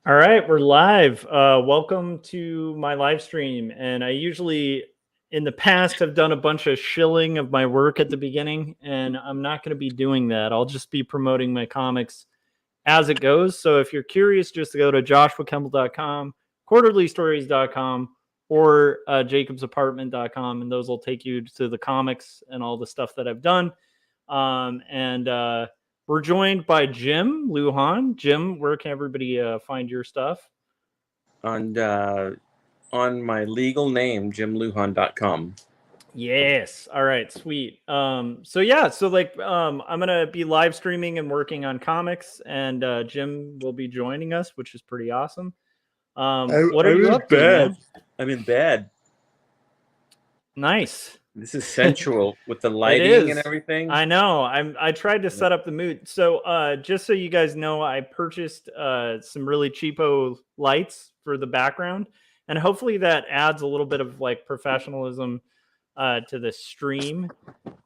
All right, we're live. Welcome to my live stream. And I usually, in the past, have done a bunch of shilling of my work at the beginning, and I'm not going to be doing that. I'll just be promoting my comics as it goes. So if you're curious, just go to joshuakemble.com, quarterlystories.com, or jacobsapartment.com, and those will take you to the comics and all the stuff that I've done. And we're joined by Jim Lujan. Jim, where can everybody find your stuff? On my legal name, jimluhan.com. Yes. All right. Sweet. I'm gonna be live streaming and working on comics, and Jim will be joining us, which is pretty awesome. What are you up to, man? I'm in bed. Nice. This is sensual with the It lighting and is. everything. I know. I tried to set up the mood. So just so you guys know, I purchased some really cheapo lights for the background, and hopefully that adds a little bit of like professionalism to the stream.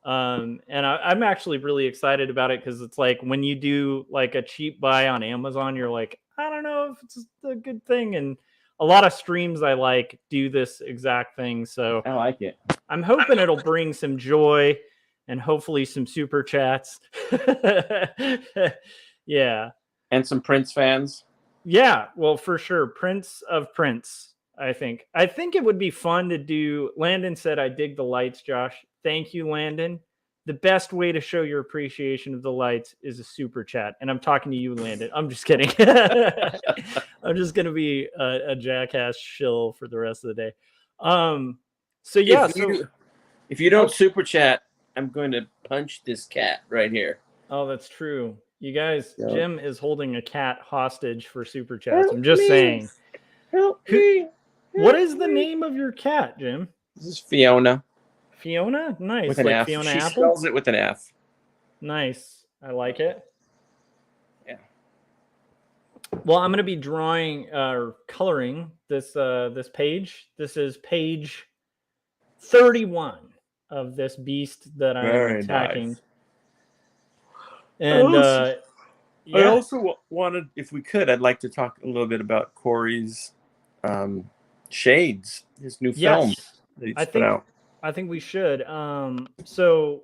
I'm actually really excited about it because it's like when you do like a cheap buy on Amazon, you're like, I don't know if it's a good thing. And a lot of streams I like do this exact thing. So I like it. I'm hoping it'll bring some joy and hopefully some super chats. Yeah. And some Prince fans. Yeah, well, for sure. Prince of Prince, I think. I think it would be fun to do. Landon said, I dig the lights, Josh. Thank you, Landon. The best way to show your appreciation of the lights is a super chat. And I'm talking to you, Landon. I'm just kidding. I'm just going to be a jackass shill for the rest of the day. So, yeah. If you don't super chat, I'm going to punch this cat right here. Oh, that's true. You guys, Yep. Jim is holding a cat hostage for super chats. I'm just saying. Help me. What is the name of your cat, Jim? This is Fiona. Fiona? Nice. With an like F. Fiona She Apple? spells it with an F. Nice. I like it. Yeah. Well, I'm going to be drawing or coloring this this page 31 of this beast that I'm attacking. Nice. And I also wanted, if we could, I'd like to talk a little bit about Corey's Shades, his new film that he's put out. I think we should. So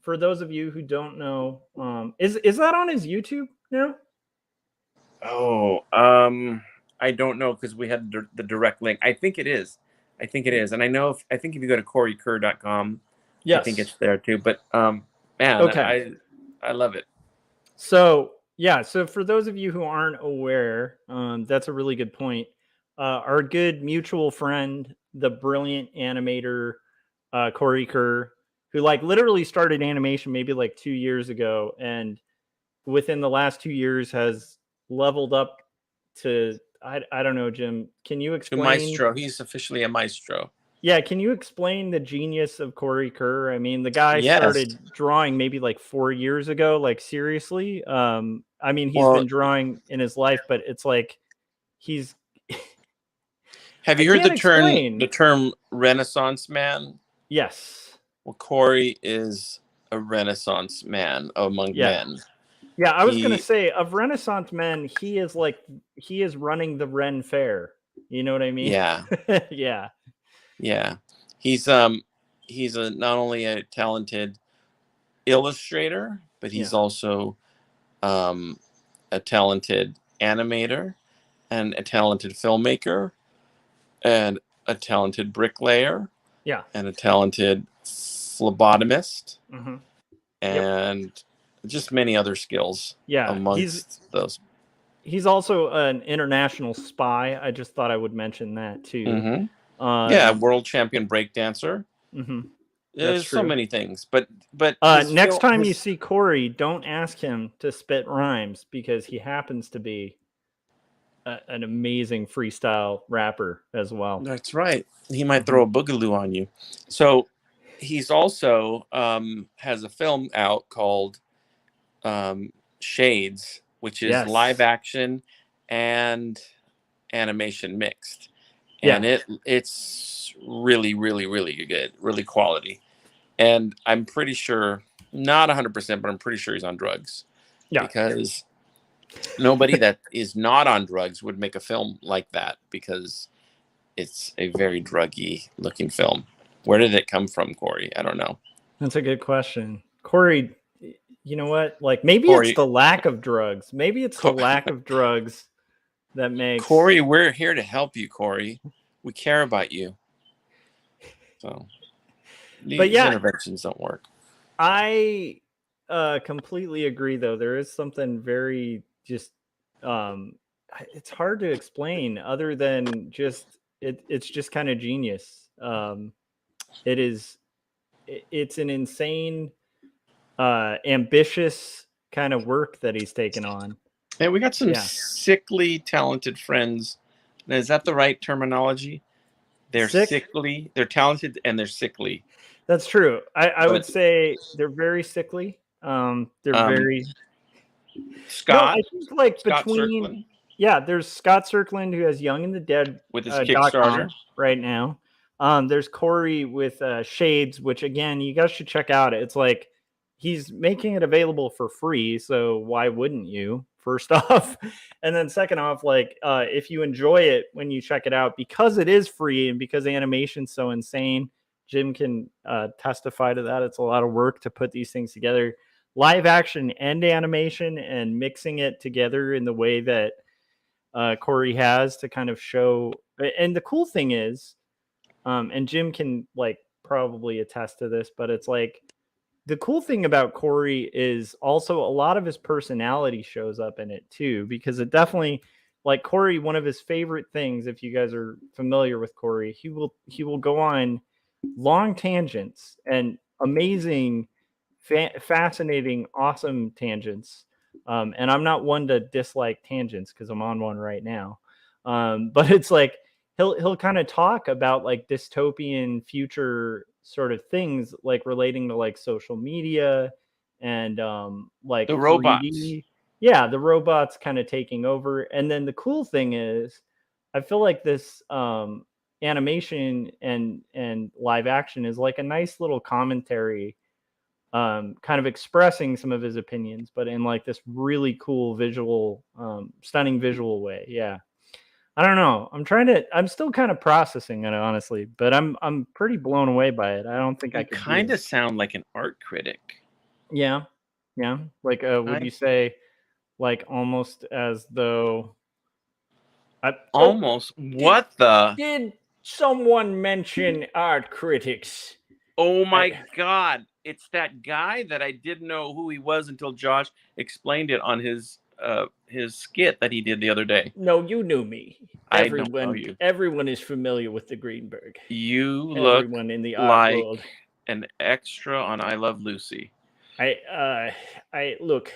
for those of you who don't know, is that on his YouTube now? Oh, I don't know because we had the direct link. I think it is. And I think if you go to CoreyKerr.com, yes. I think it's there too. But man, okay. I love it. So yeah, so for those of you who aren't aware, that's a really good point. Our good mutual friend, the brilliant animator Corey Kerr, who like literally started animation maybe like 2 years ago, and within the last 2 years has leveled up to I don't know, Jim. Can you explain? To maestro. He's officially a maestro. Yeah, can you explain the genius of Corey Kerr? I mean, the guy started drawing maybe like 4 years ago. Like seriously, I mean, he's been drawing in his life, but it's like he's. Have you heard the term Renaissance man? Yes. Well, Corey is a Renaissance man among men. Yeah, I was going to say of Renaissance men, he is running the Ren Fair. You know what I mean? Yeah. Yeah. Yeah. He's not only a talented illustrator, but he's also a talented animator and a talented filmmaker and a talented bricklayer. Yeah. And a talented phlebotomist. Mm-hmm. And just many other skills. Yeah. Amongst those. He's also an international spy. I just thought I would mention that too. Mm-hmm. World champion breakdancer. Mm-hmm. There's so many things, but next time you see Corey, don't ask him to spit rhymes because he happens to be an amazing freestyle rapper as well. That's right. He might throw a boogaloo on you. So he's also has a film out called Shades, which is live action and animation mixed. And it's really, really, really good, really quality. And I'm pretty sure, not 100%, but I'm pretty sure he's on drugs. Yeah. Because Nobody that is not on drugs would make a film like that because it's a very druggy looking film. Where did it come from, Corey? I don't know. That's a good question. Corey, you know what? Like maybe Corey, it's the lack of drugs. Maybe it's the lack of drugs that makes Corey, we're here to help you, Corey. We care about you. So these interventions don't work. I completely agree though. There is something very just it's hard to explain other than just it's just kind of genius. It's an insane ambitious kind of work that he's taken on. And we got some sickly talented friends. Now, is that the right terminology? They're sickly, they're talented, and they're sickly. That's true. I would say they're very sickly. They're very Scott. No, I think like Scott between Circland. Yeah, there's Scott Circland who has Young and the Dead with his Kickstarter right now. There's Corey with Shades, which again you guys should check out. It's like he's making it available for free, so why wouldn't you? First off, and then second off, like if you enjoy it when you check it out, because it is free and because animation's so insane, Jim can testify to that. It's a lot of work to put these things together, live action and animation, and mixing it together in the way that Corey has to kind of show. And the cool thing is, and Jim can like probably attest to this, but it's like the cool thing about Corey is also a lot of his personality shows up in it too, because it definitely, like Corey, one of his favorite things, if you guys are familiar with Corey, he will go on long tangents and amazing, fascinating, awesome tangents. And I'm not one to dislike tangents because I'm on one right now. But it's like he'll kind of talk about like dystopian future sort of things, like relating to like social media and like the robots. 3D. Yeah, the robots kind of taking over. And then the cool thing is, I feel like this animation and live action is like a nice little commentary, kind of expressing some of his opinions, but in like this really cool visual, stunning visual way. Yeah. I don't know. I'm still kind of processing it, honestly, but I'm pretty blown away by it. I don't think I could kind of sound like an art critic. Yeah. Yeah. Like, would you say like almost as though what the? Did someone mention art critics? Oh my God. It's that guy that I didn't know who he was until Josh explained it on his skit that he did the other day. No, you knew me. I don't know you. Everyone is familiar with the Greenberg. You look everyone in the art world. An extra on I Love Lucy. I look.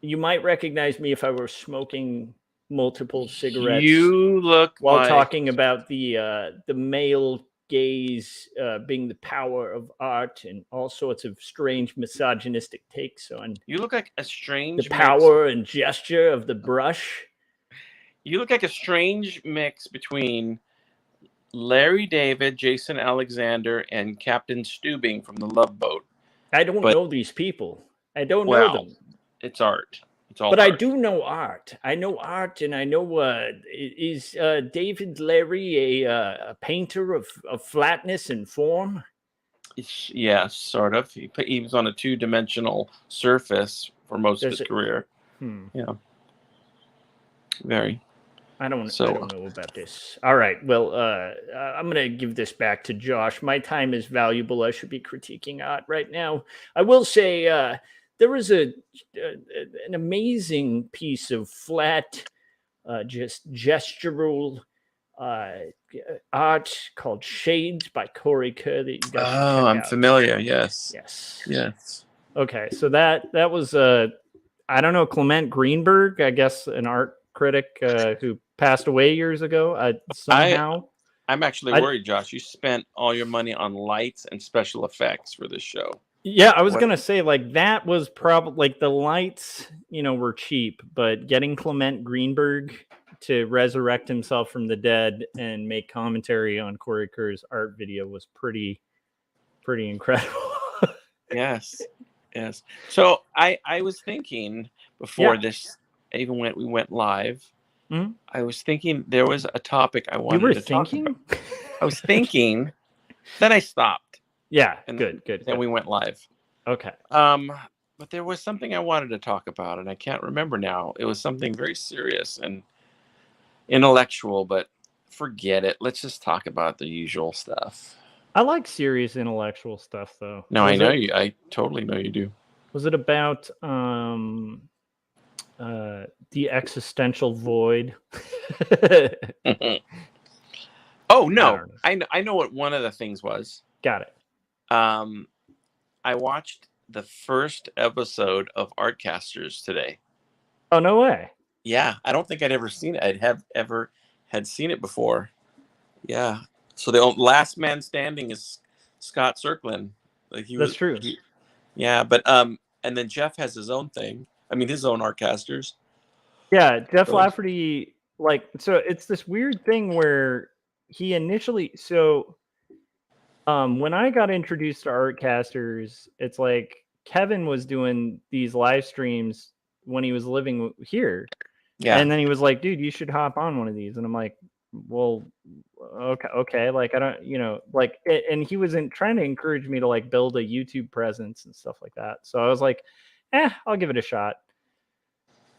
You might recognize me if I were smoking multiple cigarettes. You look while talking about the male gaze being the power of art and all sorts of strange misogynistic takes on. You look like a strange the power and gesture of the brush. You look like a strange mix between Larry David, Jason Alexander, and Captain Steubing from The Love Boat. I don't know these people. I don't know them. It's art. It's all but art. I do know art. I know art, and I know is David Larry a painter of flatness and form? Yes, sort of. He was on a two-dimensional surface for most of his career. Yeah. Very. I don't know about this. All right. Well, I'm going to give this back to Josh. My time is valuable. I should be critiquing art right now. I will say there was an amazing piece of flat, just gestural art called Shades by Corey Kerr that you guys should check I'm out. familiar. Yes. Okay. So that was I don't know, Clement Greenberg, I guess an art critic who passed away years ago. Somehow I'm actually worried, Josh. You spent all your money on lights and special effects for this show. Yeah, I was gonna say like that was probably like the lights, were cheap, but getting Clement Greenberg to resurrect himself from the dead and make commentary on Corey Kerr's art video was pretty incredible. Yes. So I was thinking before this we went live, Mm-hmm. I was thinking there was a topic I wanted You were to talk thinking? about. I was thinking, then I stopped. Yeah, And good. Then we went live. Okay. But there was something I wanted to talk about, and I can't remember now. It was something very serious and intellectual, but forget it. Let's just talk about the usual stuff. I like serious intellectual stuff, though. No, I know you. I totally know you do. Was it about the existential void? Oh no, I know what one of the things was. Got it. I watched the first episode of Artcasters today. Oh, no way. Yeah, I don't think I'd ever seen it. Had seen it before. Yeah. So the last man standing is Scott Circlin. Like That's true. Yeah, but and then Jeff has his own thing. I mean, his own Artcasters. Yeah, Jeff Lafferty. So it's this weird thing where he initially. So, when I got introduced to Artcasters, it's like Kevin was doing these live streams when he was living here. Yeah. And then he was like, dude, you should hop on one of these. And I'm like, well, okay. Like, I don't, and he was trying to encourage me to like build a YouTube presence and stuff like that. So I was like, I'll give it a shot.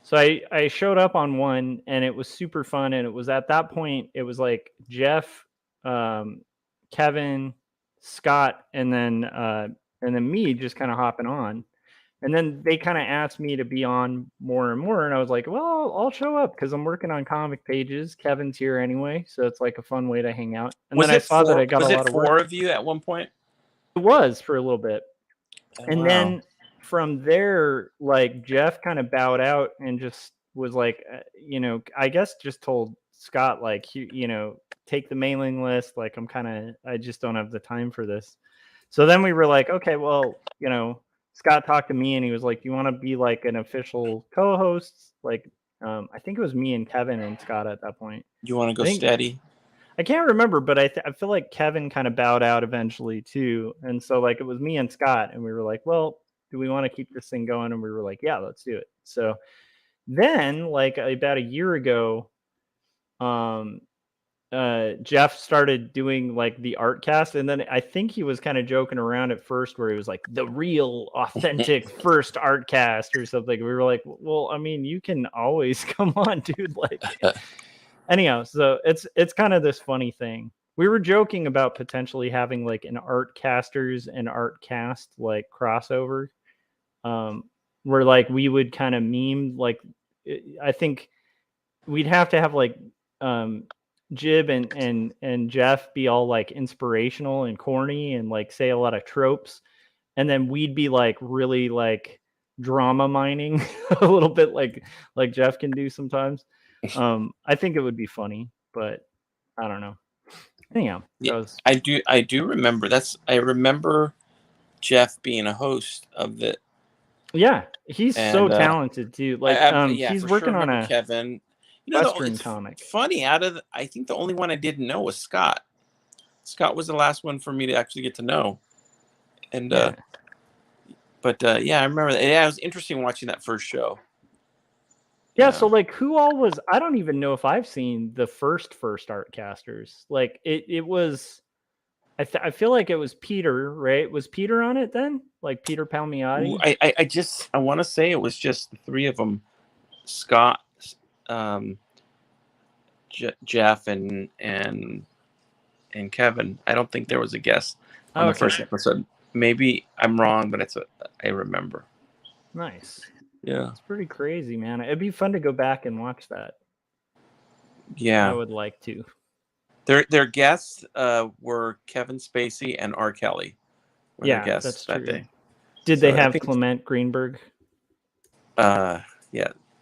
So I showed up on one and it was super fun. And it was at that point, it was like Jeff, Kevin, Scott, and then me just kind of hopping on. And then they kind of asked me to be on more and more. And I was like, well, I'll show up because I'm working on comic pages. Kevin's here anyway. So it's like a fun way to hang out. And then I saw that I got a lot of work. Was it 4 of you at one point? It was for a little bit. Oh, and then from there, like Jeff kind of bowed out and just was like, I guess just told Scott, like, take the mailing list. Like, I just don't have the time for this. So then we were like, okay, well, Scott talked to me and he was like, do you want to be like an official co-host? Like, I think it was me and Kevin and Scott at that point. You want to go steady? I can't remember, but I feel like Kevin kind of bowed out eventually too. And so like, it was me and Scott and we were like, well, do we want to keep this thing going? And we were like, yeah, let's do it. So then like about a year ago, Jeff started doing like the Artcast, and then I think he was kind of joking around at first where he was like the real authentic first Artcast or something. We were like, well, I mean, you can always come on, dude. Like, anyhow, so it's kind of this funny thing. We were joking about potentially having like an Artcasters and Artcast like crossover, where like we would kind of meme, like, I think we'd have to have like Jib and Jeff be all like inspirational and corny and like say a lot of tropes, and then we'd be like really like drama mining a little bit like Jeff can do sometimes. I think it would be funny, but I don't know. Anyhow, yeah, I do remember I remember Jeff being a host of the. Yeah, he's so talented too. Like, he's working on a Kevin. Western comic. Funny, I think the only one I didn't know was Scott. Scott was the last one for me to actually get to know. And I remember that. Yeah, it was interesting watching that first show. Yeah, so like who all was, I don't even know if I've seen the first Artcasters. Like it was, I feel like it was Peter, right? Was Peter on it then? Like Peter Palmiotti? I want to say it was just the three of them, Scott, Jeff and Kevin. I don't think there was a guest on the first episode. Maybe I'm wrong, but I remember. Nice. Yeah, it's pretty crazy, man. It'd be fun to go back and watch that. Yeah, I would like to. Their guests were Kevin Spacey and R. Kelly. Yeah, that's true. That day. Did they have Clement Greenberg? Yeah,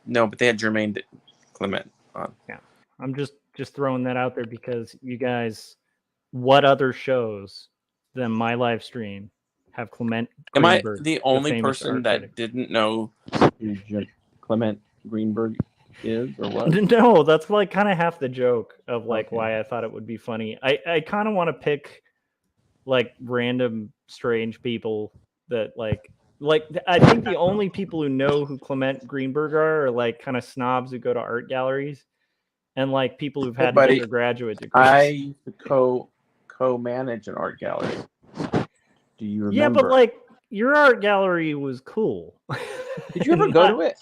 no, but they had Jermaine Clement on. Yeah, I'm just throwing that out there because you guys, what other shows than my live stream have Clement Greenberg? Am I the only person that didn't know who Clement Greenberg is or what? No, that's like kind of half the joke of like why I thought it would be funny. I kind of want to pick like random strange people that like like I think the only people who know who Clement Greenberg are like kind of snobs who go to art galleries and like people who've Hey, had to buddy, get their graduate I degrees. used to co-manage an art gallery. Do you remember? Yeah, but like your art gallery was cool. Did you ever go to it?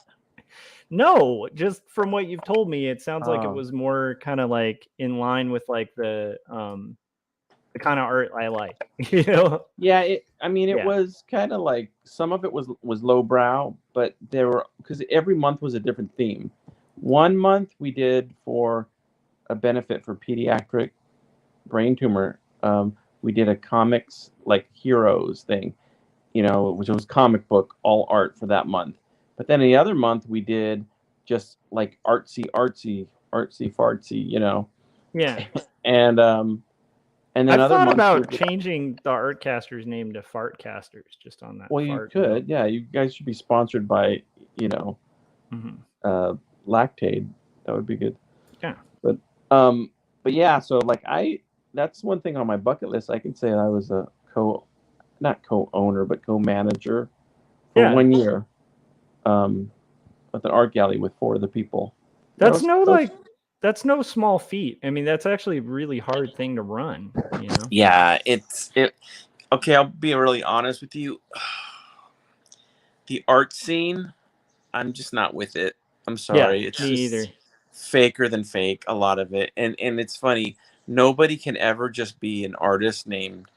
No, just from what you've told me, it sounds like it Oh. was more kind of like in line with like the kind of art I like, you know? Yeah, it Yeah. was kind of like some of it was lowbrow, but there were, because every month was a different theme. One month we did for a benefit for pediatric brain tumor. We did a comics like heroes thing, which was comic book all art for that month. But then the other month we did just like artsy fartsy, Yeah. and then I've other thought months about changing the Artcasters name to Fartcasters just on that. well, you fart could, note. yeah. You guys should be sponsored by, Lactaid. That would be good. Yeah. But yeah. So like that's one thing on my bucket list. I can say I was a not co-owner, but co-manager for 1 year, with an art gallery with 4 other people. That's no small feat. I mean, that's actually a really hard thing to run, you know? Yeah, okay, I'll be really honest with you. The art scene, I'm just not with it. I'm sorry. Yeah, It's me just either. faker than fake, a lot of it. And it's funny. Nobody can ever just be an artist named,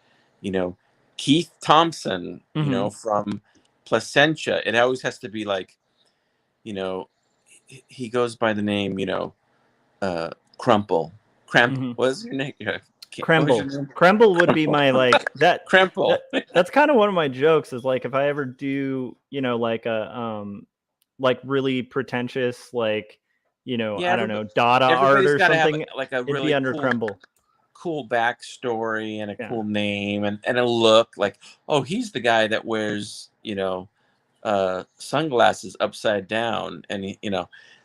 Keith Thompson, from Placentia. It always has to be like, he goes by the name, Crumple. What's your name? Kremble would be my like that. Crumple. That's kind of one of my jokes is like if I ever do, like a like really pretentious like, I don't know, Dada art or something, like a it'd really be under Kremble. Cool backstory and a cool name and a look like, oh, he's the guy that wears, sunglasses upside down and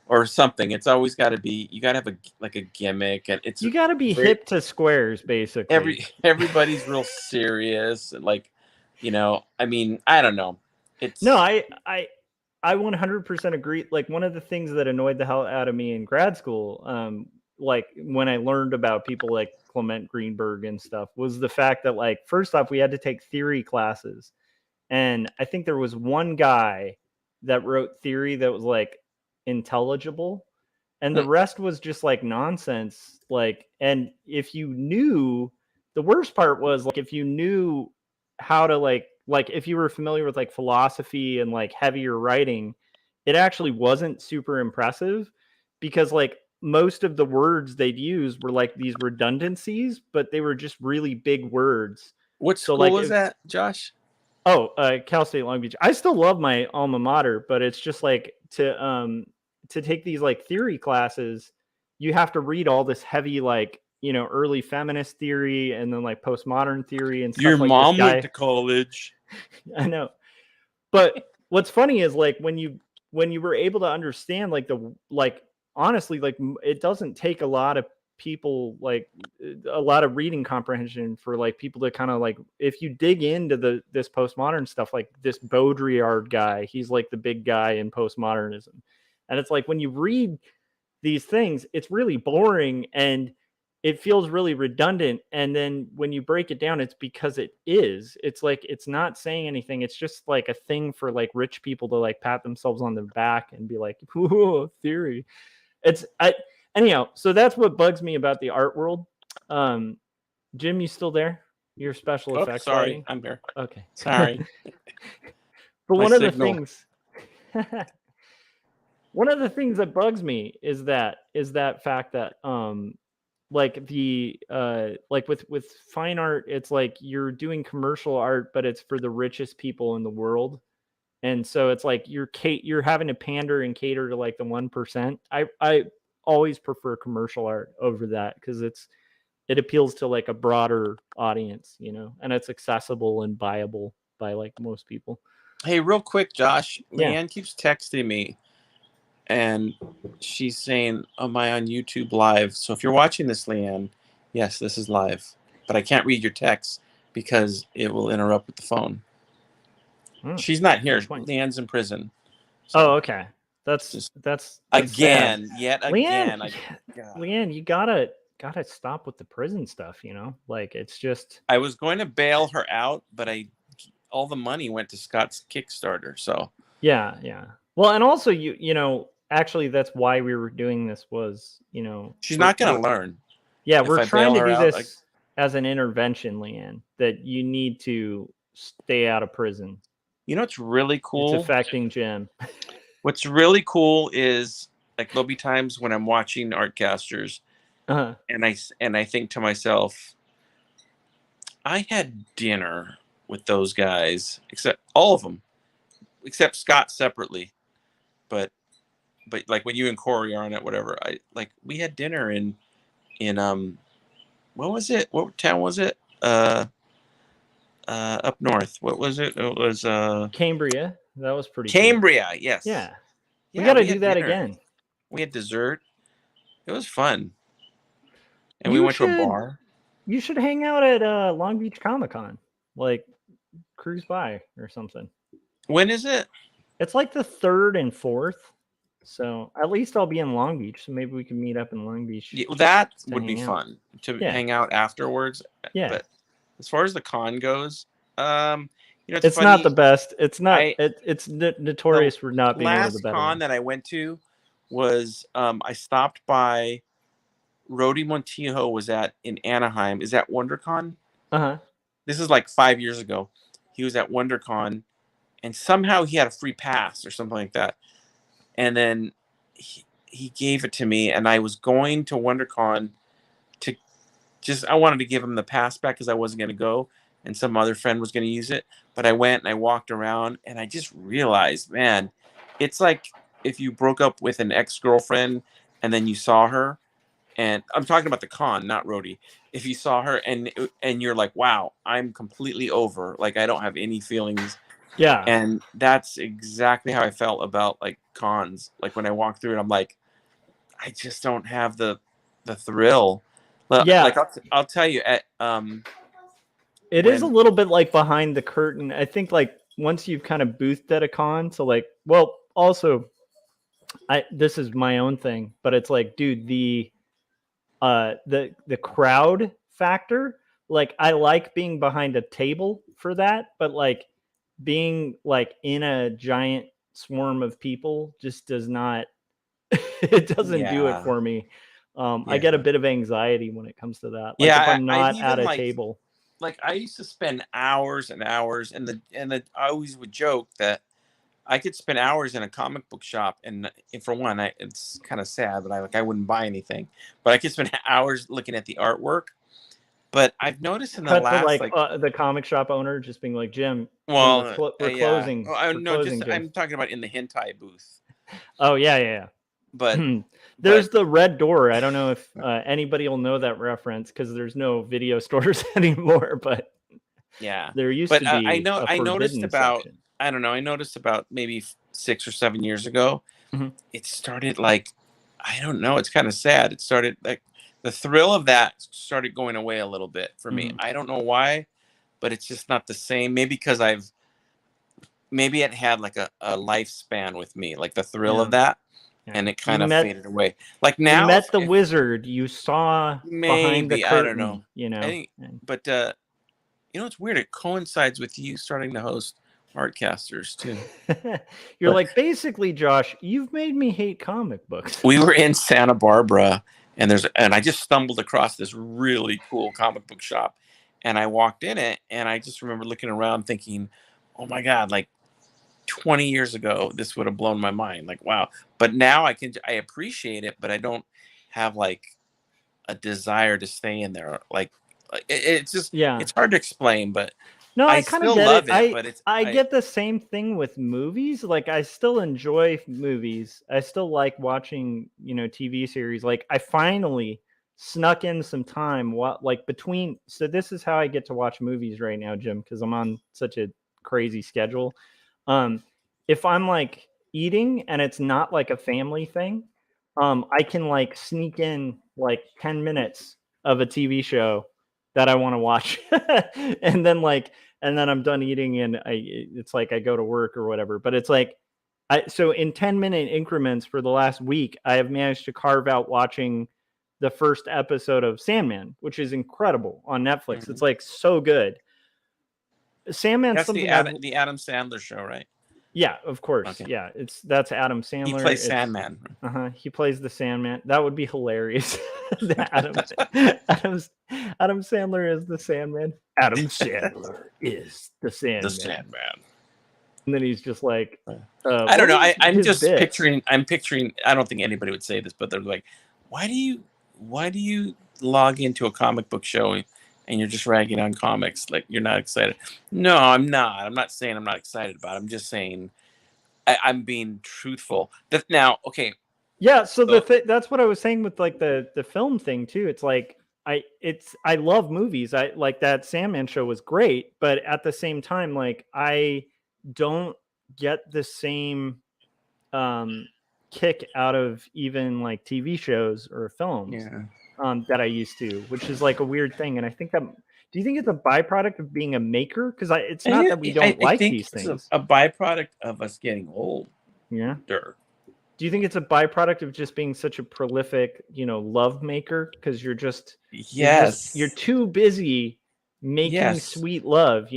or something. It's always got to be, you got to have a gimmick, and you got to be hip to squares, basically. Everybody's real serious, and like, I mean, I don't know. No, I 100% agree. Like one of the things that annoyed the hell out of me in grad school, like when I learned about people like Clement Greenberg and stuff, was the fact that like first off we had to take theory classes, and I think there was one guy that wrote theory that was like intelligible, and the rest was just like nonsense. Like, and if you knew, the worst part was like if you knew how to like if you were familiar with like philosophy and like heavier writing, it actually wasn't super impressive because like most of the words they'd use were like these redundancies, but they were just really big words. What school is that, Josh? Oh, Cal State Long Beach. I still love my alma mater, but it's just like to take these like theory classes, you have to read all this heavy like early feminist theory and then like postmodern theory and stuff. Your like mom this guy went to college. I know, but what's funny is like when you were able to understand like honestly like it doesn't take a lot of people, like a lot of reading comprehension for like people to kind of like, if you dig into this postmodern stuff, like this Baudrillard guy, he's like the big guy in postmodernism, and it's like when you read these things, it's really boring and it feels really redundant. And then when you break it down, it's because it's like, it's not saying anything. It's just like a thing for like rich people to like pat themselves on the back and be like, ooh, theory. Anyhow, so that's what bugs me about the art world. Jim, you still there? Your special effects. Sorry, lighting? I'm here. Okay. Sorry. But one of the things that bugs me is that fact that like the like with fine art, it's like you're doing commercial art, but it's for the richest people in the world. And so it's like you're having to pander and cater to like the 1%. I always prefer commercial art over that because it appeals to like a broader audience, and it's accessible and buyable by like most people. Hey, real quick, Josh, Leanne keeps texting me and she's saying, am I on YouTube live? So if you're watching this, Leanne, yes, this is live, but I can't read your text because it will interrupt with the phone. She's not here. Point. Leanne's in prison. So okay. That's again, sad. yet Leanne, again. Leanne, you gotta stop with the prison stuff, you know? Like it's just I was going to bail her out, but all the money went to Scott's Kickstarter. So yeah. Well, and also you know, actually that's why we were doing this was, you know, she's not gonna learn. Yeah, we're trying to do this as an intervention, Leanne, that you need to stay out of prison. You know what's really cool? It's affecting Jim. What's really cool is like there'll be times when I'm watching Artcasters, and I think to myself, I had dinner with those guys, except all of them, except Scott separately, but like when you and Corey are on it, whatever. We had dinner in what was it? What town was it? Up north. What was it? It was Cambria. That was pretty Cambria, cool. yes. Yeah. We got to do that again. We had dessert. It was fun. And we went to a bar. You should hang out at Long Beach Comic-Con. Like cruise by or something. When is it? It's like the 3rd and 4th. So at least I'll be in Long Beach. So maybe we can meet up in Long Beach. Yeah, that would be fun to hang out afterwards. Yeah. But as far as the con goes, you know, it's funny. Not the best. It's not. It's notorious for not being one of the better. Last con that I went to was I stopped by. Rody Montijo was in Anaheim. Is that WonderCon? This is like 5 years ago. He was at WonderCon, and somehow he had a free pass or something like that. And then he gave it to me, and I was going to WonderCon I wanted to give him the pass back because I wasn't going to go, and some other friend was going to use it. But I went and I walked around, and I just realized, man, it's like if you broke up with an ex-girlfriend and then you saw her, and I'm talking about the con, not Rhodey. If you saw her and you're like, wow, I'm completely over. Like, I don't have any feelings. Yeah. And that's exactly how I felt about like cons. Like when I walk through it, I'm like, I just don't have the thrill. Yeah. Like I'll tell you it is a little bit like behind the curtain. I think like once you've kind of boothed at a con, so like, well, also this is my own thing, but it's like, dude, the crowd factor, like I like being behind a table for that, but like being like in a giant swarm of people just does not it doesn't do it for me. I get a bit of anxiety when it comes to that. Like if I'm not at a table. Like I used to spend hours and hours, and I always would joke that I could spend hours in a comic book shop, and for one, it's kind of sad, but I wouldn't buy anything. But I could spend hours looking at the artwork. But I've noticed in the last the comic shop owner just being like, Jim, well, we're closing. I'm talking about in the hentai booth. Oh yeah. But there's the red door. I don't know if anybody will know that reference because there's no video stores anymore. But yeah, there used to be. I noticed about. Section. I don't know. I noticed about maybe 6 or 7 years ago, it started like, I don't know. It's kind of sad. It started like the thrill of that started going away a little bit for me. I don't know why, but it's just not the same. Maybe because maybe it had like a lifespan with me, like the thrill of that. Yeah. And it kind of faded away. Like now, you met the wizard. You saw behind the curtain. I don't know. You know, but you know, it's weird. It coincides with you starting to host Artcasters too. Like, basically, Josh, you've made me hate comic books. We were in Santa Barbara, and I just stumbled across this really cool comic book shop, and I walked in it, and I just remember looking around thinking, oh my God, like 20 years ago, this would have blown my mind. Like, wow. But now I appreciate it, but I don't have like a desire to stay in there. Like it's just, it's hard to explain, but no, I kind of love it. But I get the same thing with movies. Like I still enjoy movies. I still like watching, TV series. Like I finally snuck in some time between. So this is how I get to watch movies right now, Jim, because I'm on such a crazy schedule. If I'm like eating and it's not like a family thing, I can like sneak in like 10 minutes of a TV show that I want to watch. And then like and then I'm done eating, and it's like I go to work or whatever. But it's like, so in 10-minute increments for the last week, I have managed to carve out watching the first episode of Sandman, which is incredible on Netflix. Mm-hmm. It's like so good. Sandman's That's something the Adam Sandler show, right? Yeah, of course. Okay. Yeah, that's Adam Sandler. He plays Sandman. He plays the Sandman. That would be hilarious. Adam Sandler is the Sandman. Adam Sandler is the Sandman. The Sandman. And then he's just like, I don't know. I'm just bit? picturing. I'm picturing. I don't think anybody would say this, but they're like, why do you log into a comic book show and you're just ragging on comics? Like, you're not excited. No, I'm not. I'm not saying I'm not excited about it. I'm just saying I'm being truthful. Now, okay. Yeah, so that's what I was saying with like the film thing too. It's like I love movies. I like that Sandman show was great, but at the same time, like I don't get the same kick out of even like TV shows or films that I used to, which is like a weird thing. And I think that, do you think it's a byproduct of being a maker? Because it's not that we don't like these things. It's a byproduct of us getting old. Yeah. Sure. Do you think it's a byproduct of just being such a prolific, love maker? Because you're too busy making sweet love,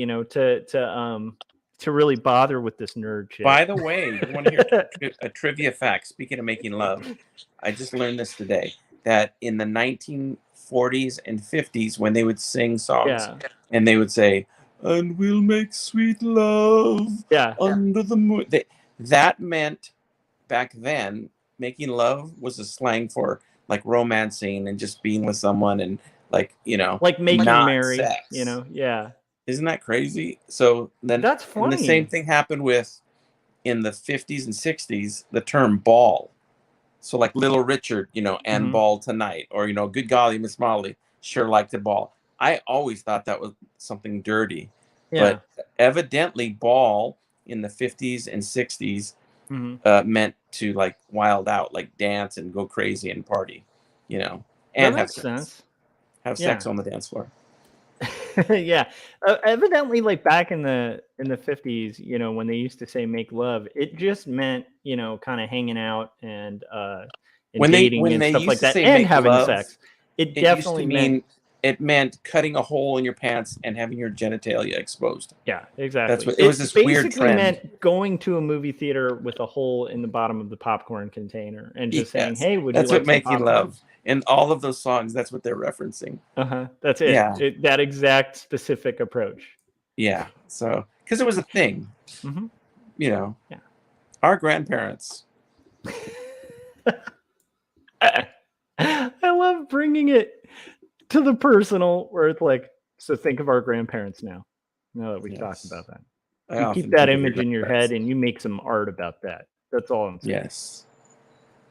to really bother with this nerd shit. By the way, you want to hear a trivia fact? Speaking of making love, I just learned this today, that in the 1940s and 50s, when they would sing songs and they would say, "And we'll make sweet love under the moon," that meant back then making love was a slang for like romancing and just being with someone and like making merry, sex. Isn't that crazy? So then that's funny. And the same thing happened with, in the 50s and 60s, the term ball. So like Little Richard, and ball tonight, or, good golly, Miss Molly sure liked the ball. I always thought that was something dirty. Yeah. But evidently ball in the 50s and 60s meant to like wild out, like dance and go crazy and party, and have sex. Have sex on the dance floor. Yeah, evidently, like back in the 50s, when they used to say make love, it just meant kind of hanging out and dating and stuff like that, and having sex. It definitely meant cutting a hole in your pants and having your genitalia exposed. Yeah, exactly. That's what it was. This weird trend. Meant going to a movie theater with a hole in the bottom of the popcorn container and just saying, "Hey, would you like some popcorn?" That's what making love. And all of those songs, that's what they're referencing. That's it. Yeah. That exact specific approach. Yeah. So, because it was a thing, our grandparents. I love bringing it to the personal, where it's like, so think of our grandparents now that we talked about that. You keep that image in your head and you make some art about that. That's all I'm saying. Yes.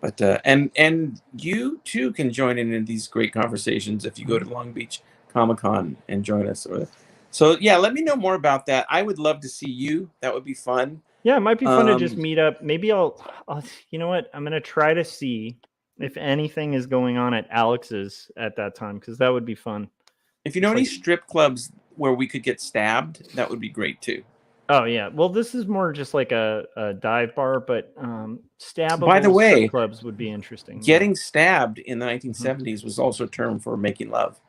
But and you too can join in these great conversations if you go to Long Beach Comic-Con and join us. So yeah, let me know more about that. I would love to see you. That would be fun. Yeah, it might be fun to just meet up. Maybe I'll you know what? I'm gonna try to see if anything is going on at Alex's at that time, because that would be fun. If you know any strip clubs where we could get stabbed, that would be great too. Oh yeah, well this is more just like a dive bar, but stabbable by the way, strip clubs would be interesting. Getting stabbed in the 1970s was also a term for making love.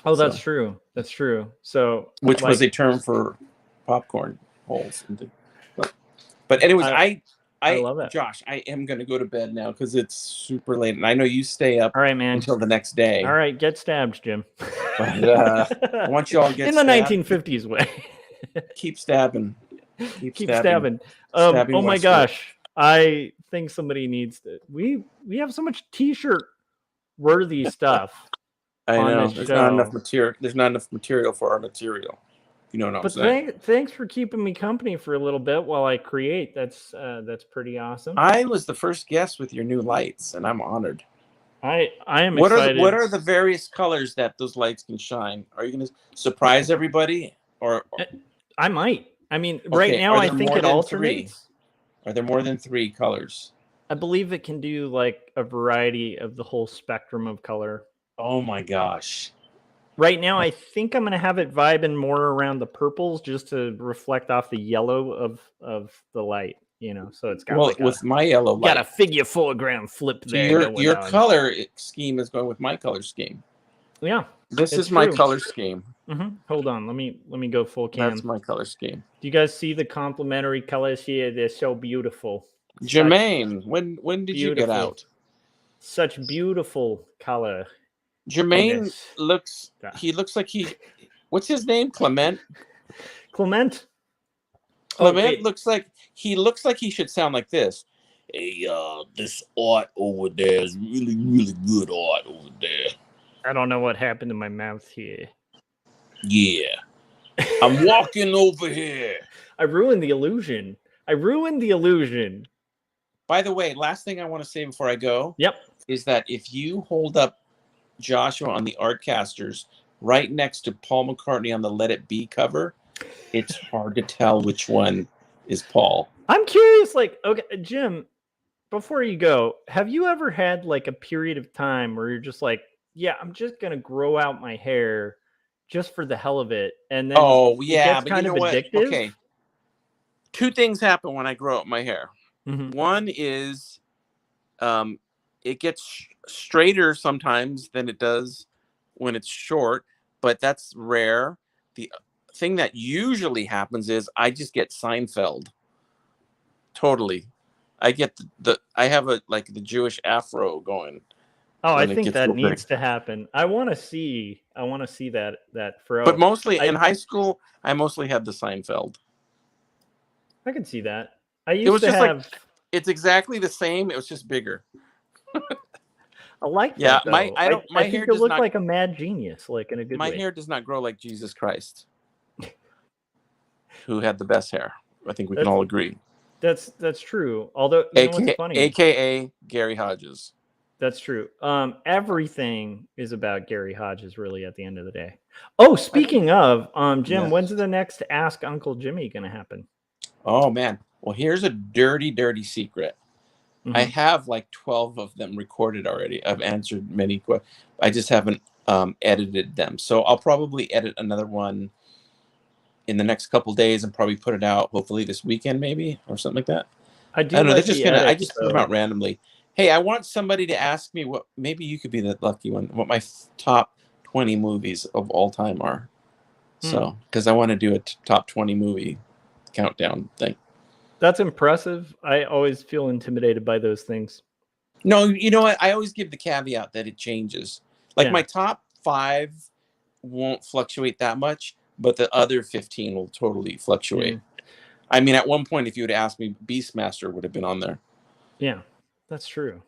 Oh, that's true. That's true. So, which was a term for popcorn holes. But anyways, I love that. Josh, I am going to go to bed now because it's super late, and I know you stay up. All right, man. Until the next day. All right, get stabbed, Jim. But I want you all to get in the 1950s way. Keep stabbing. Keep stabbing. Oh my gosh. I think somebody needs to. We have so much t-shirt worthy stuff. I know. There's not enough material. There's not enough material for our material. You know what I'm saying? Thanks for keeping me company for a little bit while I create. That's pretty awesome. I was the first guest with your new lights, and I'm honored. I am excited. What are the various colors that those lights can shine? Are you going to surprise everybody? Or I might. I mean, right now I think it alternates. Are there more than 3 colors? I believe it can do like a variety of the whole spectrum of color. Oh my gosh. Right now, I think I'm going to have it vibing more around the purples just to reflect off the yellow of the light, so it's got like with my yellow got a light. figure foreground flip So there going your on. color scheme is going with my color scheme. Yeah. This is my color scheme. Hold on. Let me go full cam. That's my color scheme. Do you guys see the complementary colors here? They're so beautiful. Jermaine, when did you get out? Such beautiful color. Jermaine looks like what's his name? Clement looks like he should sound like this. Hey, this art over there is really, really good art over there. I don't know what happened to my mouth here. Yeah. I'm walking over here. I ruined the illusion. By the way, last thing I want to say before I go is that if you hold up Joshua on the Artcasters right next to Paul McCartney on the Let It Be cover, it's hard to tell which one is Paul. I'm curious, okay, Jim, before you go, have you ever had like a period of time where you're just like, yeah, I'm just going to grow out my hair just for the hell of it? And then but kind of addictive? What? Okay. Two things happen when I grow out my hair. One is it gets straighter sometimes than it does when it's short, but that's rare. The thing that usually happens is I just get Seinfeld. Totally. I get I have the Jewish afro going. Oh, I think that needs to happen. I want to see that fro. But mostly in high school, I mostly had the Seinfeld. I can see that. It's exactly the same. It was just bigger. I like that. My hair does look like a mad genius, like in a good way. My hair does not grow like Jesus Christ, who had the best hair. I think we can all agree. That's true. Although, what's funny? AKA Gary Hodges. That's true. Everything is about Gary Hodges, really, at the end of the day. Oh, speaking of, Jim, when's the next Ask Uncle Jimmy going to happen? Oh, man. Well, here's a dirty, dirty secret. I have 12 of them recorded already. I've answered many questions. I just haven't edited them. So I'll probably edit another one in the next couple days and probably put it out hopefully this weekend, maybe, or something like that. I don't know. I just put them out randomly. Hey, I want somebody to ask me maybe you could be the lucky one, what my top 20 movies of all time are. So, because I want to do a top 20 movie countdown thing. That's impressive. I always feel intimidated by those things. No, you know what? I always give the caveat that it changes. My top 5 won't fluctuate that much, but the other 15 will totally fluctuate. I mean, at one point, if you had asked me, Beastmaster would have been on there. Yeah, that's true.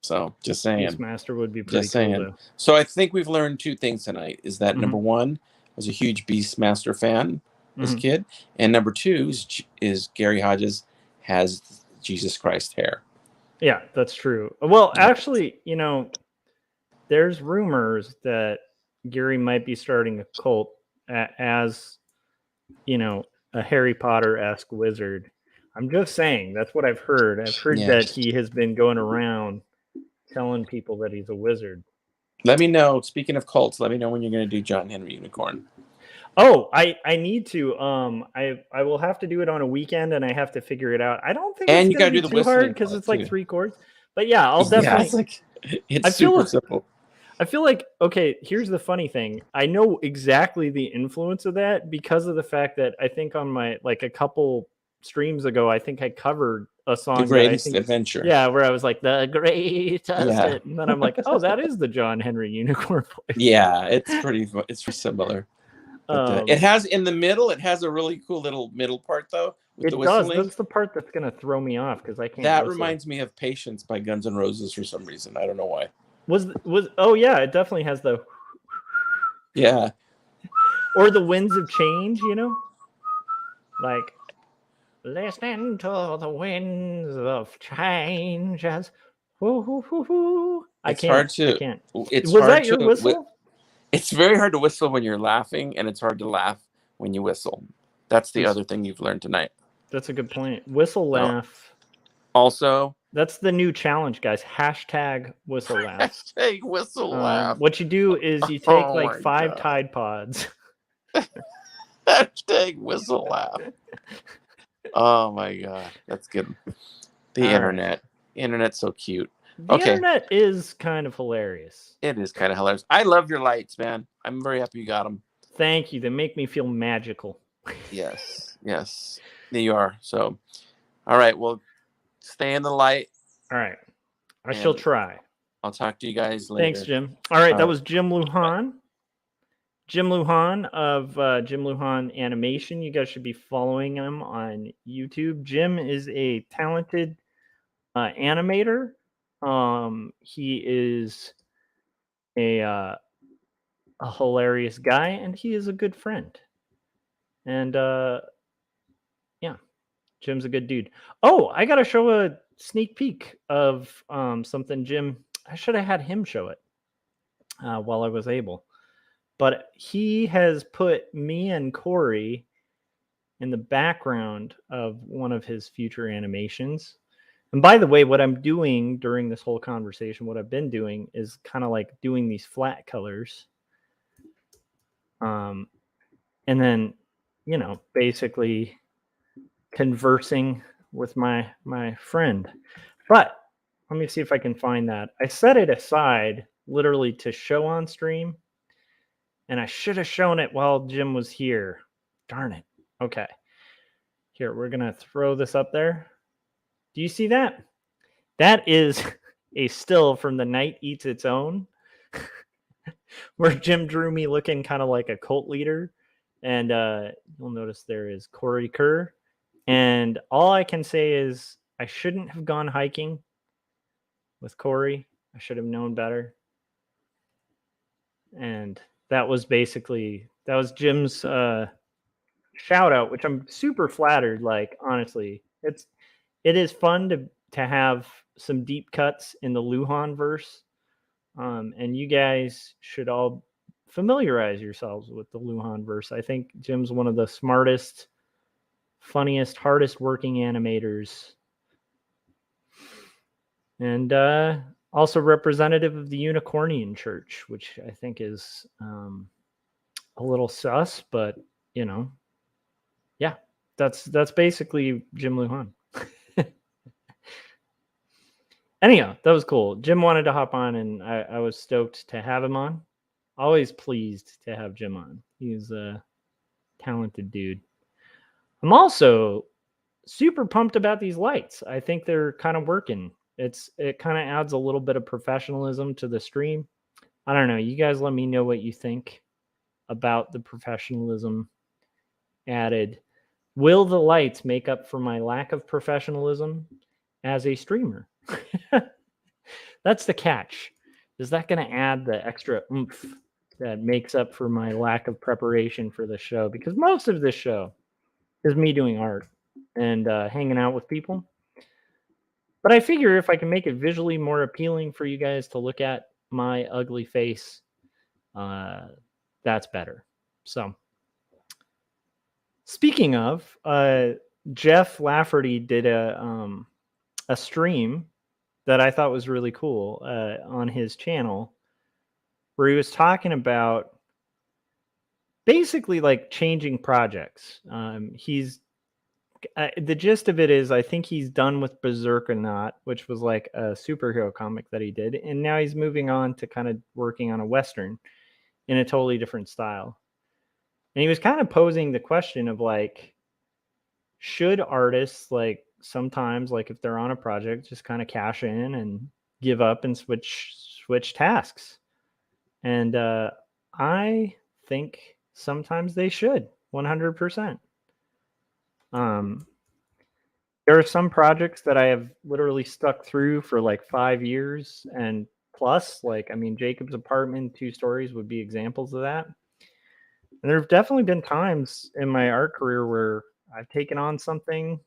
So, just saying. Beastmaster would be pretty cool, though. So, I think we've learned 2 things tonight. Is that number 1, I was a huge Beastmaster fan as a kid. And number 2 is Gary Hodges has Jesus Christ hair. Yeah, that's true. Well, actually, there's rumors that Gary might be starting a cult as, a Harry Potter-esque wizard. I'm just saying, that's what I've heard. I've heard that he has been going around telling people that he's a wizard. Let me know. Speaking of cults, let me know when you're going to do John Henry Unicorn. Oh, I need to. I will have to do it on a weekend, and I have to figure it out. I don't think it's going to be too hard because it's 3 chords. But yeah, I'll definitely. It's super simple. I feel like, okay, here's the funny thing. I know exactly the influence of that because of the fact that I think on my, a couple streams ago, I think I covered a song. The Greatest Adventure. Yeah, where I was like, the greatest. Yeah. And then I'm like, oh, that is the John Henry Unicorn voice. Yeah, it's pretty similar. It has in the middle, it has a really cool little middle part, though. It does. That's the part that's going to throw me off because I can't. That reminds me of Patience by Guns N' Roses for some reason. I don't know why. Oh yeah, it definitely has the or the winds of change, like listening to the winds of change as I can't. Was that your whistle? It's very hard to whistle when you're laughing, and it's hard to laugh when you whistle. That's the other thing you've learned tonight. That's a good point. Whistle, laugh. Also, That's the new challenge, guys. Hashtag whistle laugh. Hashtag whistle laugh. What you do is you take Oh like my 5 God. Tide Pods. Hashtag whistle laugh. Oh my God, that's good. The All internet. Internet's so cute. The internet is kind of hilarious. It is kind of hilarious. I love your lights, man. I'm very happy you got them. Thank you. They make me feel magical. Yes. You are. So, all right. Well, stay in the light. All right. I shall try. I'll talk to you guys later. Thanks, Jim. All right. That was Jim Lujan. Jim Lujan of Jim Lujan Animation. You guys should be following him on YouTube. Jim is a talented animator. He is a hilarious guy, and he is a good friend. And yeah, Jim's a good dude. Oh, I gotta show a sneak peek of something Jim. I should have had him show it while I was able. But he has put me and Corey in the background of one of his future animations. And by the way, what I'm doing during this whole conversation, what I've been doing is kind of like doing these flat colors. And then, basically conversing with my friend. But let me see if I can find that. I set it aside literally to show on stream. And I should have shown it while Jim was here. Darn it. Okay. Here, we're going to throw this up there. Do you see that? That is a still from The Night Eats Its Own, where Jim drew me looking kind of like a cult leader. And you'll notice there is Corey Kerr. And all I can say is I shouldn't have gone hiking with Corey. I should have known better. And that was Jim's shout out, which I'm super flattered. Like, honestly, it is fun to have some deep cuts in the Lujan verse. And you guys should all familiarize yourselves with the Lujan verse. I think Jim's one of the smartest, funniest, hardest working animators. And also representative of the Unicornian Church, which I think is a little sus, but yeah, that's basically Jim Lujan. Anyhow, that was cool. Jim wanted to hop on, and I was stoked to have him on. Always pleased to have Jim on. He's a talented dude. I'm also super pumped about these lights. I think they're kind of working. It kind of adds a little bit of professionalism to the stream. I don't know. You guys let me know what you think about the professionalism added. Will the lights make up for my lack of professionalism as a streamer? That's the catch. Is that going to add the extra oomph that makes up for my lack of preparation for the show? Because most of this show is me doing art and hanging out with people. But I figure if I can make it visually more appealing for you guys to look at my ugly face, that's better. So, speaking of, Jeff Lafferty did a stream that I thought was really cool on his channel, where he was talking about basically like changing projects. He's the gist of it is I think he's done with Berserkernaut, which was like a superhero comic that he did, and now he's moving on to kind of working on a Western in a totally different style. And he was kind of posing the question of like, should artists like sometimes, like if they're on a project, just kind of cash in and give up and switch tasks? And I think sometimes they should, 100%. There are some projects that I have literally stuck through for like 5 years and plus. Like, I mean, Jacob's Apartment, 2 stories would be examples of that. And there have definitely been times in my art career where I've taken on something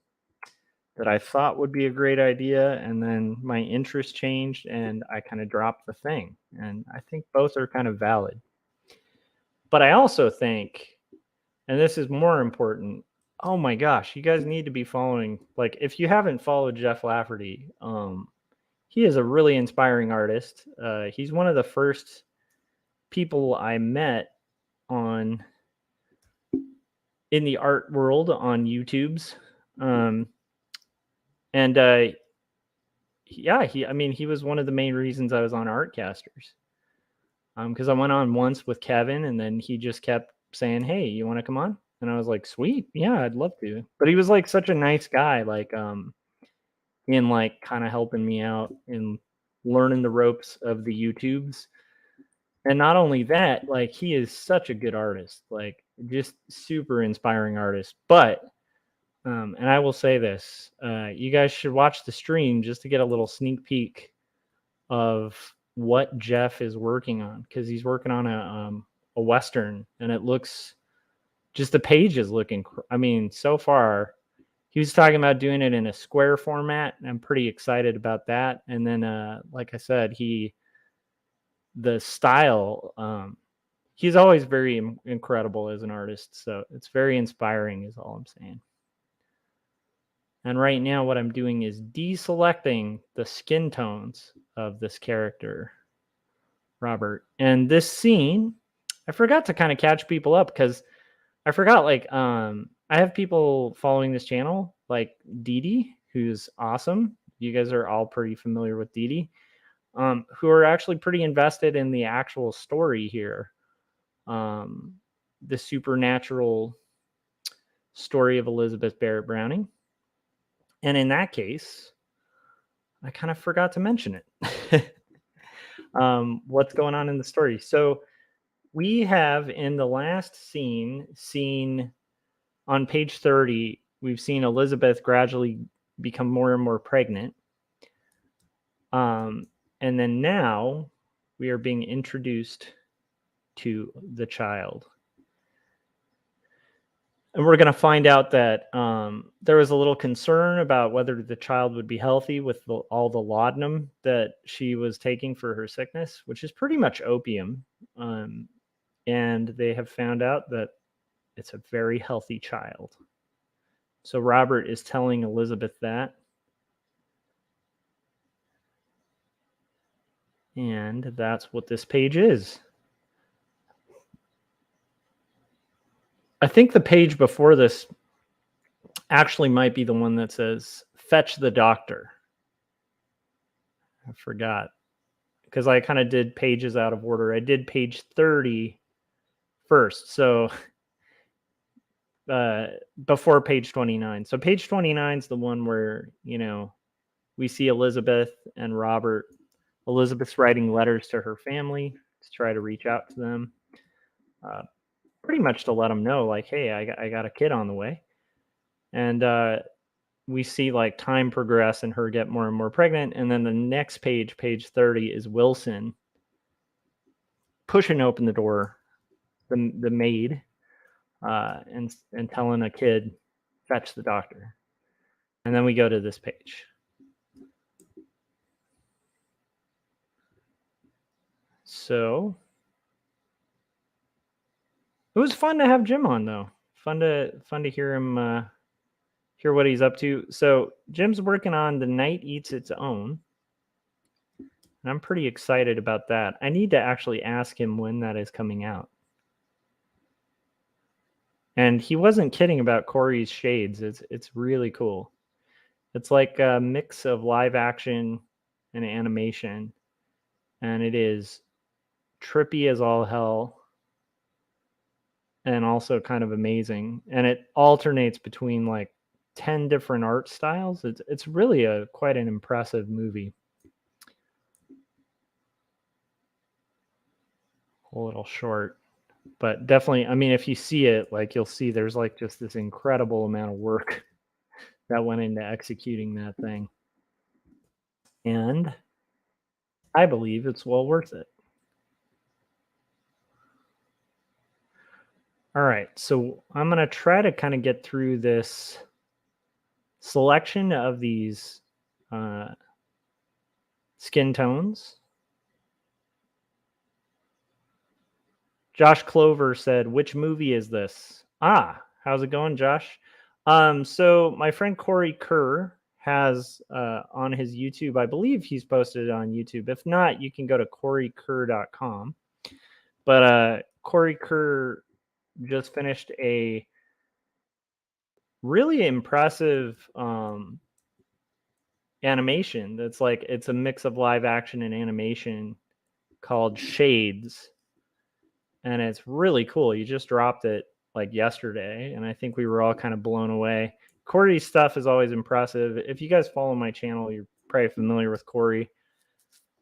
that I thought would be a great idea, and then my interest changed and I kind of dropped the thing. And I think both are kind of valid. But I also think, and this is more important, Oh my gosh, you guys need to be following. Like, if you haven't followed Jeff Lafferty, he is a really inspiring artist. He's one of the first people I met on in the art world on YouTube's. And yeah, he was one of the main reasons I was on Artcasters. Because I went on once with Kevin, and then he just kept saying, "Hey, you want to come on?" And I was like, "Sweet, yeah, I'd love to." But he was like such a nice guy, like in like kind of helping me out in learning the ropes of the YouTubes. And not only that, like he is such a good artist, like just super inspiring artist. But and I will say this, you guys should watch the stream just to get a little sneak peek of what Jeff is working on, because he's working on a Western, and it looks, just the page is looking, I mean, so far, he was talking about doing it in a square format, and I'm pretty excited about that. And then, like I said, the style, he's always very incredible as an artist. So it's very inspiring is all I'm saying. And right now what I'm doing is deselecting the skin tones of this character, Robert. And this scene, I forgot to kind of catch people up because I forgot, like, I have people following this channel, like Dee Dee, who's awesome. You guys are all pretty familiar with Dee Dee, who are actually pretty invested in the actual story here. The supernatural story of Elizabeth Barrett Browning. And in that case, I kind of forgot to mention it. What's going on in the story? So we have in the last scene seen on page 30, we've seen Elizabeth gradually become more and more pregnant. And then now we are being introduced to the child. And we're going to find out that there was a little concern about whether the child would be healthy with all the laudanum that she was taking for her sickness, which is pretty much opium. And they have found out that it's a very healthy child. So Robert is telling Elizabeth that. And that's what this page is. I think the page before this actually might be the one that says, "Fetch the doctor." I forgot, because I kind of did pages out of order. I did page 30 first. So before page 29. So page 29 is the one where, we see Elizabeth and Robert. Elizabeth's writing letters to her family to try to reach out to them. Pretty much to let them know, like, hey, I got a kid on the way. And we see like time progress and her get more and more pregnant. And then the next page, page 30, is Wilson pushing open the door, the maid, and telling a kid, "Fetch the doctor." And then we go to this page. So it was fun to have Jim on, though. Fun to hear him hear what he's up to. So Jim's working on The Night Eats Its Own, and I'm pretty excited about that. I need to actually ask him when that is coming out. And he wasn't kidding about Corey's shades. It's really cool. It's like a mix of live action and animation, and it is trippy as all hell, and also kind of amazing. And it alternates between like 10 different art styles. It's really quite an impressive movie. A little short, but definitely, I mean, if you see it, like, you'll see there's like just this incredible amount of work that went into executing that thing. And I believe it's well worth it. All right, so I'm going to try to kind of get through this selection of these skin tones. Josh Clover said, "Which movie is this?" Ah, how's it going, Josh? So my friend Corey Kerr has on his YouTube, I believe he's posted it on YouTube. If not, you can go to coreykerr.com. But Corey Kerr just finished a really impressive animation that's like it's a mix of live action and animation called Shades, and it's really cool. You just dropped it like yesterday, and I think we were all kind of blown away. Corey's stuff is always impressive. If you guys follow my channel, you're probably familiar with Corey.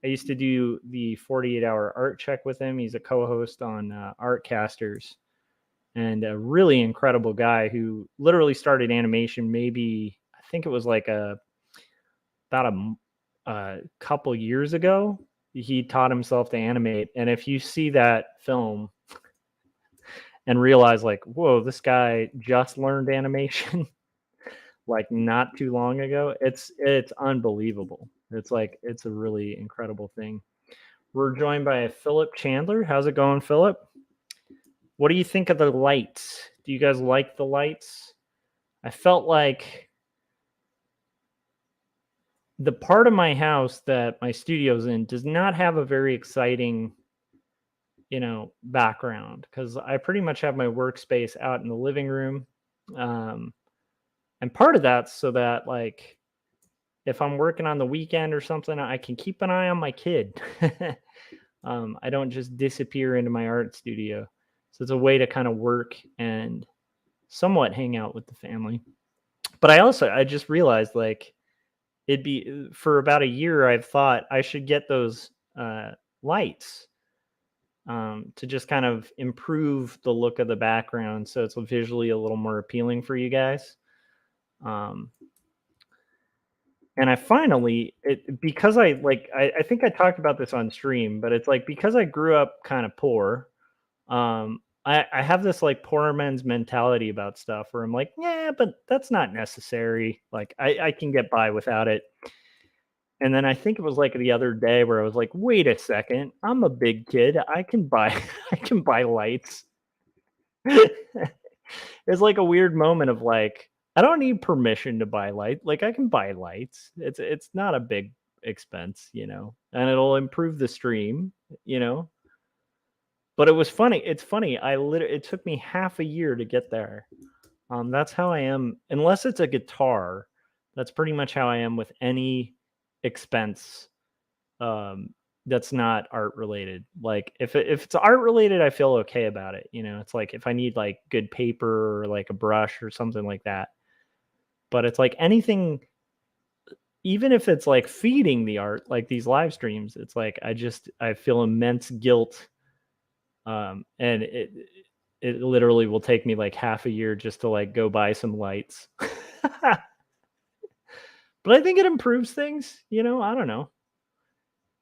I used to do the 48-hour art check with him. He's a co-host on Artcasters, and a really incredible guy who literally started animation maybe, I think it was like about a couple years ago. He taught himself to animate, and if you see that film and realize like, whoa, this guy just learned animation like not too long ago, it's unbelievable. It's a really incredible thing. We're joined by Philip Chandler. How's it going, Philip? What do you think of the lights? Do you guys like the lights? I felt like the part of my house that my studio's in does not have a very exciting, background, because I pretty much have my workspace out in the living room. And part of that's so that, like, if I'm working on the weekend or something, I can keep an eye on my kid. I don't just disappear into my art studio. So it's a way to kind of work and somewhat hang out with the family. But I just realized, like, it'd be for about a year, I've thought I should get those lights to just kind of improve the look of the background so it's visually a little more appealing for you guys. Um, and I finally, because I think I talked about this on stream, but it's like because I grew up kind of poor, I have this like poor man's mentality about stuff where I'm like, yeah, but that's not necessary. Like I can get by without it. And then I think it was like the other day where I was like, wait a second, I'm a big kid. I can buy I can buy lights. It's like a weird moment of like, I don't need permission to buy light. Like I can buy lights. It's not a big expense, and it'll improve the stream, you know. But it was funny. It's funny. It took me half a year to get there. That's how I am. Unless it's a guitar, that's pretty much how I am with any expense that's not art related. Like if it's art related, I feel okay about it. It's like if I need like good paper or like a brush or something like that. But it's like anything, even if it's like feeding the art, like these live streams, it's like I feel immense guilt. And it literally will take me like half a year just to like go buy some lights. But I think it improves things, I don't know.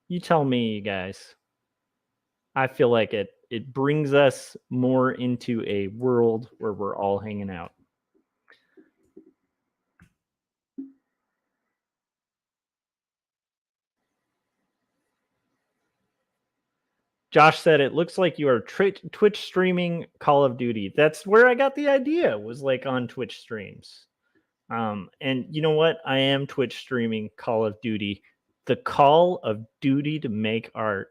You tell me, guys. I feel like it brings us more into a world where we're all hanging out. Josh said it looks like you are Twitch streaming Call of Duty. That's where I got the idea, was like on Twitch streams. And you know what? I am Twitch streaming Call of Duty. The Call of Duty to make art.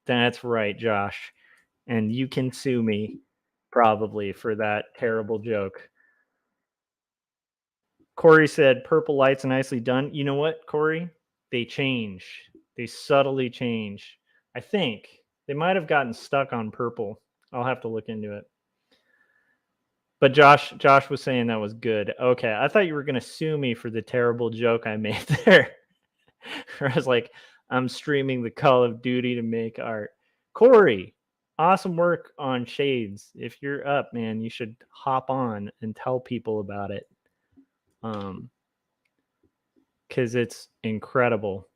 That's right, Josh. And you can sue me probably for that terrible joke. Corey said, purple lights nicely done. You know what, Corey? They change. They subtly change. I think they might have gotten stuck on purple. I'll have to look into it. But Josh was saying that was good. Okay, I thought you were going to sue me for the terrible joke I made there. I was like, I'm streaming the Call of Duty to make art. Corey, awesome work on Shades. If you're up, man, you should hop on and tell people about it. Because it's incredible.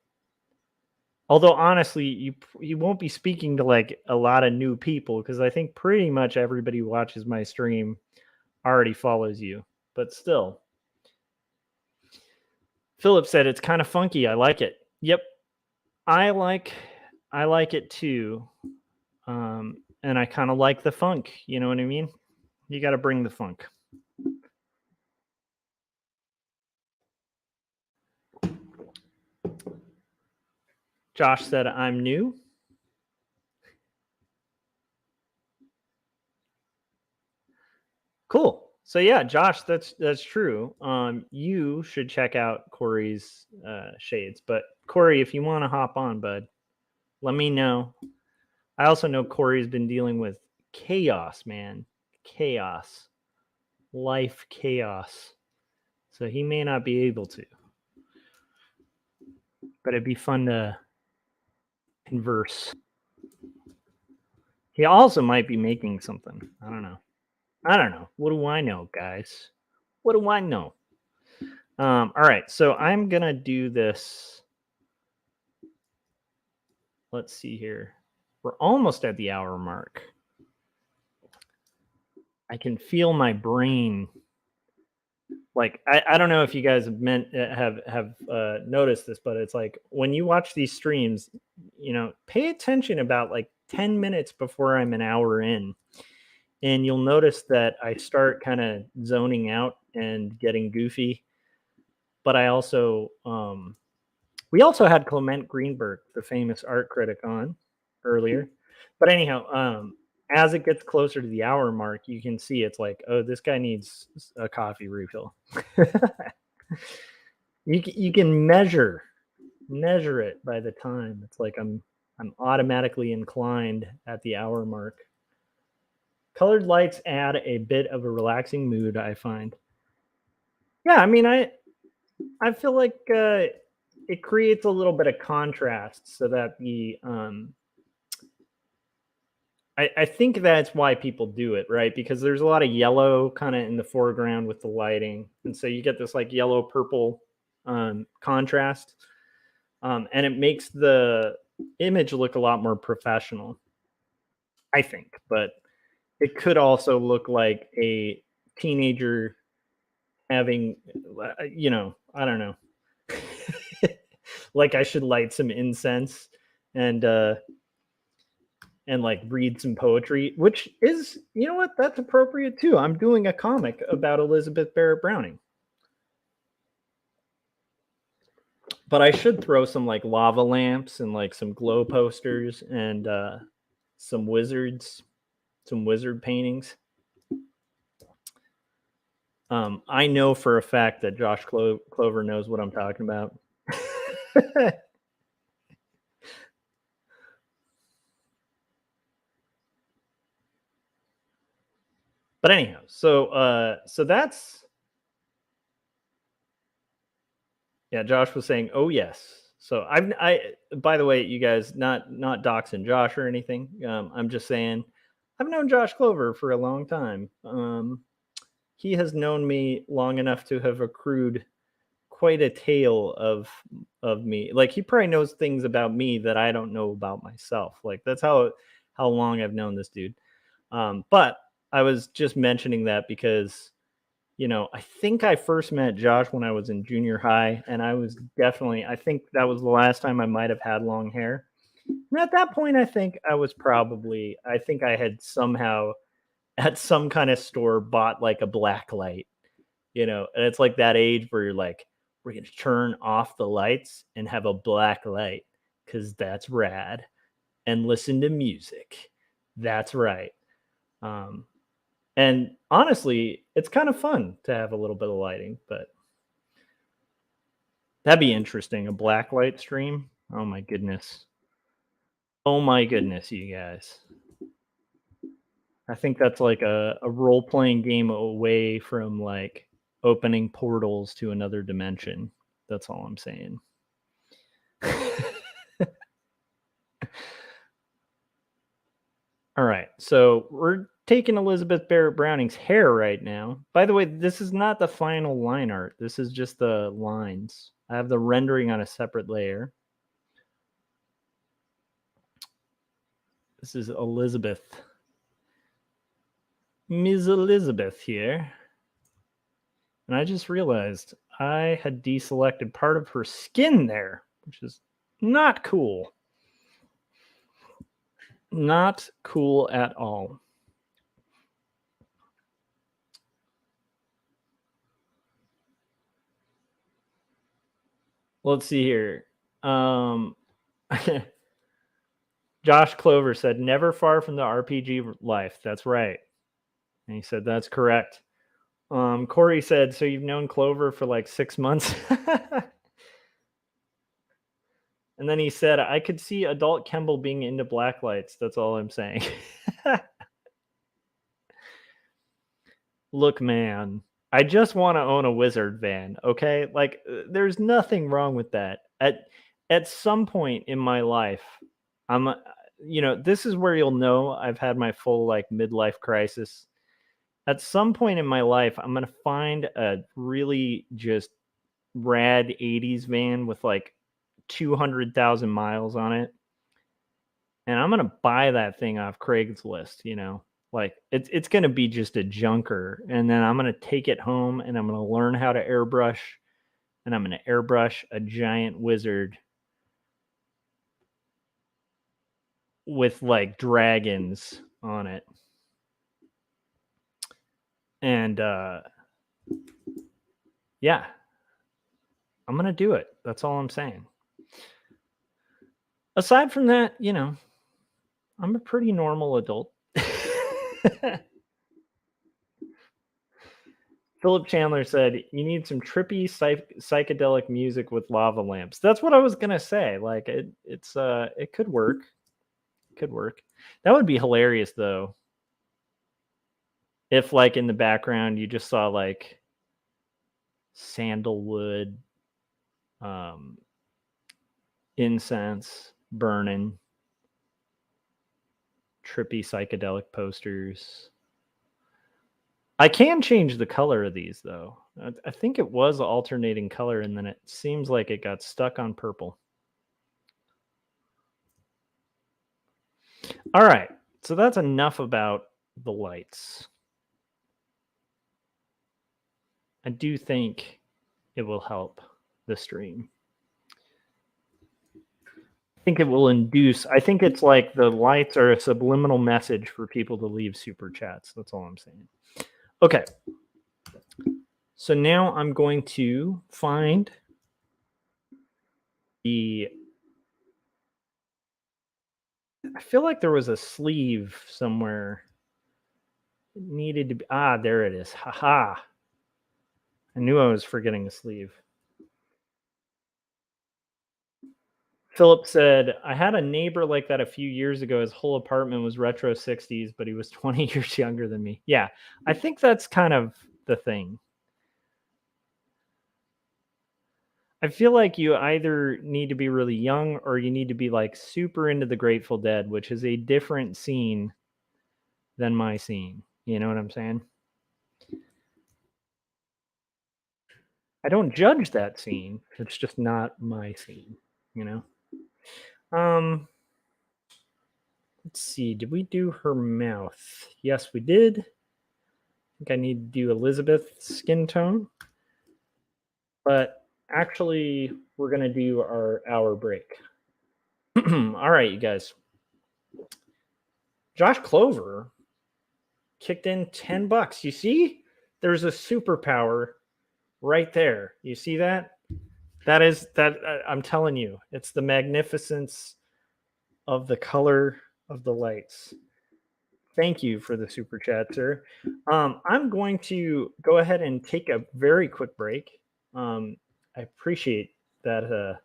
Although honestly, you won't be speaking to like a lot of new people, because I think pretty much everybody who watches my stream already follows you. But still, Philip said it's kind of funky. I like it. Yep, I like it too. And I kind of like the funk. You know what I mean? You got to bring the funk. Josh said I'm new. Cool. So yeah, Josh, that's true. You should check out Corey's shades. But Corey, if you want to hop on, bud, let me know. I also know Corey's been dealing with chaos, man. Chaos. Life chaos. So he may not be able to. But it'd be fun to converse. He also might be making something. I don't know. What do I know, guys? What do I know? All right, so I'm gonna do this. Let's see here. We're almost at the hour mark. I can feel my brain. Like I don't know if you guys have noticed this, but it's like when you watch these streams, pay attention about like 10 minutes before I'm an hour in, and you'll notice that I start kind of zoning out and getting goofy. But I also we also had Clement Greenberg, the famous art critic, on earlier. But anyhow, as it gets closer to the hour mark, you can see it's like, oh, this guy needs a coffee refill. You can measure it by the time. It's like I'm automatically inclined at the hour mark. Colored lights add a bit of a relaxing mood, I find. Yeah, I mean, I feel like it creates a little bit of contrast so that the I think that's why people do it, right? Because there's a lot of yellow kind of in the foreground with the lighting, and so you get this like yellow purple contrast, and it makes the image look a lot more professional, I think. But it could also look like a teenager having, I don't know, like I should light some incense and like read some poetry, which is, you know what, that's appropriate too. I'm doing a comic about Elizabeth Barrett Browning. But I should throw some like lava lamps and like some glow posters and some wizard paintings. I know for a fact that Josh Clover knows what I'm talking about. But anyhow, so that's, yeah, Josh was saying, oh yes. So by the way, you guys, not doxing Josh or anything. I'm just saying I've known Josh Clover for a long time. He has known me long enough to have accrued quite a tale of me. Like he probably knows things about me that I don't know about myself. Like that's how long I've known this dude. But I was just mentioning that because I think I first met Josh when I was in junior high, and I think that was the last time I might have had long hair. And at that point, I think I had somehow at some kind of store bought like a black light, and it's like that age where you're like, we're going to turn off the lights and have a black light because that's rad, and listen to music. That's right. And honestly, it's kind of fun to have a little bit of lighting, but that'd be interesting. A black light stream. Oh my goodness. Oh my goodness, you guys. I think that's like a role playing game away from like opening portals to another dimension. That's all I'm saying. All right. So we're taking Elizabeth Barrett Browning's hair right now. By the way, this is not the final line art. This is just the lines. I have the rendering on a separate layer. This is Elizabeth. Ms. Elizabeth here. And I just realized I had deselected part of her skin there, which is not cool. Not cool at all. Let's see here. Josh Clover said, never far from the RPG life. That's right. And he said, that's correct. Corey said, so you've known Clover for like 6 months? And then he said, I could see adult Kemble being into black lights. That's all I'm saying. Look, man, I just want to own a wizard van, okay? Like, there's nothing wrong with that. At some point in my life, this is where you'll know I've had my full, like, midlife crisis. At some point in my life, I'm going to find a really just rad 80s van with, like, 200,000 miles on it. And I'm going to buy that thing off Craigslist, like it's going to be just a junker. And then I'm going to take it home and I'm going to learn how to airbrush, and I'm going to airbrush a giant wizard with like dragons on it. And yeah, I'm going to do it. That's all I'm saying. Aside from that, I'm a pretty normal adult. Philip Chandler said, you need some trippy psychedelic music with lava lamps. That's what I was going to say. Like it could work. Could work. That would be hilarious though. If like in the background, you just saw like sandalwood, incense burning, trippy psychedelic posters. I can change the color of these though. I think it was alternating color and then it seems like it got stuck on purple. All right, so that's enough about the lights. I do think it will help the stream. I think it will induce. I think it's like the lights are a subliminal message for people to leave super chats. That's all I'm saying. Okay. So now I'm going to find the. I feel like there was a sleeve somewhere. It needed to be. There it is. Haha. I knew I was forgetting a sleeve. Philip said, I had a neighbor like that a few years ago. His whole apartment was retro 60s, but he was 20 years younger than me. Yeah, I think that's kind of the thing. I feel like you either need to be really young or you need to be like super into the Grateful Dead, which is a different scene than my scene. You know what I'm saying? I don't judge that scene. It's just not my scene, Let's see. Did we do her mouth? Yes, we did. I think I need to do Elizabeth's skin tone. But actually, we're going to do our hour break. All right, you guys. Josh Clover kicked in $10. You see? There's a superpower right there. You see that? That is that. I'm telling you, it's the magnificence of the color of the lights. Thank you for the super chat, sir. I'm going to go ahead and take a very quick break. I appreciate that.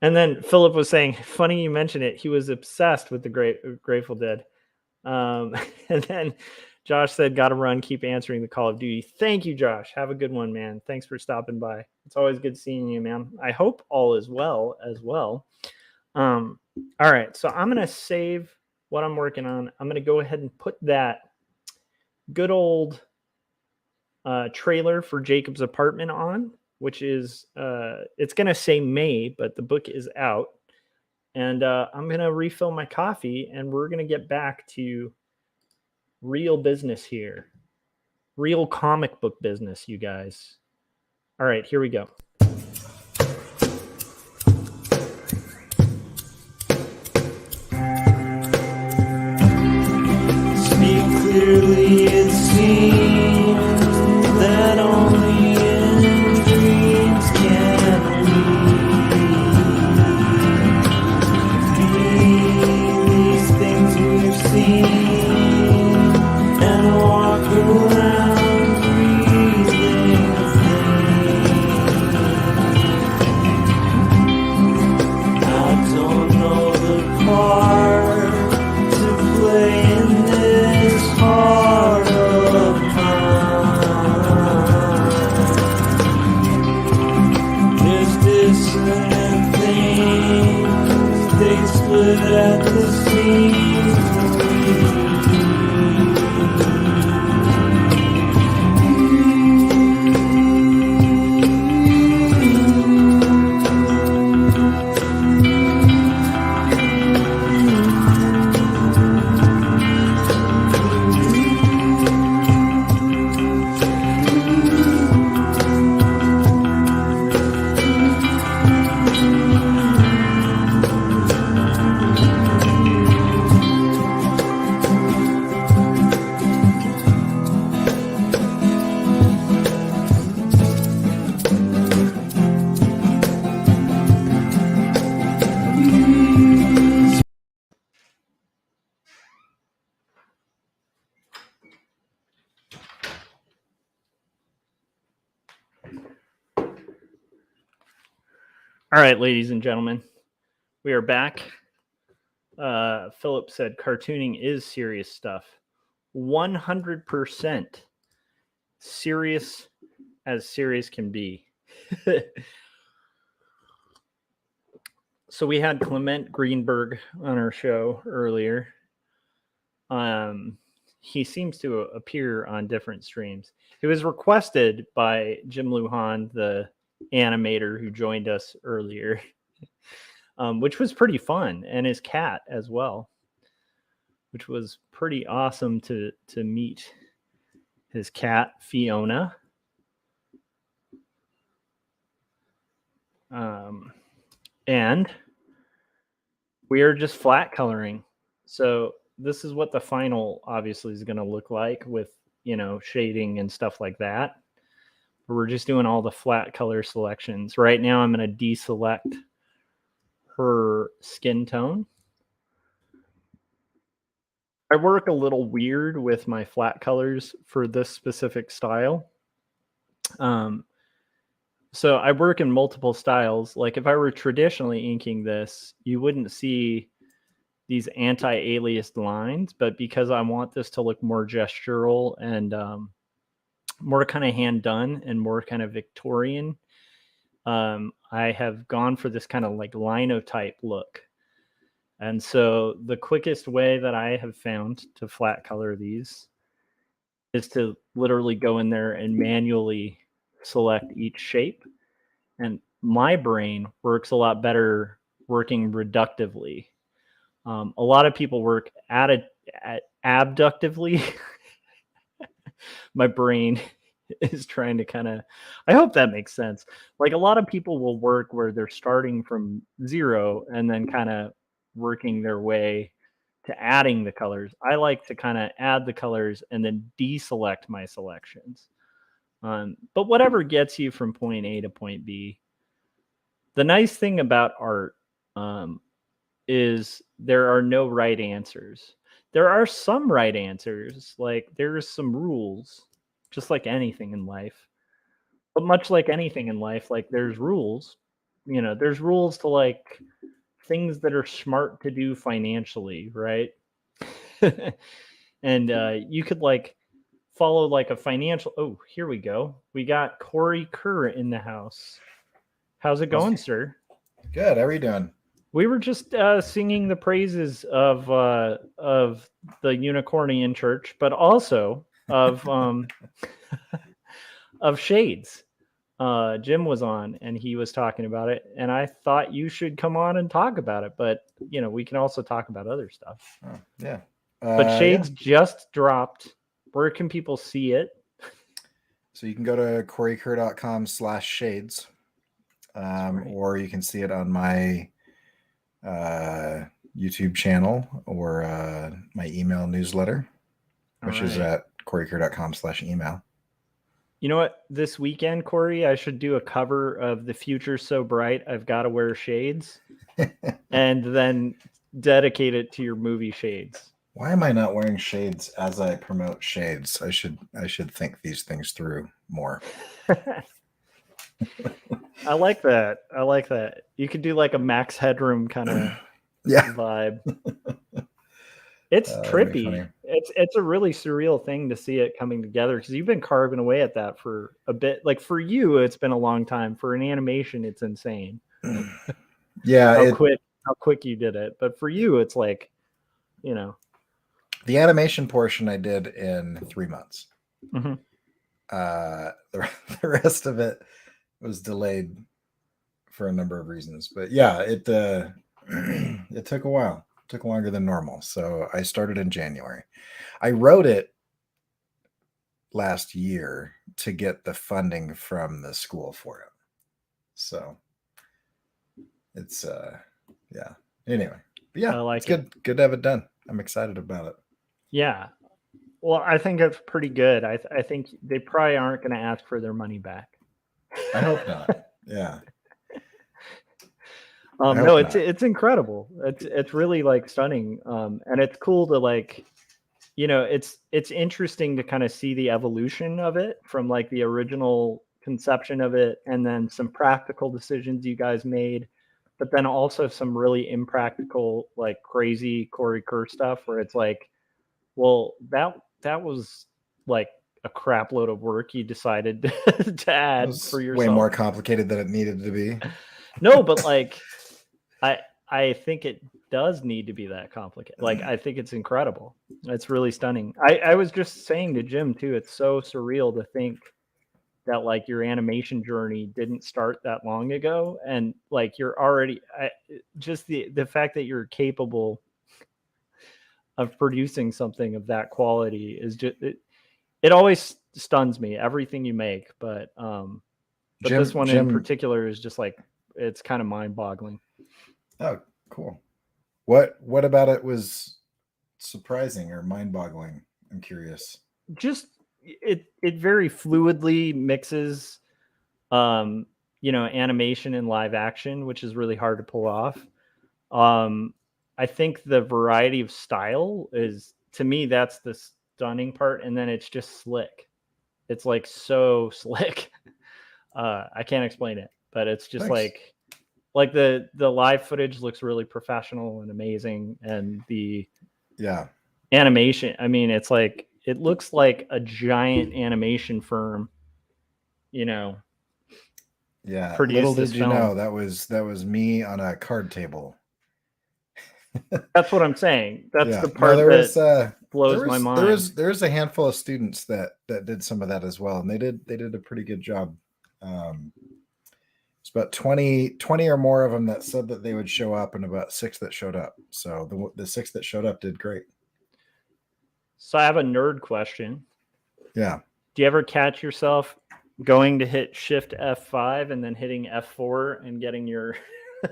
And then Philip was saying, funny you mentioned it. He was obsessed with the Grateful Dead. And then Josh said, got to run. Keep answering the Call of Duty. Thank you, Josh. Have a good one, man. Thanks for stopping by. It's always good seeing you, man. I hope all is well as well. All right. So I'm going to save what I'm working on. I'm going to go ahead and put that good old trailer for Jacob's apartment on, which is, it's going to say May, but the book is out. And I'm going to refill my coffee and we're going to get back to real business here. Real comic book business, you guys. All right, here we go. Speak clearly, it seems that only in dreams can we they split at the seams. All right, ladies and gentlemen, we are back. Philip said cartooning is serious stuff. 100% serious as serious can be. So we had Clement Greenberg on our show earlier. He seems to appear on different streams. It was requested by Jim Lujan, the animator who joined us earlier, which was pretty fun, and his cat as well, which was pretty awesome to meet his cat Fiona. And we are just flat coloring. So this is what the final obviously is going to look like with, shading and stuff like that. We're just doing all the flat color selections. Right now I'm going to deselect her skin tone. I work a little weird with my flat colors for this specific style. So I work in multiple styles. Like if I were traditionally inking this, you wouldn't see these anti-aliased lines, but because I want this to look more gestural and more kind of hand done and more kind of Victorian, I have gone for this kind of like linotype look. And so the quickest way that I have found to flat color these is to literally go in there and manually select each shape. And my brain works a lot better working reductively. A lot of people work abductively. My brain is trying to kind of, I hope that makes sense. Like a lot of people will work where they're starting from zero and then kind of working their way to adding the colors. I like to kind of add the colors and then deselect my selections. But whatever gets you from point A to point B. The nice thing about art is there are no right answers. There are some right answers. Like there's some rules, just like anything in life. But much like anything in life, like there's rules. There's rules to like things that are smart to do financially, right? And you could like follow like a financial. Oh, here we go. We got Corey Kerr in the house. How's it going, sir? Good. How are you doing? We were just singing the praises of the Unicornian Church, but also of of Shades. Jim was on and he was talking about it, and I thought you should come on and talk about it. But we can also talk about other stuff. Oh, yeah. But Shades just dropped. Where can people see it? So you can go to coreykerr.com/shades, or you can see it on my YouTube channel or my email newsletter, which is at coreykerr.com/email. You know what? This weekend, Corey, I should do a cover of The Future So Bright, I've Got to Wear Shades, and then dedicate it to your movie Shades. Why am I not wearing shades as I promote Shades? I should think these things through more. I like that. You could do like a Max Headroom kind of vibe. It's trippy. It's a really surreal thing to see it coming together because you've been carving away at that for a bit. Like for you, it's been a long time. For an animation, it's insane. Yeah, how quick you did it. But for you, it's like, you know. the animation portion I did in 3 months. Mm-hmm. The rest of it was delayed for a number of reasons. But yeah, it it took a while. It took longer than normal. So I started in January. I wrote it last year to get the funding from the school for it. So it's yeah. Anyway, but yeah, I like it's good. Good to have it done. I'm excited about it. Yeah. Well, I think it's pretty good. I think they probably aren't going to ask for their money back. I hope not. Yeah. No, it's incredible. It's really like stunning. And it's cool to like, you know, it's interesting to kind of see the evolution of it from like the original conception of it, and then some practical decisions you guys made, but then also some really impractical, like crazy Corey Kerr stuff where it's like, well, that was like a crap load of work you decided to add for yourself. Way more complicated than it needed to be. No, but like I think it does need to be that complicated. Like I think it's incredible. It's really stunning. I was just saying to Jim too, it's so surreal to think that like your animation journey didn't start that long ago, and like you're already just the fact that you're capable of producing something of that quality is just it always stuns me, everything you make, but this one in particular is just like, it's kind of mind-boggling. Oh, cool. What about it was surprising or mind-boggling? I'm curious. Just it very fluidly mixes you know, animation and live action, which is really hard to pull off. I think the variety of style is, to me, that's the stunning part. And then it's just slick. It's like so slick. I can't explain it, but it's just Nice. like the live footage looks really professional and amazing. And the animation, I mean, it's like, it looks like a giant animation firm, you know. Yeah. Little did you know that was me on a card table. That's what I'm saying. That's the part that blows my mind. There was a handful of students that did some of that as well, and they did a pretty good job. It's about 20 or more of them that said that they would show up, and about 6 that showed up. So the 6 that showed up did great. So I have a nerd question. Yeah. Do you ever catch yourself going to hit Shift F5 and then hitting F4 and getting your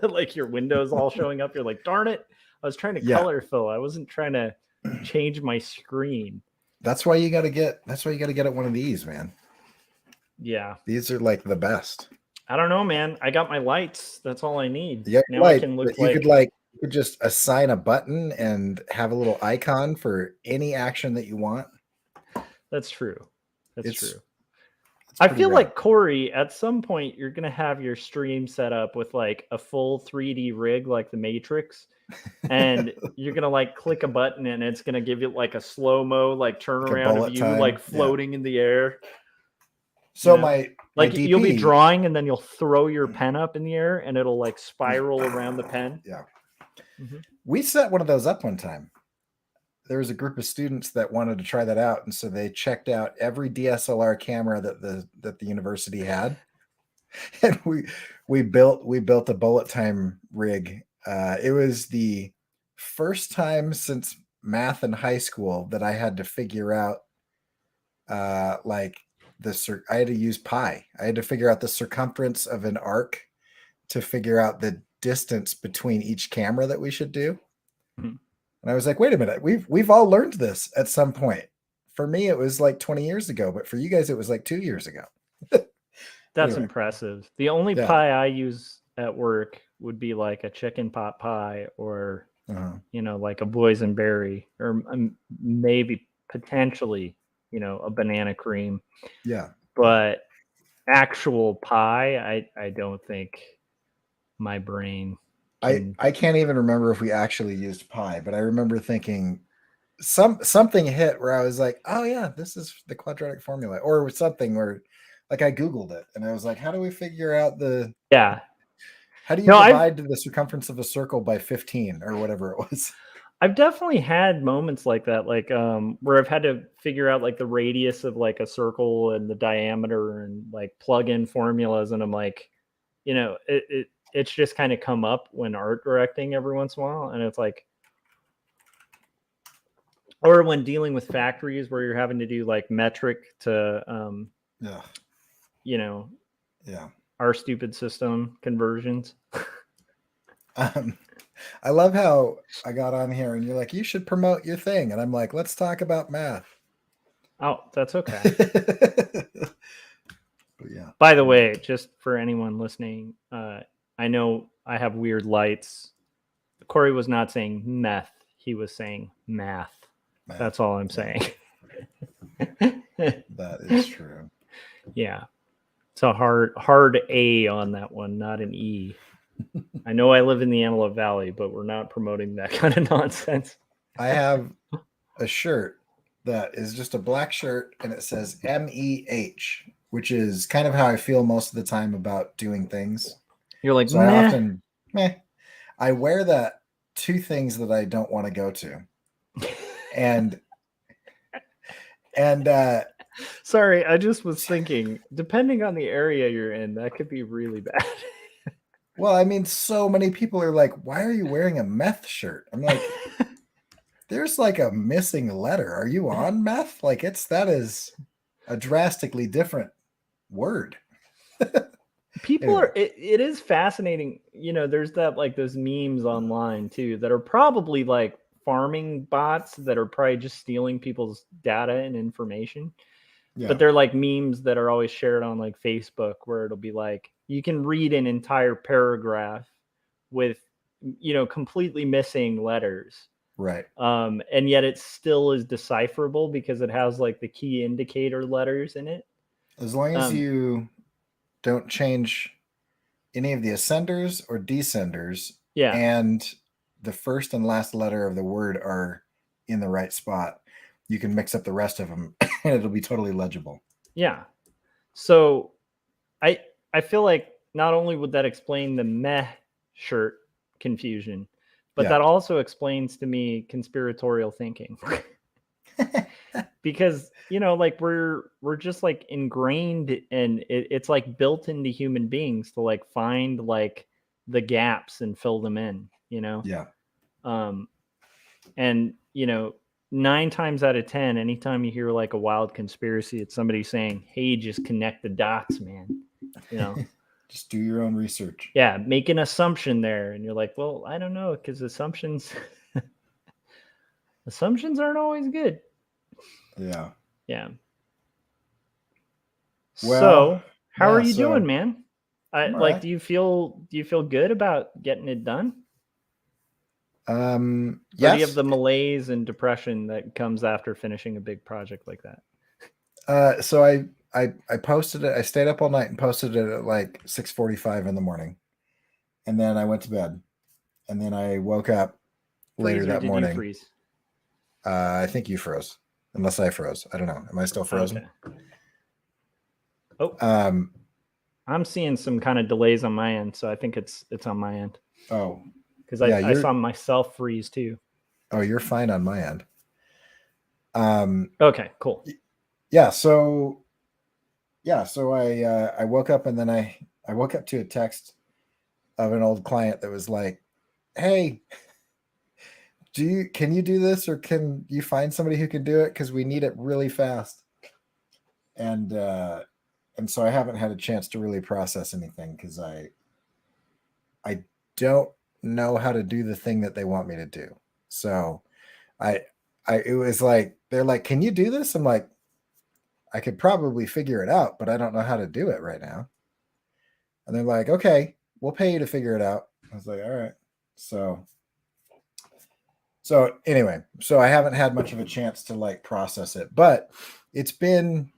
like your windows all showing up? You're like, darn it, I was trying to color fill. I wasn't trying to change my screen. That's why you got to get at one of these, man. Yeah. These are like the best. I don't know, man. I got my lights. That's all I need. Yeah, now I can look you could just assign a button and have a little icon for any action that you want. That's true. That's true. I feel like, Corey, at some point you're going to have your stream set up with like a full 3D rig like the Matrix, and you're going to like click a button and it's going to give you like a slow-mo like turnaround of you like floating in the air. So you know? my DP, you'll be drawing and then you'll throw your pen up in the air and it'll like spiral around the pen. Yeah. Mm-hmm. We set one of those up one time. There was a group of students that wanted to try that out, and so they checked out every DSLR camera that the university had, and we built a bullet time rig. It was the first time since math in high school that I had to figure out like I had to use pi. I had to figure out the circumference of an arc to figure out the distance between each camera that we should do. Mm-hmm. And I was like, wait a minute, we've all learned this at some point. For me, it was like 20 years ago, but for you guys, it was like 2 years ago. That's impressive. The only pie I use at work would be like a chicken pot pie or, you know, like a boysenberry or maybe potentially, you know, a banana cream. Yeah. But actual pie, I don't think my brain... I can't even remember if we actually used pi, but I remember thinking something hit where I was like, oh yeah, this is the quadratic formula, or something where like I Googled it and I was like, how do we figure out the How do you No, divide the circumference of a circle by 15 or whatever it was? I've definitely had moments like that, like where I've had to figure out like the radius of like a circle and the diameter and like plug in formulas, and I'm like, it's just kind of come up when art directing every once in a while, and it's like, or when dealing with factories where you're having to do like metric to Yeah. Yeah. our stupid system conversions. I love how I got on here and you're like, you should promote your thing. And I'm like, let's talk about math. Oh, that's okay. But yeah. By the way, just for anyone listening, I know I have weird lights. Corey was not saying meth. He was saying math. That's all I'm saying. That is true. Yeah. It's a hard A on that one, not an E. I know I live in the Antelope Valley, but we're not promoting that kind of nonsense. I have a shirt that is just a black shirt and it says MEH, which is kind of how I feel most of the time about doing things. You're like, so meh. I often, I wear that to things that I don't want to go to. And sorry, I just was thinking, depending on the area you're in, that could be really bad. Well, I mean, so many people are like, why are you wearing a meth shirt? I'm like, there's like a missing letter. Are you on meth? Like that is a drastically different word. People anyway. It is fascinating. There's that like those memes online too that are probably like farming bots that are probably just stealing people's data and information. Yeah. But they're like memes that are always shared on like Facebook where it'll be like, you can read an entire paragraph with, completely missing letters. Right. And yet it still is decipherable because it has like the key indicator letters in it. As long as you don't change any of the ascenders or descenders. Yeah. And the first and last letter of the word are in the right spot, you can mix up the rest of them and it'll be totally legible. Yeah. So I feel like not only would that explain the meh shirt confusion, but that also explains to me conspiratorial thinking. Because, like we're just like ingrained and it's like built into human beings to like find like the gaps and fill them in, Yeah. And 9 times out of 10, anytime you hear like a wild conspiracy, it's somebody saying, hey, just connect the dots, man. Just do your own research. Yeah, make an assumption there. And you're like, well, I don't know, because assumptions aren't always good. Yeah. Yeah. Well, so how are you doing, man? Right. Do you feel good about getting it done? Yes. Or do you have the malaise and depression that comes after finishing a big project like that? So I posted it. I stayed up all night and posted it at like 6:45 in the morning, and then I went to bed, and then I woke up later that morning. You freeze? I think you froze, unless I froze. I don't know. Am I still frozen? Okay. Oh, I'm seeing some kind of delays on my end, so I think it's on my end. Oh, because I saw myself freeze too. Oh, you're fine on my end. Okay, cool. Yeah. So I woke up and then I woke up to a text of an old client that was like, hey, can you do this, or can you find somebody who can do it? Because we need it really fast. And so I haven't had a chance to really process anything because I don't know how to do the thing that they want me to do. So it was like, they're like, can you do this? I'm like, I could probably figure it out, but I don't know how to do it right now. And they're like, okay, we'll pay you to figure it out. I was like, all right. So anyway, so I haven't had much of a chance to like process it, but it's been.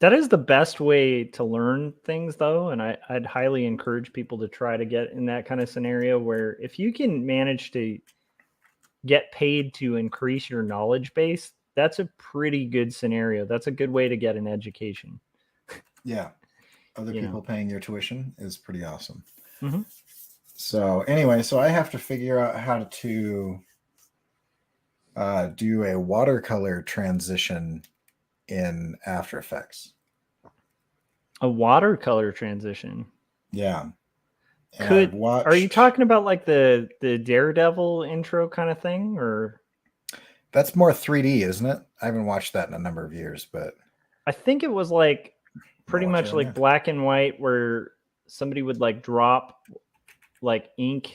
That is the best way to learn things though. And I'd highly encourage people to try to get in that kind of scenario where if you can manage to get paid to increase your knowledge base, that's a pretty good scenario. That's a good way to get an education. Yeah. Other people paying your tuition is pretty awesome. Mm-hmm. So anyway, so I have to figure out how to do a watercolor transition in After Effects. A watercolor transition. Yeah. And I've Are you watched- talking about like the Daredevil intro kind of thing, or That's more 3D, isn't it? I haven't watched that in a number of years, but I think it was like pretty watch much it right like now. black and white where somebody would like drop like ink,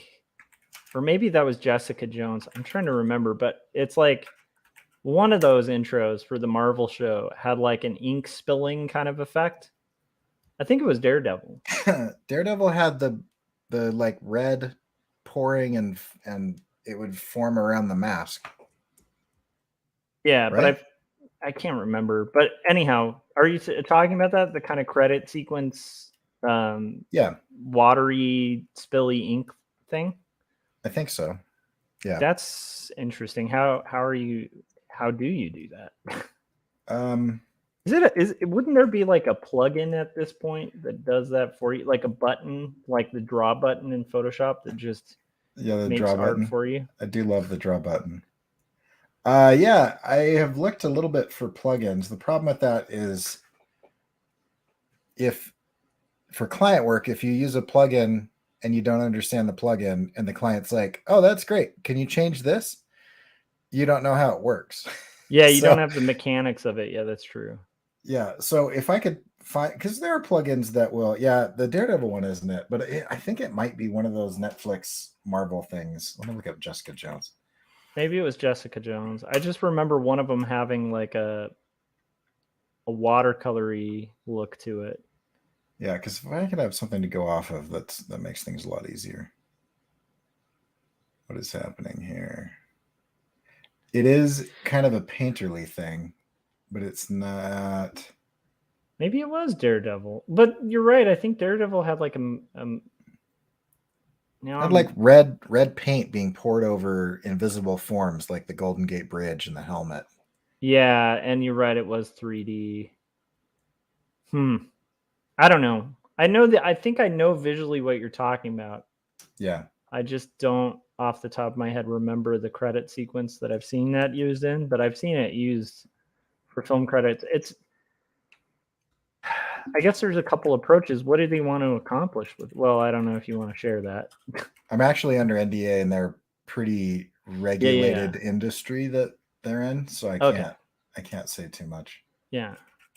or maybe that was Jessica Jones. I'm trying to remember, but it's like one of those intros for the Marvel show had like an ink spilling kind of effect. I think it was Daredevil. Daredevil had the like red pouring and it would form around the mask. Yeah, Right? but I can't remember. But anyhow, are you talking about that? The kind of credit sequence, Yeah, watery, spilly ink thing? I think so. Yeah. That's interesting. How do you do that? Um, Wouldn't there be like a plugin at this point that does that for you, like a button, like the draw button in Photoshop that just yeah, the makes draw art button. for you? I do love the draw button. Yeah, I have looked a little bit for plugins. The problem with that is if for client work, if you use a plugin and you don't understand the plugin and the client's like, "Oh, that's great. Can you change this?" You don't know how it works. Yeah, you So- don't have the mechanics of it. Yeah, that's true. Yeah, so if I could find, because there are plugins that will, yeah, the Daredevil one isn't it, but I think it might be one of those Netflix Marvel things. Let me look up Jessica Jones. Maybe it was Jessica Jones. I just remember one of them having like a watercolory look to it. Yeah, because if I could have something to go off of, that makes things a lot easier. What is happening here? It is kind of a painterly thing, but it's not. Maybe it was Daredevil, but you're right. I think Daredevil had like now Had like red paint being poured over invisible forms like the Golden Gate Bridge and the helmet. yeah, and you're right. It was 3D. I don't know. I think I know visually what you're talking about. Yeah. I just don't, off the top of my head, remember the credit sequence that I've seen that used in, but I've seen it used for film credits. I guess there's a couple approaches. What do they want to accomplish with? Well, I don't know if you want to share that. I'm actually under NDA and they're pretty regulated industry that they're in, so I can't say too much. Yeah,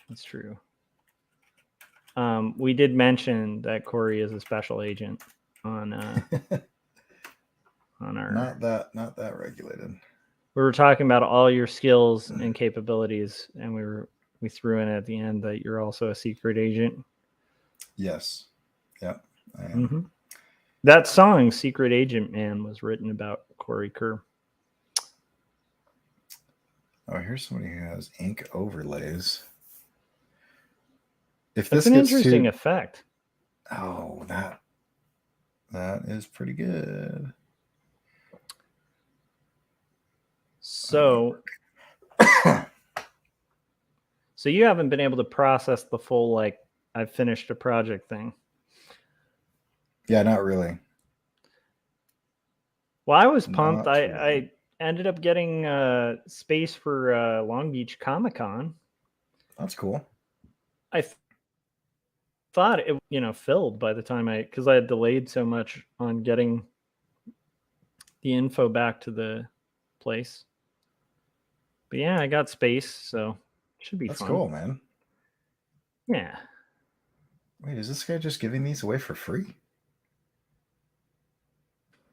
that's true. We did mention that Corey is a special agent on our. Not that regulated. We were talking about all your skills and capabilities, and we threw in at the end that you're also a secret agent. Yes. Yep. I am. Mm-hmm. That song, "Secret Agent Man," was written about Corey Kerr. Oh, here's somebody who has ink overlays. If That's this an gets interesting too, effect. oh, that is pretty good. So you haven't been able to process the full like I've finished a project thing. Yeah, not really. Well, I was pumped. Not I really. ended up getting space for Long Beach Comic-Con. That's cool. I thought it filled by the time because I had delayed so much on getting the info back to the place. But yeah, I got space, so it should be That's fun. cool, man. Yeah. Wait, is this guy just giving these away for free?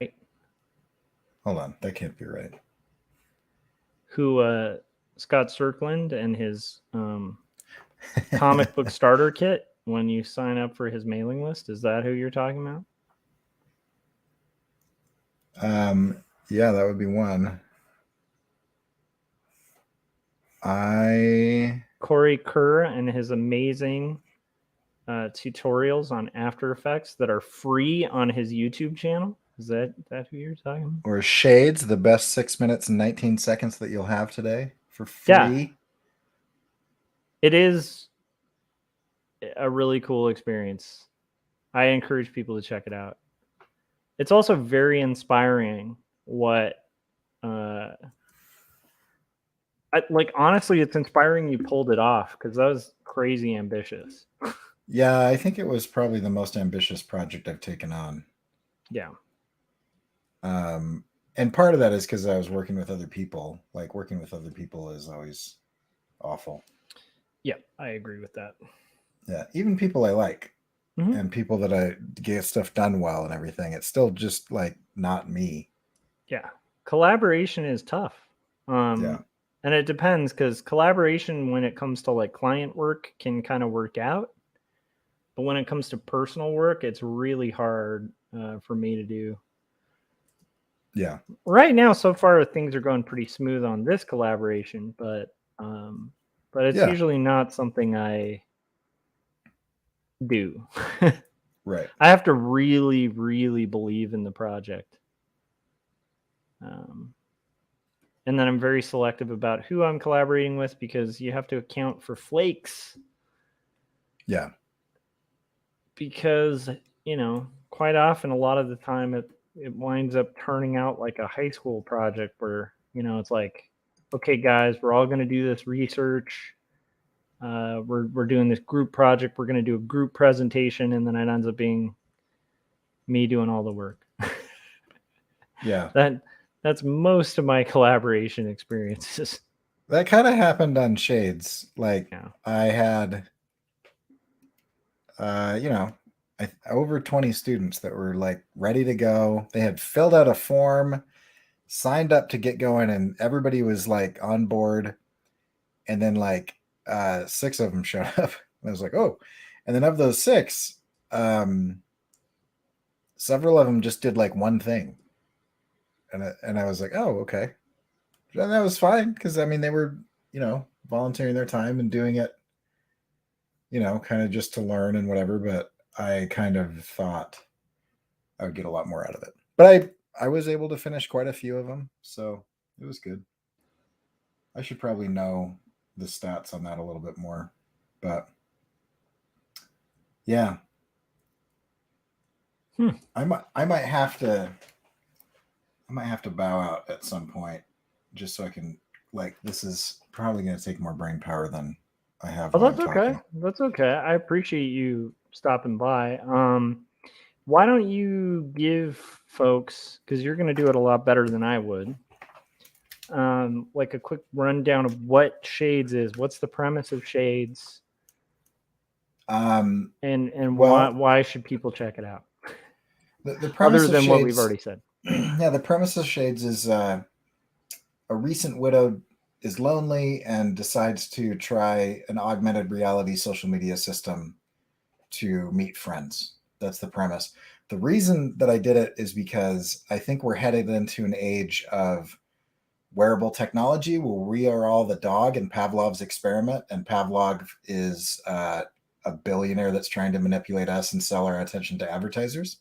Wait. Hold on, that can't be right. Who Scott Cirkland and his comic book starter kit when you sign up for his mailing list? Is that who you're talking about? Yeah, that would be one. Corey Kerr and his amazing tutorials on After Effects that are free on his YouTube channel. Is that who you're talking about? Or Shades, the best 6 minutes and 19 seconds that you'll have today for free. Yeah. It is a really cool experience. I encourage people to check it out. it's also very inspiring what honestly, it's inspiring you pulled it off, because that was crazy ambitious. Yeah, I think it was probably the most ambitious project I've taken on. Yeah. And part of that is because I was working with other people. Like, working with other people is always awful. Yeah, I agree with that. Yeah, even people I like Mhm. and people that I get stuff done well and everything, it's still just like not me. Yeah. Collaboration is tough. Yeah. And it depends, because collaboration, when it comes to like client work, can kind of work out. But when it comes to personal work, it's really hard for me to do. Yeah. Right now, so far, things are going pretty smooth on this collaboration, but it's Yeah. usually not something I do. Right. I have to really, really believe in the project. And then I'm very selective about who I'm collaborating with, because you have to account for flakes. Yeah. Because, quite often, a lot of the time, it winds up turning out like a high school project where, it's like, okay, guys, we're all going to do this research. We're doing this group project. We're going to do a group presentation, and then it ends up being me doing all the work. Yeah. That's most of my collaboration experiences. That kind of happened on Shades. Like, Yeah. I had, over 20 students that were like ready to go. They had filled out a form, signed up to get going, and everybody was like on board. And then like 6 of them showed up. And I was like, oh. And then of those 6, several of them just did like one thing. And I was like, oh, okay. And that was fine, because I mean, they were, volunteering their time and doing it, kind of just to learn and whatever. But I kind of thought I would get a lot more out of it. But I was able to finish quite a few of them, so it was good. I should probably know the stats on that a little bit more, but yeah. I might have to bow out at some point, just so I can, like, this is probably going to take more brain power than I have. Oh, that's okay. That's okay. I appreciate you stopping by. Why don't you give folks, because you're going to do it a lot better than I would, like a quick rundown of what Shades is. What's the premise of Shades? And why should people check it out? The premise other than of what Shades, we've already said. Yeah, the premise of Shades is a recent widow is lonely and decides to try an augmented reality social media system to meet friends. That's the premise. The reason that I did it is because I think we're headed into an age of wearable technology where we are all the dog in Pavlov's experiment, and Pavlov is a billionaire that's trying to manipulate us and sell our attention to advertisers.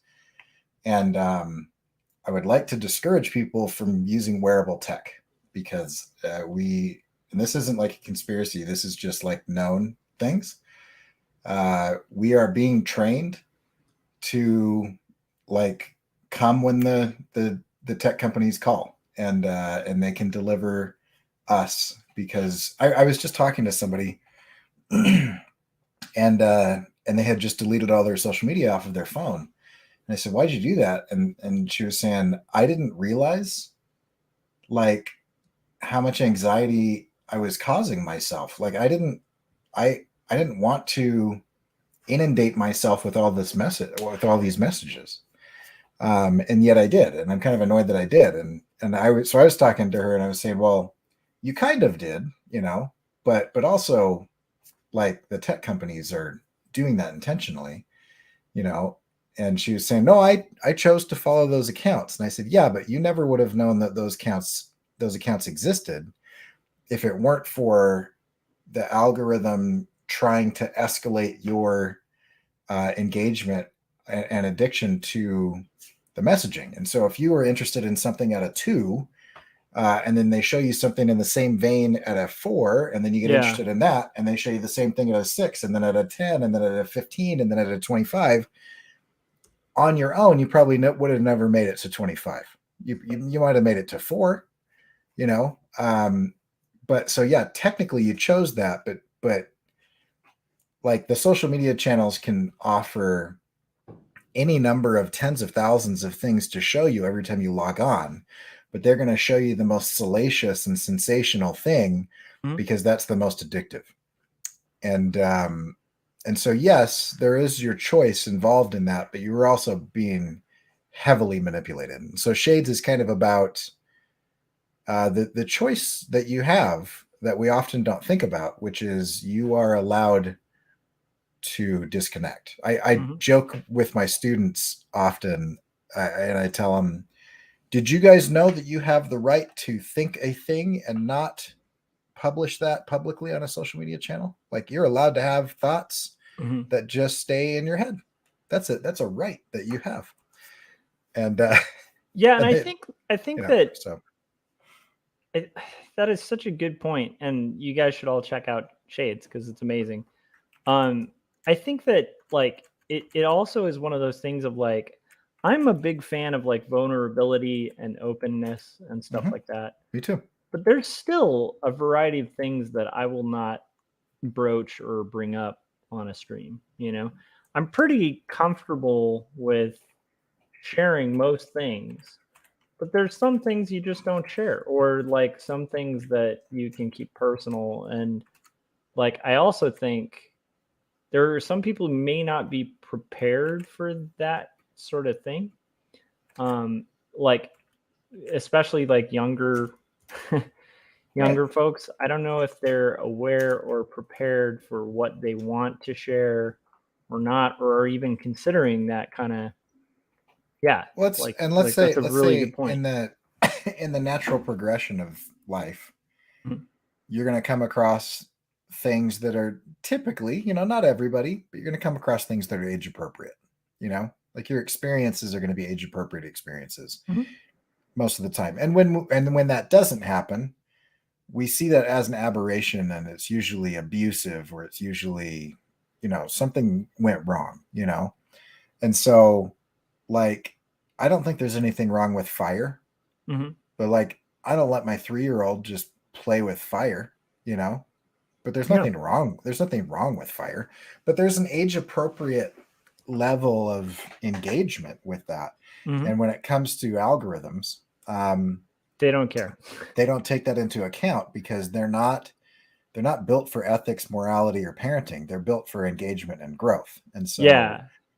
And I would like to discourage people from using wearable tech, because and this isn't like a conspiracy, this is just like known things. We are being trained to like come when the tech companies call, and they can deliver us, because I was just talking to somebody and they had just deleted all their social media off of their phone. And I said, why'd you do that? And she was saying, I didn't realize like how much anxiety I was causing myself. Like I didn't want to inundate myself with all these messages. And yet I did. And I'm kind of annoyed that I did. And I was talking to her, and I was saying, well, you kind of did, but also like the tech companies are doing that intentionally, And she was saying, no, I chose to follow those accounts. And I said, yeah, but you never would have known that those accounts existed if it weren't for the algorithm trying to escalate your engagement and addiction to the messaging. And so if you were interested in something at a 2, and then they show you something in the same vein at a 4, and then you get interested in that, and they show you the same thing at a 6, and then at a 10, and then at a 15, and then at a 25, on your own, you probably would have never made it to 25. You might have made it to 4, you know. But so yeah, technically you chose that, but like the social media channels can offer any number of tens of thousands of things to show you every time you log on, but they're going to show you the most salacious and sensational thing because that's the most addictive. And so yes, there is your choice involved in that, but you were also being heavily manipulated. And so Shades is kind of about the choice that you have that we often don't think about, which is you are allowed to disconnect. I joke with my students often, and I tell them, did you guys know that you have the right to think a thing and not publish that publicly on a social media channel? Like, you're allowed to have thoughts that just stay in your head. That's a right that you have. And yeah, and I think that so that is such a good point, and you guys should all check out Shades because it's amazing. I think that like it also is one of those things of like, I'm a big fan of like vulnerability and openness and stuff like that. Me too. But there's still a variety of things that I will not broach or bring up on a stream. You know, I'm pretty comfortable with sharing most things, but there's some things you just don't share, or like some things that you can keep personal. And like, I also think there are some people who may not be prepared for that sort of thing. Like, especially like younger folks. I don't know if they're aware or prepared for what they want to share or not, or are even considering that kind of, let's say good point. In the natural progression of life, you're going to come across things that are typically, not everybody, but you're going to come across things that are age appropriate. Like your experiences are going to be age appropriate experiences most of the time. And when that doesn't happen, we see that as an aberration, and it's usually abusive, or it's usually, something went wrong, And so, like, I don't think there's anything wrong with fire, but like, I don't let my 3-year-old just play with fire, but there's nothing wrong. There's nothing wrong with fire, but there's an age appropriate level of engagement with that. And when it comes to algorithms, they don't care. They don't take that into account because they're not built for ethics, morality, or parenting. They're built for engagement and growth. And so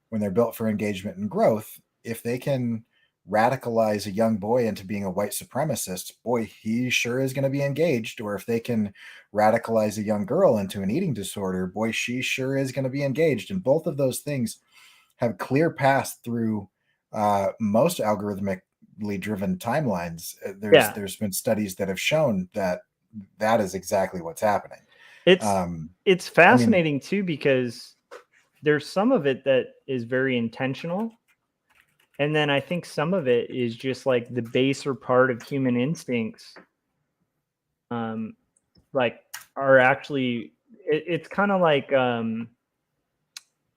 when they're built for engagement and growth, if they can radicalize a young boy into being a white supremacist, boy, he sure is going to be engaged. Or if they can radicalize a young girl into an eating disorder, boy, she sure is going to be engaged. And both of those things have clear paths through most algorithmically driven timelines. There's been studies that have shown that is exactly what's happening. It's fascinating too, because there's some of it that is very intentional. And then I think some of it is just like the baser part of human instincts. Like are actually, it's kind of like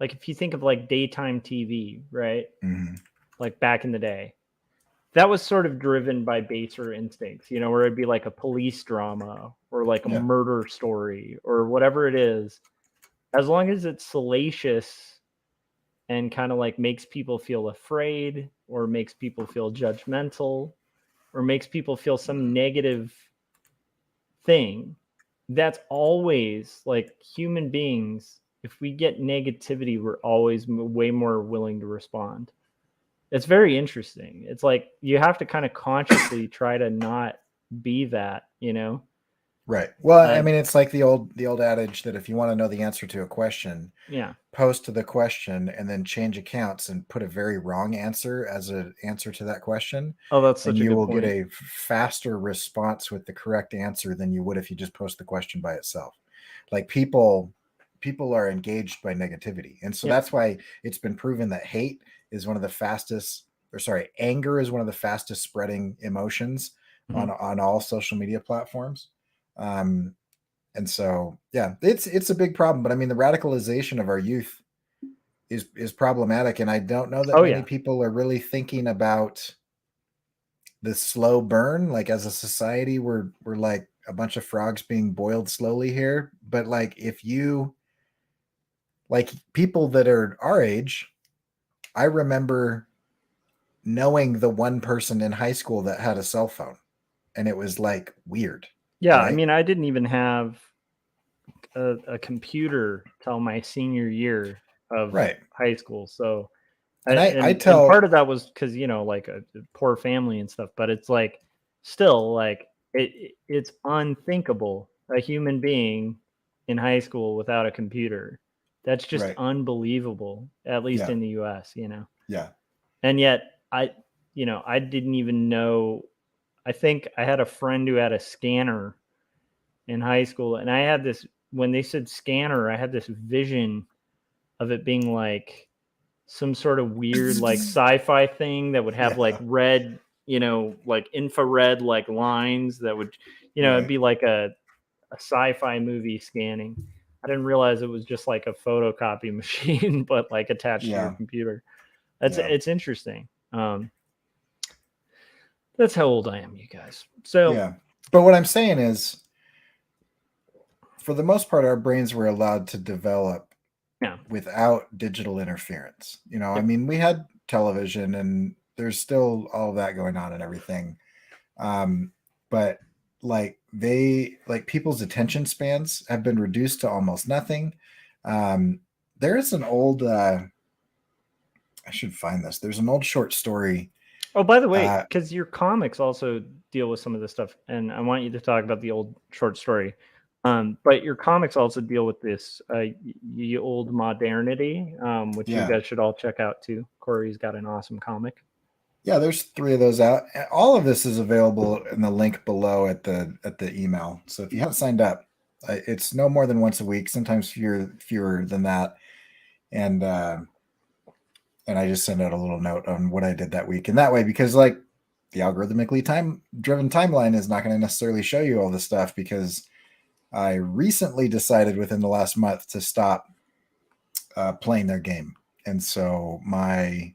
if you think of like daytime TV, right? Like back in the day, that was sort of driven by baser instincts, where it'd be like a police drama or like a murder story or whatever it is. As long as it's salacious and kind of like makes people feel afraid or makes people feel judgmental or makes people feel some negative thing, that's always like human beings. If we get negativity, we're always way more willing to respond. It's very interesting. It's like you have to kind of consciously try to not be that, Right. Well, I mean, it's like the old adage that if you want to know the answer to a question, post the question and then change accounts and put a very wrong answer as an answer to that question. Oh, that's such a good point. And you will get a faster response with the correct answer than you would if you just post the question by itself. Like people are engaged by negativity. And so that's why it's been proven that hate is one of the fastest, anger is one of the fastest spreading emotions on all social media platforms. And so, it's a big problem. But I mean, the radicalization of our youth is problematic, and I don't know that Oh, many yeah. people are really thinking about the slow burn. Like as a society, we're like a bunch of frogs being boiled slowly here. But like if you like people that are our age, I remember knowing the one person in high school that had a cell phone, and it was like weird. Yeah, I right? mean, I didn't even have a computer till my senior year of Right. high school. So, And I and tell part of that was because like a poor family and stuff. But it's like still like it's unthinkable a human being in high school without a computer. That's just right. unbelievable, at least Yeah. in the U.S. Yeah. And yet I didn't even know. I think I had a friend who had a scanner in high school, and I had this when they said scanner, I had this vision of it being like some sort of weird like sci-fi thing that would have like Yeah. red, like infrared like lines that would, it'd Right. be like a sci-fi movie scanning. I didn't realize it was just like a photocopy machine, but like attached to your Yeah. computer. Yeah. It's interesting. That's how old I am, you guys. So Yeah. But what I'm saying is, for the most part, our brains were allowed to develop yeah, without digital interference. I Yep. mean, we had television and there's still all of that going on and everything. But like people's attention spans have been reduced to almost nothing. There is an old, I should find this. There's an old short story. Oh, by the way, because your comics also deal with some of this stuff, and I want you to talk about the old short story. But your comics also deal with this ye old modernity, which you Yeah. guys should all check out too. Corey's got an awesome comic. Yeah, there's 3 of those out. All of this is available in the link below at the email. So if you haven't signed up, it's no more than once a week, sometimes fewer than that. And I just send out a little note on what I did that week. And that way, because like the algorithmically driven timeline is not going to necessarily show you all this stuff, because I recently decided within the last month to stop playing their game. And so my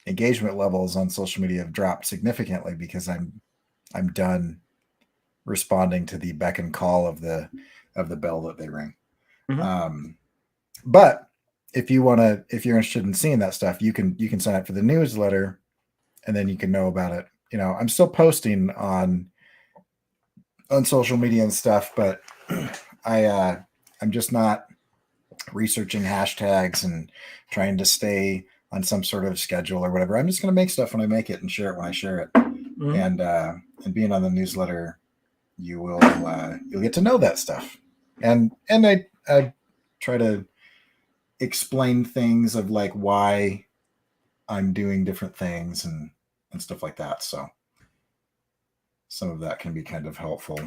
engagement levels on social media have dropped significantly because I'm done responding to the beck and call of the bell that they ring. Mm-hmm. But if you're interested in seeing that stuff, you can sign up for the newsletter, and then you can know about it. I'm still posting on social media and stuff, but I'm just not researching hashtags and trying to stay on some sort of schedule or whatever. I'm just going to make stuff when I make it and share it when I share it. Mm-hmm. And being on the newsletter, you'll get to know that stuff. And I try to explain things of like why I'm doing different things and stuff like that. So some of that can be kind of helpful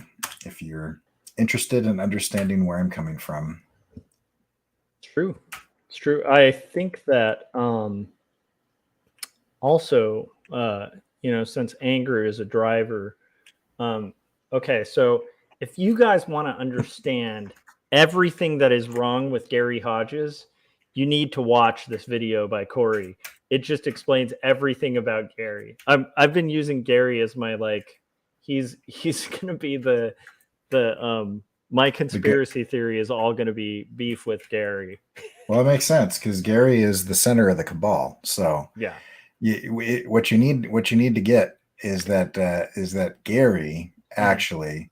if you're interested in understanding where I'm coming from. It's true. I think that also, since anger is a driver, okay, so if you guys want to understand everything that is wrong with Gary Hodges, you need to watch this video by Corey. It just explains everything about Gary. I've been using Gary as my he's gonna be the my conspiracy theory is all going to be beef with Gary. Well, it makes sense because Gary is the center of the cabal. So yeah, what you need to get is that Gary actually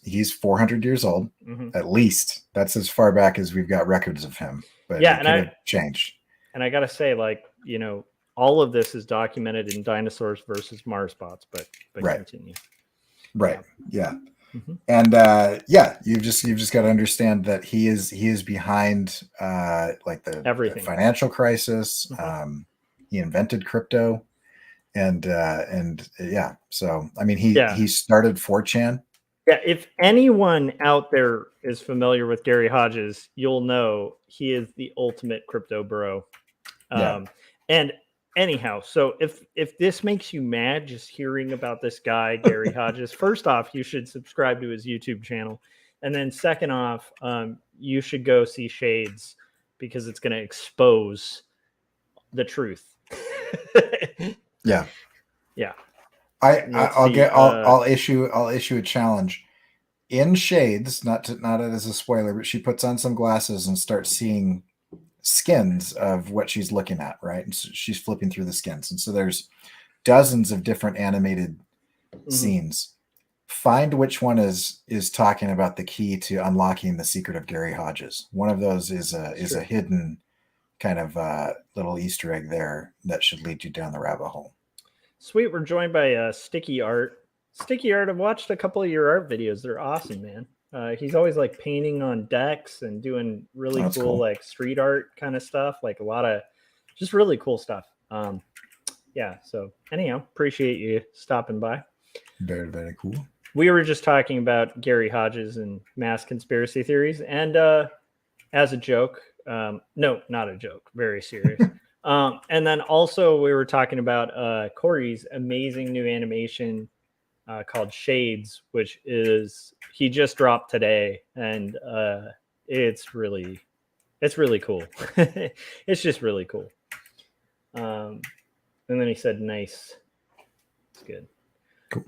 he's 400 years old, at least. That's as far back as we've got records of him. But it could have changed. And I gotta say, all of this is documented in Dinosaurs versus Marsbots. But right. Continue. Right. Yeah. And you've just got to understand that he is behind the financial crisis. He invented crypto, and yeah. So I mean, he started 4chan. Yeah. If anyone out there is familiar with Gary Hodges, you'll know he is the ultimate crypto bro. And anyhow, so if this makes you mad just hearing about this guy Gary Hodges, first off, you should subscribe to his YouTube channel, and then second off, you should go see Shades because it's going to expose the truth. Yeah. Yeah. I'll issue a challenge. In Shades, not as a spoiler, but she puts on some glasses and starts seeing skins of what she's looking at, right? And so she's flipping through the skins. And so there's dozens of different animated scenes. Find which one is talking about the key to unlocking the secret of Gary Hodges. One of those is a hidden kind of little Easter egg there that should lead you down the rabbit hole. Sweet. We're joined by Sticky Art. Sticky Art, I've watched a couple of your art videos. They're awesome, man. He's always like painting on decks and doing really cool like street art kind of stuff. Like a lot of just really cool stuff. Yeah. So anyhow, appreciate you stopping by. Very, very cool. We were just talking about Gary Hodges and mass conspiracy theories. And as a joke, no, not a joke, very serious. And then also we were talking about Corey's amazing new animation called Shades, which is he just dropped today, and it's really cool. It's just really cool. And then he said, "Nice, it's good." Cool.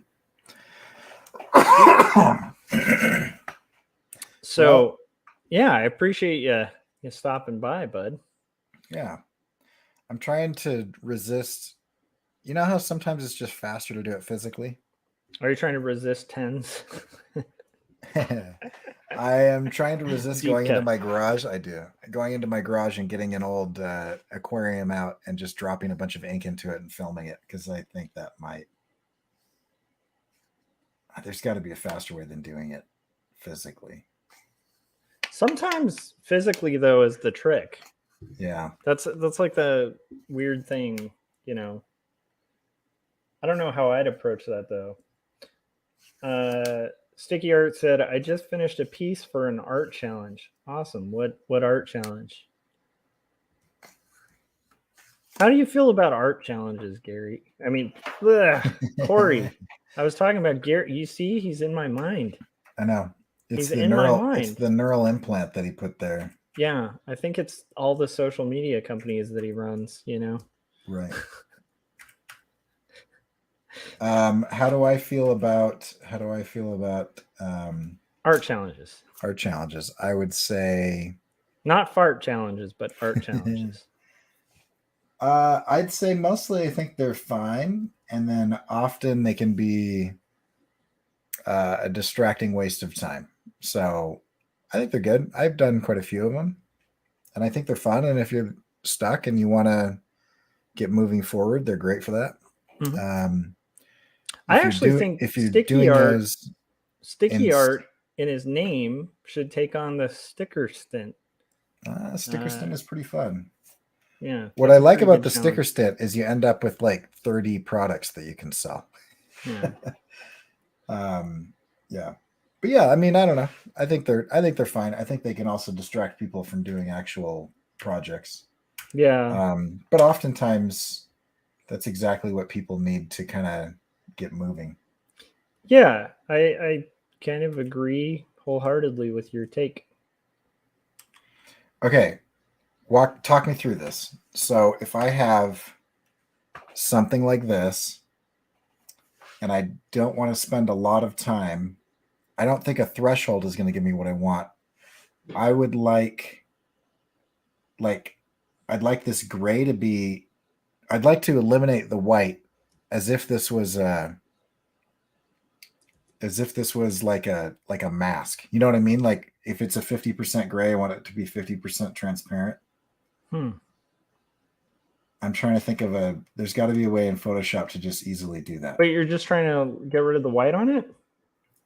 So, yeah, I appreciate you stopping by, bud. Yeah, I'm trying to resist. You know how sometimes it's just faster to do it physically? Are you trying to resist tens? I am trying to resist going into my garage. I do. Going into my garage and getting an old aquarium out and just dropping a bunch of ink into it and filming it, because I think that might... There's got to be a faster way than doing it physically. Sometimes physically, though, is the trick. Yeah. That's like the weird thing, you know. I don't know how I'd approach that, though. Sticky Art said, I just finished a piece for an art challenge. Awesome. What art challenge? How do you feel about art challenges, Gary? I mean, Corey. I was talking about Gary. You see, he's in my mind. I know. It's he's in my mind. It's the neural implant that he put there. Yeah, I think it's all the social media companies that he runs, you know. Right. How do I feel about art challenges? Art challenges. I would say not fart challenges, but art challenges. I'd say mostly I think they're fine, and then often they can be a distracting waste of time. So I think they're good. I've done quite a few of them, and I think they're fun. And if you're stuck and you want to get moving forward, they're great for that. Mm-hmm. I actually think if you're sticky doing art, those art in his name should take on the sticker stint. Sticker stint is pretty fun. Yeah. What I like about the sticker stint is you end up with like 30 products that you can sell. Yeah. Yeah. But yeah, I mean, I don't know. I think they're fine. I think they can also distract people from doing actual projects. Yeah. But oftentimes that's exactly what people need to kind of get moving. Yeah, I kind of agree wholeheartedly with your take. Okay. Talk me through this. So if I have something like this and I don't want to spend a lot of time, I don't think a threshold is going to give me what I want. I would I'd like this gray to be, I'd like to eliminate the white as if this was like a mask. You know what I mean? Like if it's a 50% gray, I want it to be 50% transparent. I'm trying to think of there's got to be a way in Photoshop to just easily do that. But you're just trying to get rid of the white on it?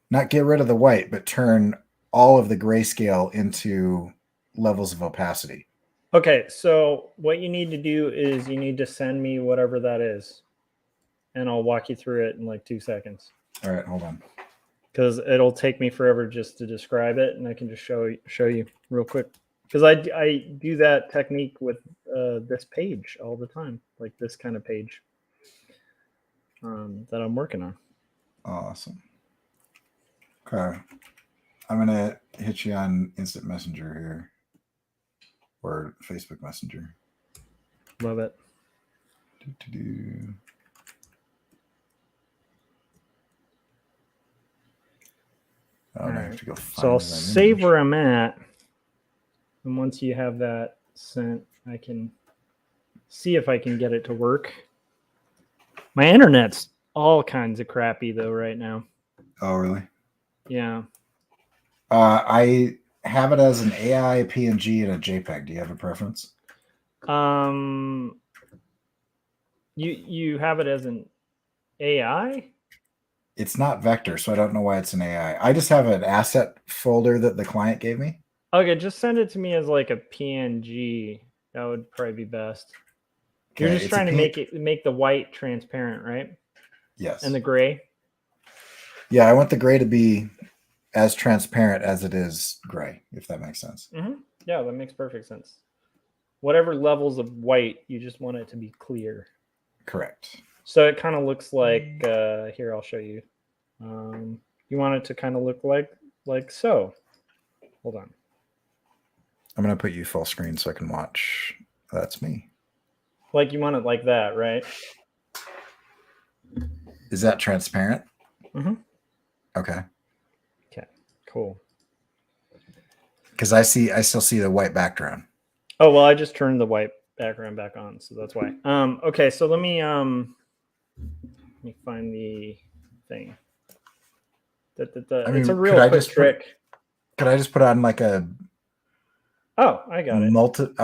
Not get rid of the white, but turn all of the grayscale into levels of opacity. Okay, so what you need to do is you need to send me whatever that is, and I'll walk you through it in like 2 seconds. All right, hold on. Because it'll take me forever just to describe it, and I can just show you real quick. Because I do that technique with this page all the time, like this kind of page that I'm working on. Awesome. Okay. I'm gonna hit you on Instant Messenger here, or Facebook Messenger. Love it. Do-do-do. Oh, All now I right. have to go find So I'll that save image. where I'm at. And once you have that sent, I can see if I can get it to work. My internet's all kinds of crappy though right now. Oh, really? Yeah. I have it as an AI, PNG, and a JPEG. Do you have a preference? You have it as an AI? It's not vector, so I don't know why it's an AI. I just have an asset folder that the client gave me. Okay, just send it to me as like a PNG. That would probably be best. You're Okay, just it's a trying to P- make the white transparent, right? Yes. And the gray. Yeah, I want the gray to be as transparent as it is gray, if that makes sense. Mm-hmm. Yeah, that makes perfect sense. Whatever levels of white, you just want it to be clear. Correct. So it kind of looks like here. I'll show you. You want it to kind of look like so. Hold on. I'm going to put you full screen so I can watch. That's me. Like you want it like that, right? Is that transparent? Mm-hmm. Okay. Okay. Cool. Because I still see the white background. Oh well, I just turned the white background back on, so that's why. Okay, so let me find the thing. It's a real quick trick. Could I just put on like a Oh, I got it.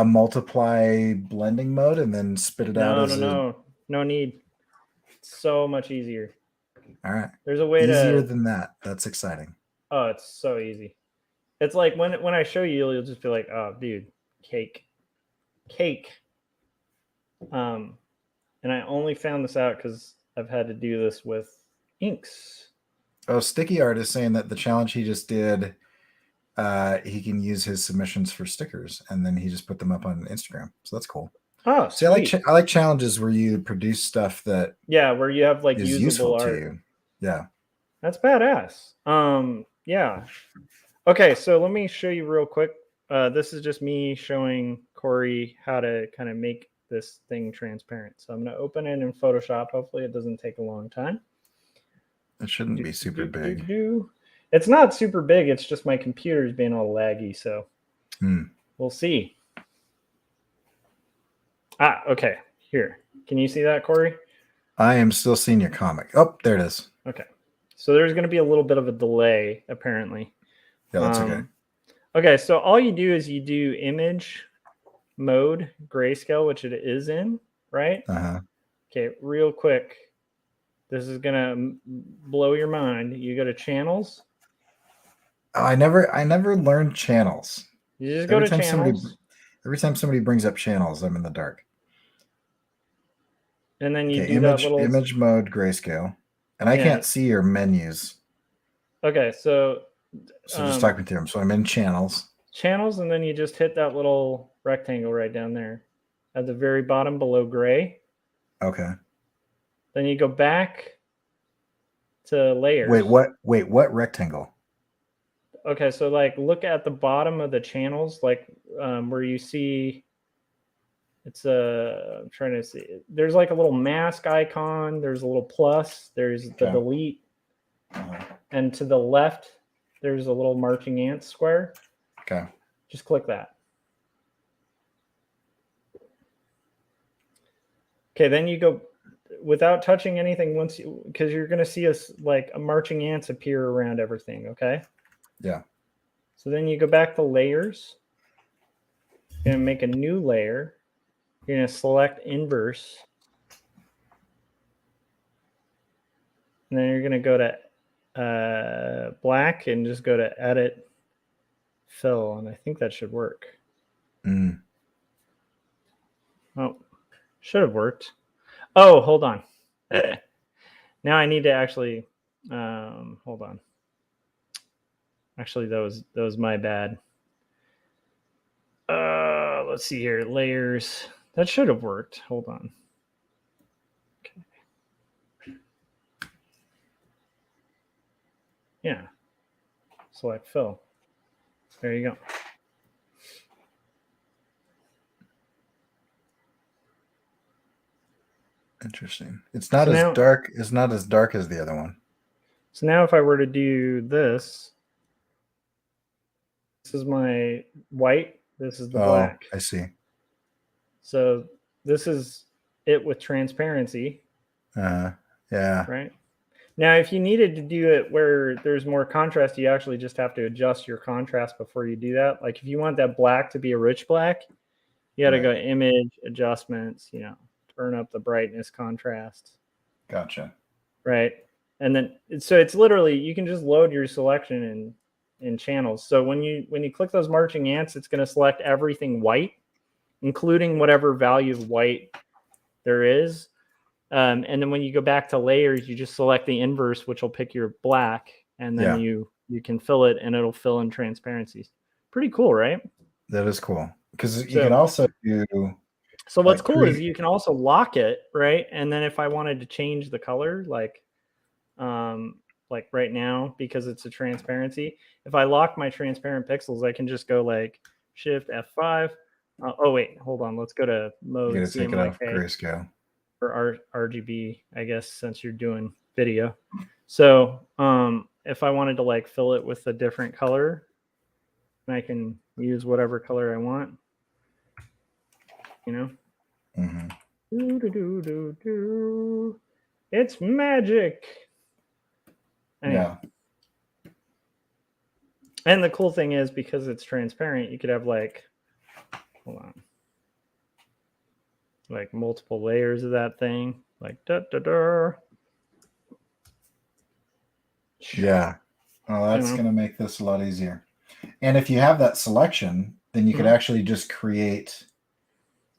multiply blending mode and then spit it out as no need. It's so much easier. All right. There's a way easier to. than that. That's exciting. Oh, it's so easy. It's like when I show you, you'll just be like, "Oh, dude, cake." And I only found this out because I've had to do this with inks. Oh, Sticky Art is saying that the challenge he just did, he can use his submissions for stickers, and then he just put them up on Instagram. So that's cool. Oh, see, I like challenges where you produce stuff that where you have like is usable useful art. to you. Yeah, that's badass. Yeah. Okay, so let me show you real quick. This is just me showing Corey how to kind of make this thing transparent. So I'm going to open it in Photoshop. Hopefully it doesn't take a long time. It shouldn't be super big. It's not super big. It's just my computer's being all laggy. So we'll see. Okay. Here. Can you see that, Corey? I am still seeing your comic. Oh, there it is. Okay. So there's going to be a little bit of a delay, apparently. Yeah, that's okay. Okay, so all you do is you do image mode grayscale, which it is in, right? Uh-huh. Okay, real quick. This is gonna blow your mind. You go to channels. Oh, I never learned channels. You just go to channels. Every time somebody brings up channels, I'm in the dark. And then you do that little image mode grayscale. And I can't see your menus. Okay, so just talk me through them. So I'm in channels. Channels, and then you just hit that little rectangle right down there at the very bottom below gray. Okay. Then you go back to layers. Wait, what rectangle? Okay, so like look at the bottom of the channels, like where you see it's I'm trying to see. There's like a little mask icon. There's a little plus. There's the delete. And to the left, there's a little marching ants square. Okay. Just click that. Okay, then you go without touching anything because you're going to see like a marching ants appear around everything, okay? Yeah. So then you go back to layers. You're going to make a new layer. You're going to select inverse. And then you're going to go to black and just go to edit fill. And I think that should work. Oh, should have worked. Oh, hold on. Now I need to actually hold on. Actually, that was my bad. Let's see here. Layers. That should have worked. Hold on. Okay. Yeah. select fill. There you go. Interesting. It's not So as now- dark. It's not as dark as the other one. So now if I were to do this is my white, this is the black. I see. So this is it with transparency, Yeah. right? Now, if you needed to do it where there's more contrast, you actually just have to adjust your contrast before you do that. Like if you want that black to be a rich black, you got to Right. go image, adjustments, turn up the brightness, contrast. Gotcha. Right. And then so it's literally you can just load your selection in channels. So when you click those marching ants, it's going to select everything white, including whatever value of white there is. And then when you go back to layers, you just select the inverse, which will pick your black, and then you can fill it, and it'll fill in transparencies. Pretty cool, right? That is cool because you can also do. So what's cool is you can also lock it, right? And then if I wanted to change the color, like right now, because it's a transparency, if I lock my transparent pixels, I can just go like Shift F5. Oh wait, hold on. Let's go to mode. You gotta take it off grayscale. Or RGB, I guess, since you're doing video. So if I wanted to like fill it with a different color, I can use whatever color I want. Mm-hmm. It's magic. Anyway. Yeah. And the cool thing is, because it's transparent, you could have like, hold on, like multiple layers of that thing, like Yeah. Oh, that's going to make this a lot easier. And if you have that selection, then you could actually just create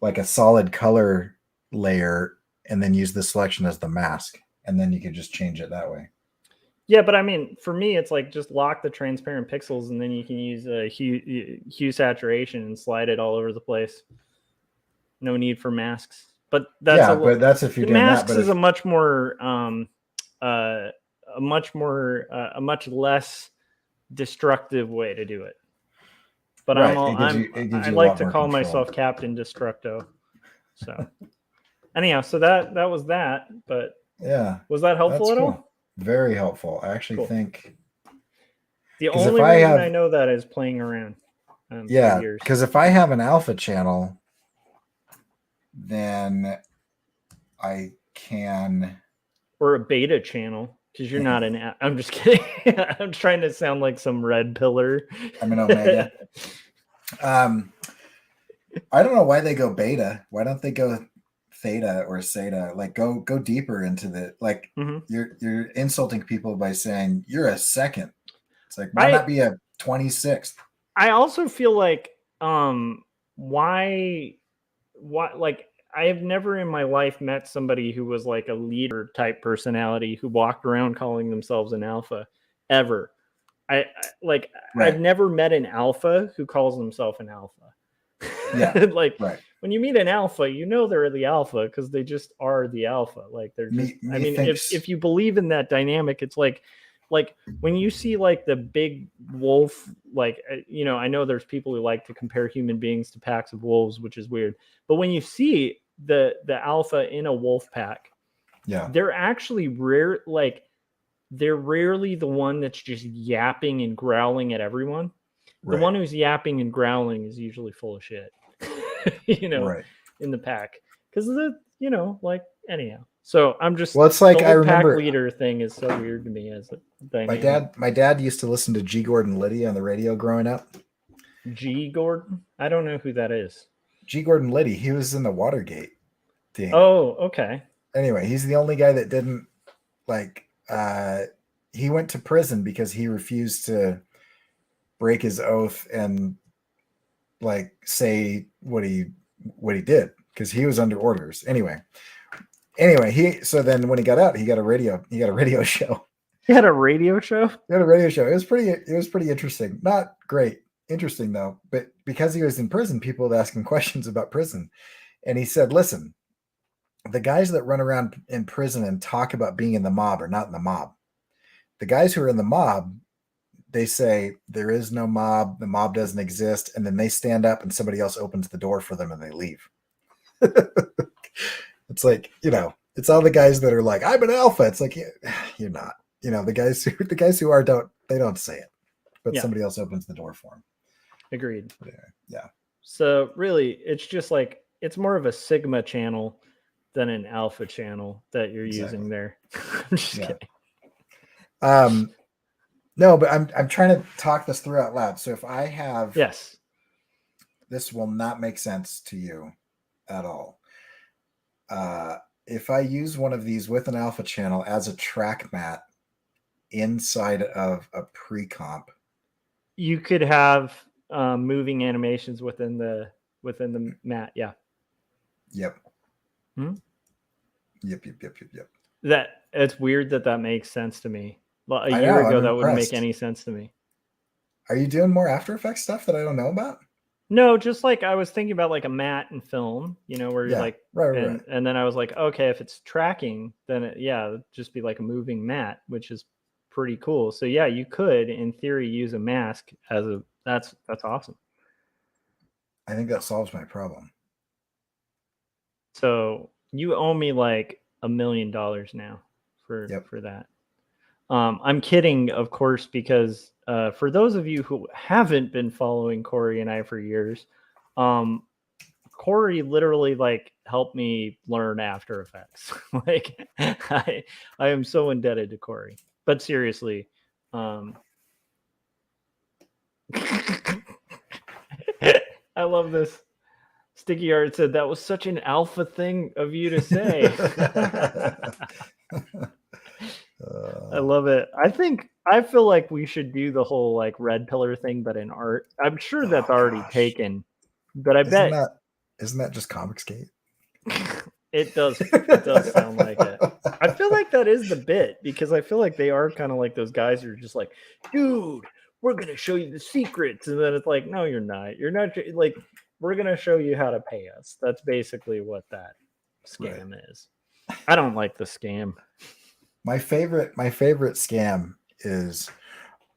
like a solid color layer and then use the selection as the mask. And then you could just change it that way. Yeah, but I mean, for me, it's like just lock the transparent pixels and then you can use a hue saturation and slide it all over the place. No need for masks. But that's but that's if you're doing masks that. But is a much more a much less destructive way to do it. But right. I like to call myself Captain Destructo. So anyhow, so that was that. But yeah, was that helpful at all? Very helpful. I actually think the only reason I know that is playing around. Yeah, because if I have an alpha channel, then I can, or a beta channel, because you're not an. I'm just kidding. I'm trying to sound like some red pillar. I'm an omega. I don't know why they go beta. Why don't they go theta or zeta? Like go deeper into the like. You're insulting people by saying you're a second. It's like why not be a 26th? I also feel like why like I have never in my life met somebody who was like a leader type personality who walked around calling themselves an alpha ever. I've never met an alpha who calls himself an alpha. Yeah. When you meet an alpha, you know they're the alpha because they just are the alpha. Like they're just if you believe in that dynamic, it's like when you see like the big wolf, like I know there's people who like to compare human beings to packs of wolves, which is weird. But when you see the alpha in a wolf pack, they're actually rare. Like they're rarely the one that's just yapping and growling at everyone. The one who's yapping and growling is usually full of shit, in the pack. Because anyhow. So I'm just it's like the I remember pack leader thing is so weird to me as a dynamic. My dad used to listen to G. Gordon Liddy on the radio growing up. G. Gordon? I don't know who that is. G. Gordon Liddy. He was in the Watergate thing. Oh, okay. Anyway, he's the only guy that didn't he went to prison because he refused to break his oath and say what he did because he was under orders. Anyway, so then when he got out, he got a radio show. He had a radio show? He had a radio show. It was pretty interesting. Not great. Interesting though. But because he was in prison, people would ask him questions about prison. And he said, listen, the guys that run around in prison and talk about being in the mob are not in the mob. The guys who are in the mob, they say there is no mob, the mob doesn't exist, and then they stand up and somebody else opens the door for them and they leave. It's like, it's all the guys that are like, I'm an alpha. It's like, you're not. The guys who are don't say it, but somebody else opens the door for them. Agreed. Yeah. So really, it's just like, it's more of a Sigma channel than an alpha channel that you're using there. I'm just kidding. No, but I'm trying to talk this through out loud. So if I have, this will not make sense to you at all. If I use one of these with an alpha channel as a track mat inside of a pre-comp, you could have moving animations within the mat. Yeah. Yep. Hmm? Yep. That it's weird that makes sense to me. A I year know, ago, I'm that wouldn't make impressed. any sense to me. Are you doing more After Effects stuff that I don't know about? No, just like I was thinking about like a mat and film, where you're like, right. And then I was like, okay, if it's tracking, then it'd just be like a moving mat, which is pretty cool. So yeah, you could, in theory, use a mask as that's awesome. I think that solves my problem. So you owe me like $1 million now for that. I'm kidding, of course, because for those of you who haven't been following Corey and I for years, Corey literally like helped me learn After Effects. Like I am so indebted to Corey. But seriously, I love this. Sticky Art said that was such an alpha thing of you to say. I love it. I feel like we should do the whole like red pillar thing, but in art. I'm sure that's already taken, but isn't that just Comicsgate? It does sound like it. I feel like that is the bit, because I feel like they are kind of like those guys who are just like, dude, we're gonna show you the secrets, and then it's like, no, you're not. You're not like, we're gonna show you how to pay us. That's basically what that scam is. I don't like the scam. My favorite scam is,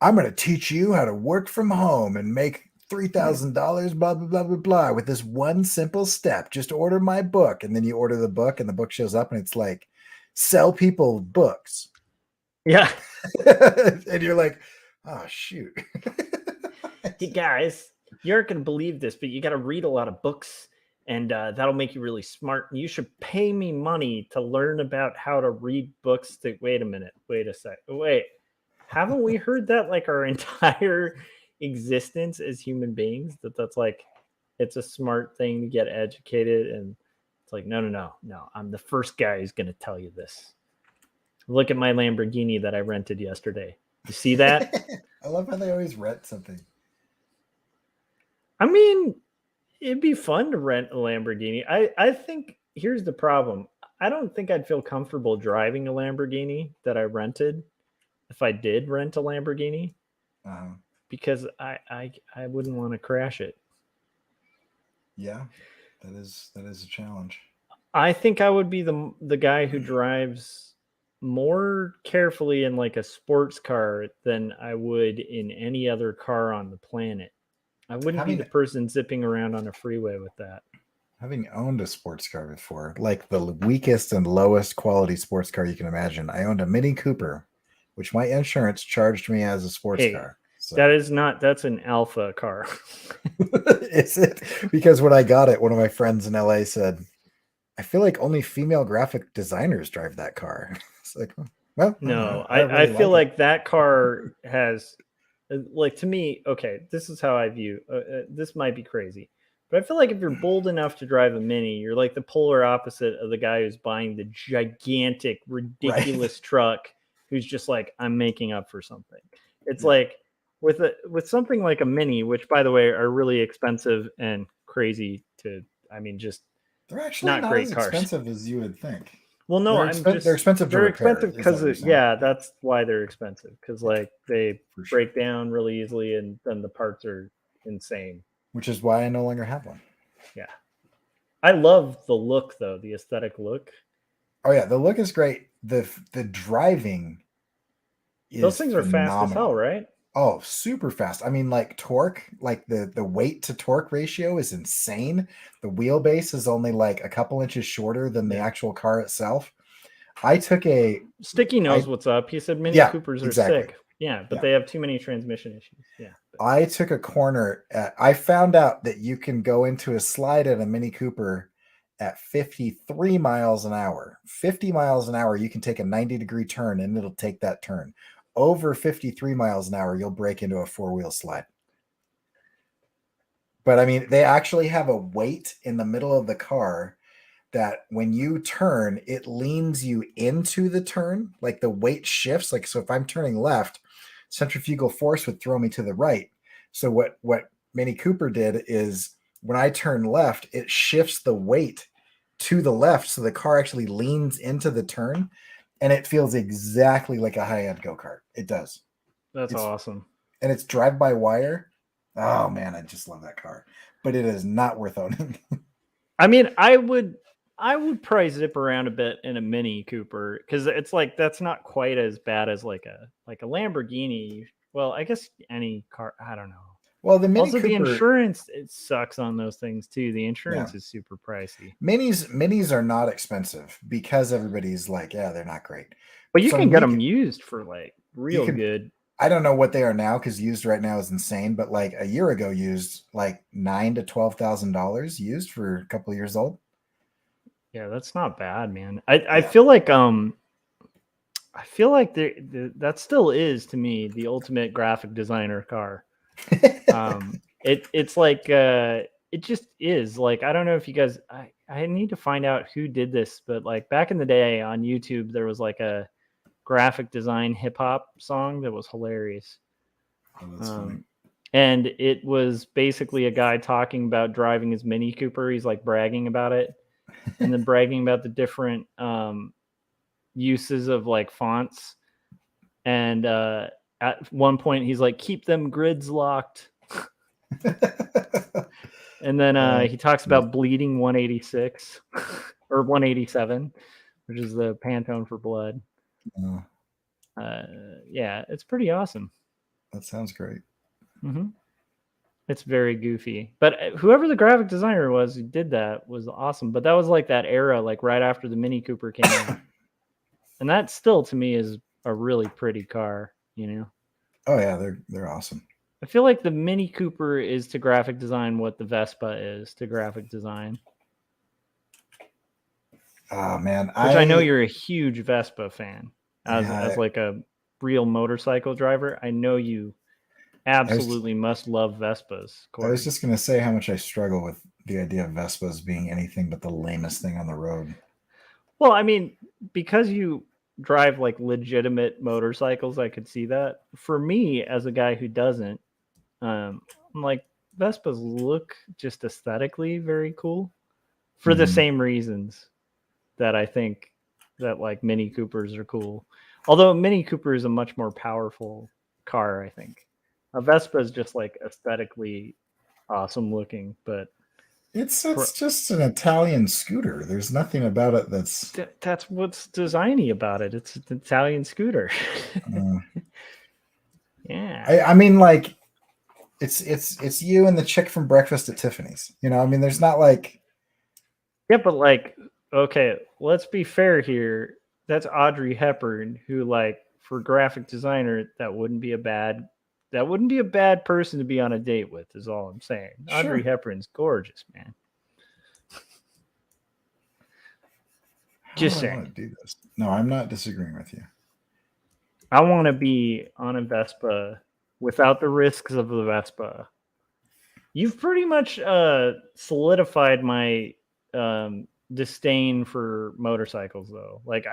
I'm going to teach you how to work from home and make $3,000, blah, blah, blah, blah, blah, with this one simple step. Just order my book. And then you order the book and the book shows up and it's like, sell people books. Yeah. And you're like, oh, shoot. Hey, guys, you aren't going to believe this, but you got to read a lot of books. And that'll make you really smart. And you should pay me money to learn about how to read books. Wait a minute. Wait a sec. Wait. Haven't we heard that like our entire existence as human beings? That's like, it's a smart thing to get educated. And it's like, no. I'm the first guy who's going to tell you this. Look at my Lamborghini that I rented yesterday. You see that? I love how they always rent something. I mean, it'd be fun to rent a Lamborghini. I think here's the problem. I don't think I'd feel comfortable driving a Lamborghini that I rented if I did rent a Lamborghini, because I wouldn't want to crash it. Yeah, that is a challenge. I think I would be the guy who drives more carefully in like a sports car than I would in any other car on the planet. I wouldn't be the person zipping around on a freeway with that. Having owned a sports car before, like the weakest and lowest quality sports car you can imagine, I owned a Mini Cooper, which my insurance charged me as a sports car. So. That's an alpha car. Is it? Because when I got it, one of my friends in LA said, I feel like only female graphic designers drive that car. It's like, well, no, I feel like that car has, like, to me, okay, this is how I view, this might be crazy, but I feel like if you're bold enough to drive a Mini, you're like the polar opposite of the guy who's buying the gigantic, ridiculous truck, who's just like, I'm making up for something. It's like with something like a Mini, which by the way are really expensive and crazy to, I mean, just they're actually not great as cars. Expensive as you would think. Well, no, they're expensive. They're expensive because that's why they're expensive, because like they break down really easily, and then the parts are insane. Which is why I no longer have one. Yeah, I love the look though, the aesthetic look. Oh yeah, the look is great. The driving. Those things are fast as hell, right? Oh, super fast. I mean, like torque, like the weight to torque ratio is insane. The wheelbase is only like a couple inches shorter than the actual car itself. I took a Sticky knows what's up. He said Mini Yeah, Coopers are exactly. sick. Yeah, but Yeah. they have too many transmission issues. Yeah. I took a corner I found out that you can go into a slide at a Mini Cooper at 53 miles an hour. 50 miles an hour, you can take a 90-degree turn and it'll take that turn. Over 53 miles an hour, you'll break into a four-wheel slide. But I mean, they actually have a weight in the middle of the car that when you turn, it leans you into the turn. Like the weight shifts. Like, so if I'm turning left, centrifugal force would throw me to the right. So what Mini Cooper did is when I turn left, it shifts the weight to the left. So the car actually leans into the turn and it feels exactly like a high-end go-kart. It does. That's awesome. And it's drive-by-wire. Oh man, I just love that car. But it is not worth owning. I mean, I would probably zip around a bit in a Mini Cooper because it's like that's not quite as bad as like a Lamborghini. Well, I guess any car. I don't know. Well, the Mini also Cooper, the insurance, it sucks on those things too. The insurance is super pricey. Minis are not expensive because everybody's like, yeah, they're not great. But you can get them used for like real good. I don't know what they are now because used right now is insane. But like a year ago, used like $9,000 to $12,000 used for a couple of years old. Yeah, that's not bad, man. I feel like that still is to me the ultimate graphic designer car. It's like it just is. Like, I don't know if you guys, I need to find out who did this, but like back in the day on YouTube there was like a graphic design hip hop song that was hilarious. Oh, that's funny. And it was basically a guy talking about driving his Mini Cooper. He's like bragging about it and then bragging about the different uses of like fonts. And at one point he's like, keep them grids locked. And then he talks about bleeding 186 or 187, which is the Pantone for blood. Yeah, it's pretty awesome. That sounds great. Mm-hmm. It's very goofy, but whoever the graphic designer was who did that was awesome. But that was like that era, like right after the Mini Cooper came out, and that still to me is a really pretty car. You know? Oh yeah, they're awesome. I feel like the Mini Cooper is to graphic design what the Vespa is to graphic design. Oh man, which I know you're a huge Vespa fan. As like a real motorcycle driver, I know you absolutely must love Vespas. Corey. I was just going to say how much I struggle with the idea of Vespas being anything but the lamest thing on the road. Well, I mean, because you drive like legitimate motorcycles, I could see that. For me, as a guy who doesn't, I'm like, Vespas look just aesthetically very cool for the same reasons that I think that like Mini Coopers are cool. Although Mini Cooper is a much more powerful car, I think. A Vespa is just like aesthetically awesome looking, but it's just an Italian scooter. There's nothing about it that's what's designy about it. It's an Italian scooter. Yeah. I mean, like it's you and the chick from Breakfast at Tiffany's. You know, I mean, there's not like. Yeah, but like, okay, let's be fair here. That's Audrey Hepburn, who like for graphic designer, that wouldn't be a bad person to be on a date with, is all I'm saying. Sure. Audrey Hepburn's gorgeous, man. Just saying. I want to do this. No, I'm not disagreeing with you. I want to be on a Vespa without the risks of the Vespa. You've pretty much solidified my disdain for motorcycles, though. Like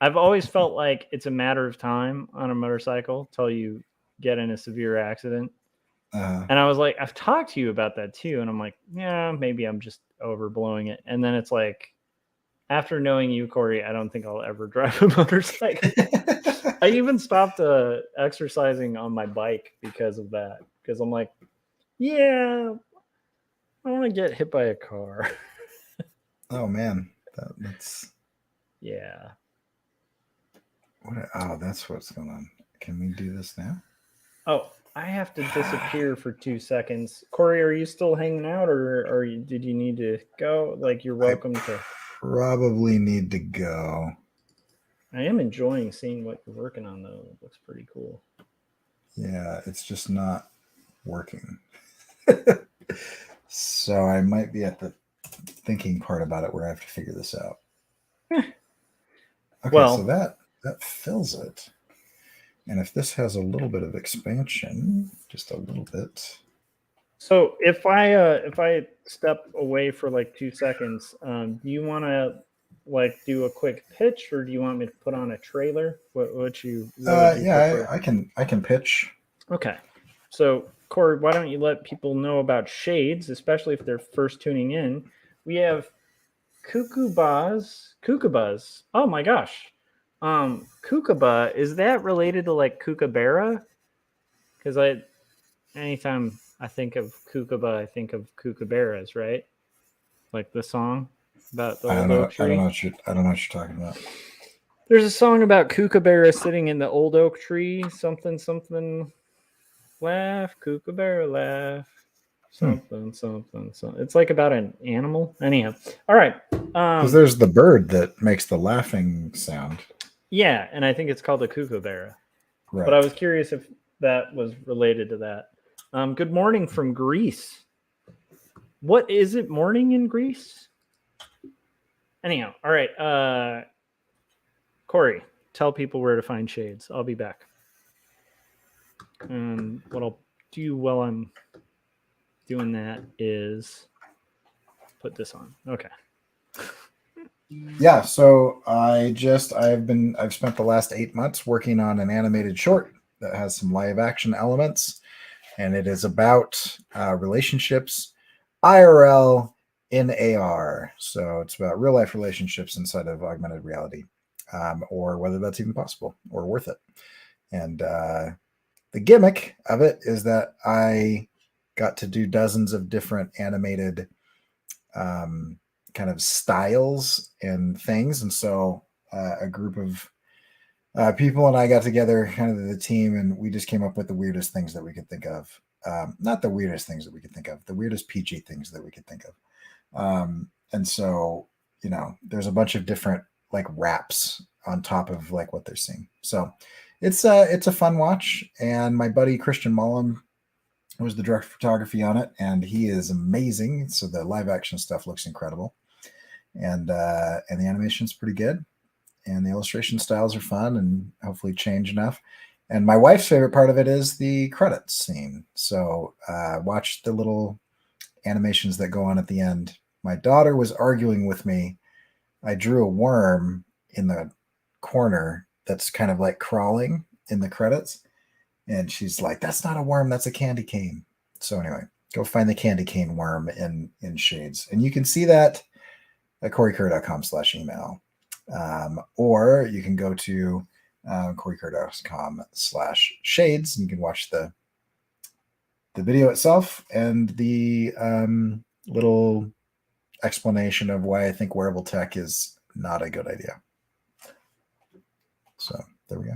I've always felt like it's a matter of time on a motorcycle till you get in a severe accident. And I was like, I've talked to you about that too, and I'm like, yeah, maybe I'm just overblowing it. And then it's like, after knowing you, Corey, I don't think I'll ever drive a motorcycle. I even stopped exercising on my bike because of that. Because I'm like, yeah, I want to get hit by a car. Oh man, that's yeah. Oh, that's what's going on. Can we do this now? Oh, I have to disappear for 2 seconds. Corey, are you still hanging out, or did you need to go? Like, you're welcome to. Probably need to go. I am enjoying seeing what you're working on, though. It looks pretty cool. Yeah, it's just not working. So I might be at the thinking part about it where I have to figure this out. Okay, Well- so that fills it. And if this has a little bit of expansion, just a little bit. So if I step away for like 2 seconds, do you want to like do a quick pitch, or do you want me to put on a trailer? What would you prefer? I can pitch. Okay. So, Corey, why don't you let people know about Shades, especially if they're first tuning in? We have Kookaburras. Oh my gosh. Kookaburra, is that related to like Kookaburra? Because anytime I think of Kookaburra, I think of Kookaburras, right? Like the song about the old oak tree. I don't know what you're talking about. There's a song about Kookaburra sitting in the old oak tree. Something. Laugh, Kookaburra, laugh. Something. It's like about an animal. Anyhow, all right. Because there's the bird that makes the laughing sound. Yeah, and I think it's called a Kookaburra. Right. But I was curious if that was related to that. Good morning from Greece. What is it? Morning in Greece? Anyhow, all right. Corey, tell people where to find Shades. I'll be back. What I'll do while I'm doing that is put this on. Okay. Yeah, so I've spent the last 8 months working on an animated short that has some live action elements, and it is about relationships IRL in AR. So it's about real life relationships inside of augmented reality, or whether that's even possible or worth it. And the gimmick of it is that I got to do dozens of different animated kind of styles and things. And so a group of people and I got together, kind of the team, and we just came up with the weirdest things that we could think of. Not the weirdest things that we could think of, the weirdest PG things that we could think of. And so, there's a bunch of different like wraps on top of like what they're seeing. So it's a fun watch. And my buddy Christian Mullen was the director of photography on it, and he is amazing. So the live action stuff looks incredible, and the animation's pretty good, and the illustration styles are fun and hopefully change enough. And my wife's favorite part of it is the credits scene. So watch the little animations that go on at the end. My daughter was arguing with me. I drew a worm in the corner that's kind of like crawling in the credits. And she's like, that's not a worm, that's a candy cane. So anyway, go find the candy cane worm in Shades. And you can see that at coreykerr.com/email. Or you can go to coreykerr.com/shades, and you can watch the video itself and the little explanation of why I think wearable tech is not a good idea. So there we go.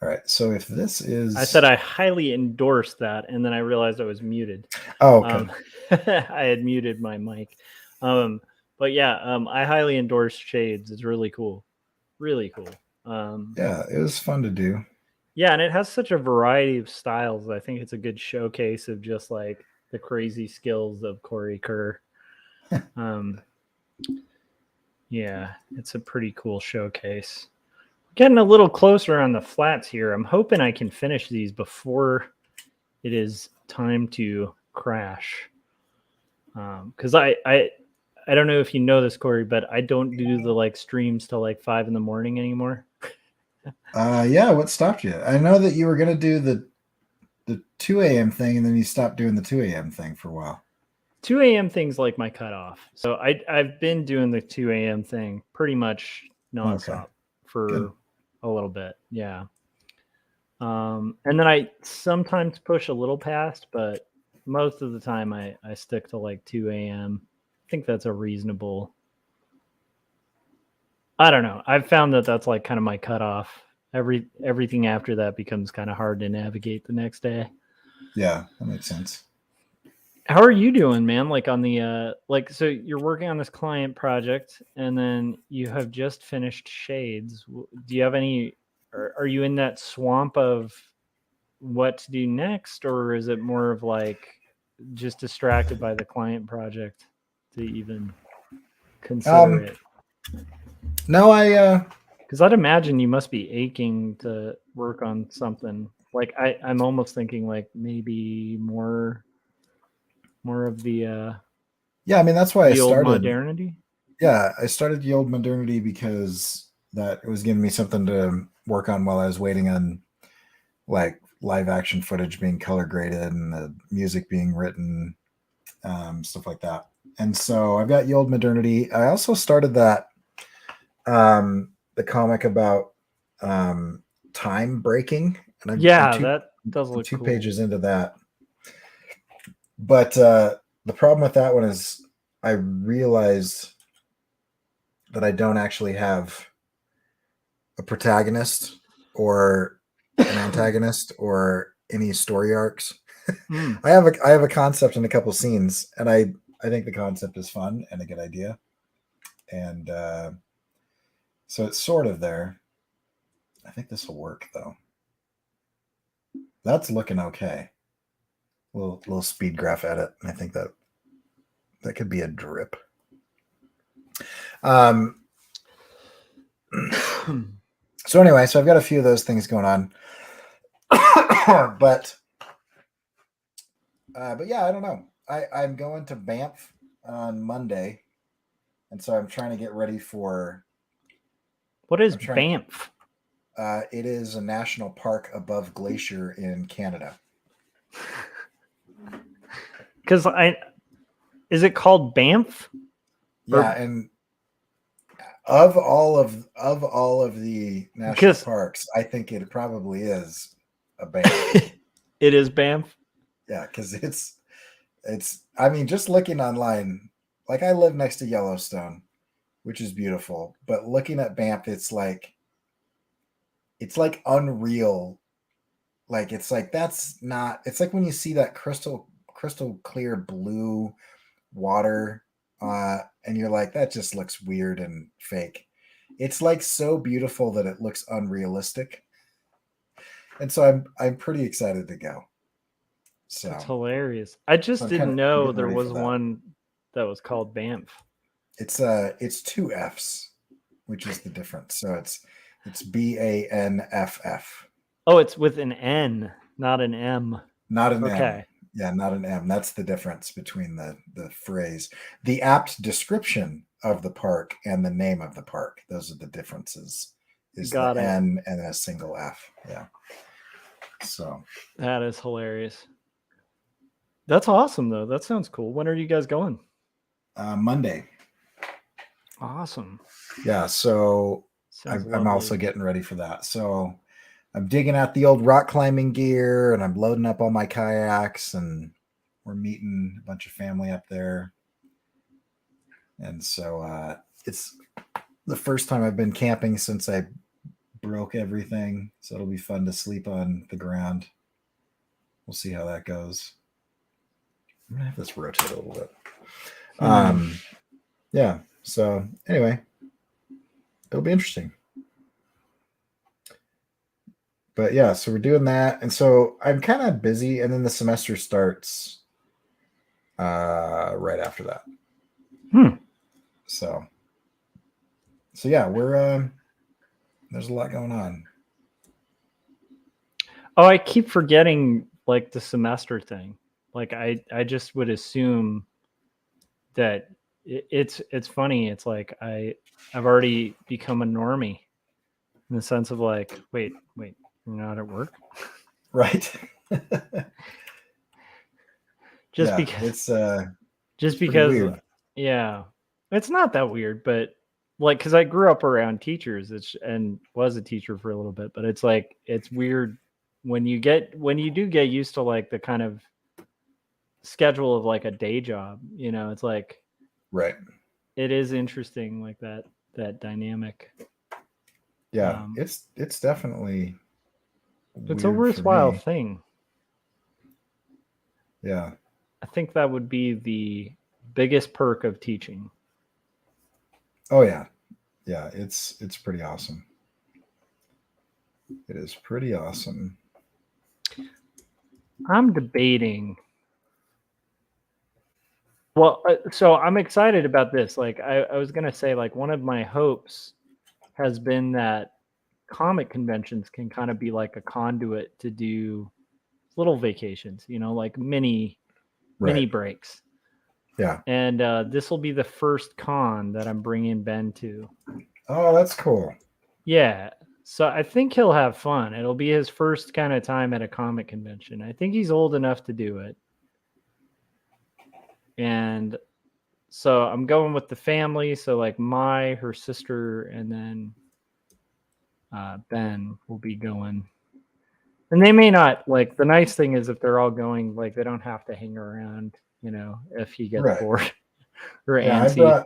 All right. So if this is, I said I highly endorse that, and then I realized I was muted. Oh, okay. I had muted my mic. But yeah, I highly endorse Shades. It's really cool. Really cool. Yeah, it was fun to do. Yeah, and it has such a variety of styles. I think it's a good showcase of just like the crazy skills of Corey Kerr. Yeah, it's a pretty cool showcase. Getting a little closer on the flats here. I'm hoping I can finish these before it is time to crash. Because I don't know if you know this, Corey, but I don't do the like streams till like 5 a.m. anymore. Yeah, what stopped you? I know that you were gonna do the 2 a.m. thing, and then you stopped doing the 2 a.m. thing for a while. 2 a.m. thing's like my cutoff. So I've been doing the 2 a.m. thing pretty much nonstop for Good. a little bit. Yeah. And then I sometimes push a little past, but most of the time I stick to like 2 a.m. I think that's a reasonable. I don't know. I've found that that's like kind of my cutoff. Everything after that becomes kind of hard to navigate the next day. Yeah, that makes sense. How are you doing, man? Like on the so you're working on this client project, and then you have just finished Shades. Do you have any? Are you in that swamp of what to do next, or is it more of like just distracted by the client project to even consider it? No, I Because I'd imagine you must be aching to work on something. Like I'm almost thinking like maybe more of the yeah, I mean that's why I old started. modernity. Yeah, I started the old modernity because that it was giving me something to work on while I was waiting on like live action footage being color graded and the music being written, stuff like that. And so I've got the old modernity. I also started that the comic about time breaking, and I'm That does look two cool. pages into that. But the problem with that one is I realized that I don't actually have a protagonist or an antagonist or any story arcs. I have a concept in a couple scenes, and I think the concept is fun and a good idea, and so it's sort of there. I think this will work though. That's looking okay. Little speed graph edit. I think that could be a drip. So anyway, so I've got a few of those things going on, but yeah, I don't know. I'm going to Banff on Monday, and so I'm trying to get ready for. What is Banff? It is a national park above Glacier in Canada. Because is it called Banff? Yeah, and of all of the national parks, I think it probably is a Banff. It is Banff. Yeah, because it's. I mean, just looking online, like I live next to Yellowstone, which is beautiful, but looking at Banff, it's like unreal. Like it's like that's not. It's like when you see that crystal clear blue water, and you're like, that just looks weird and fake. It's like so beautiful that it looks unrealistic, and so I'm pretty excited to go. So it's hilarious. I just didn't know there was one that was called Banff. It's two F's, which is the difference. So it's BANFF. Oh, it's with an N, not an M. Not an M. Yeah, not an M. That's the difference between the phrase. The apt description of the park and the name of the park. Those are the differences. Is the N and a single F. Yeah. So that is hilarious. That's awesome, though. That sounds cool. When are you guys going? Monday. Awesome. Yeah. So I'm also getting ready for that. So I'm digging out the old rock climbing gear, and I'm loading up all my kayaks, and we're meeting a bunch of family up there. And so it's the first time I've been camping since I broke everything. So it'll be fun to sleep on the ground. We'll see how that goes. I'm gonna have this rotate a little bit. Yeah. So anyway, it'll be interesting. But yeah, so we're doing that, and so I'm kind of busy, and then the semester starts right after that. So yeah, we're there's a lot going on. Oh, I keep forgetting like the semester thing. Like I just would assume that it's funny. It's like I've already become a normie in the sense of like, wait, you're not at work, right? because weird. Yeah, it's not that weird, but like because I grew up around teachers and was a teacher for a little bit, but it's like it's weird when you do get used to like the kind of schedule of like a day job, it's like right. It is interesting like that dynamic. Yeah, it's definitely It's a weird for worthwhile me. thing. Yeah. I think that would be the biggest perk of teaching. Oh yeah. Yeah, it's pretty awesome. It is pretty awesome. I'm debating. Well, so I'm excited about this. Like I was gonna say, like one of my hopes has been that comic conventions can kind of be like a conduit to do little vacations, like mini breaks. Yeah. And this will be the first con that I'm bringing Ben to. Oh, that's cool. Yeah. So I think he'll have fun. It'll be his first kind of time at a comic convention. I think he's old enough to do it. And so I'm going with the family. So like her sister, and then Ben will be going. And they may not, like, the nice thing is if they're all going, like, they don't have to hang around, if he gets bored or antsy.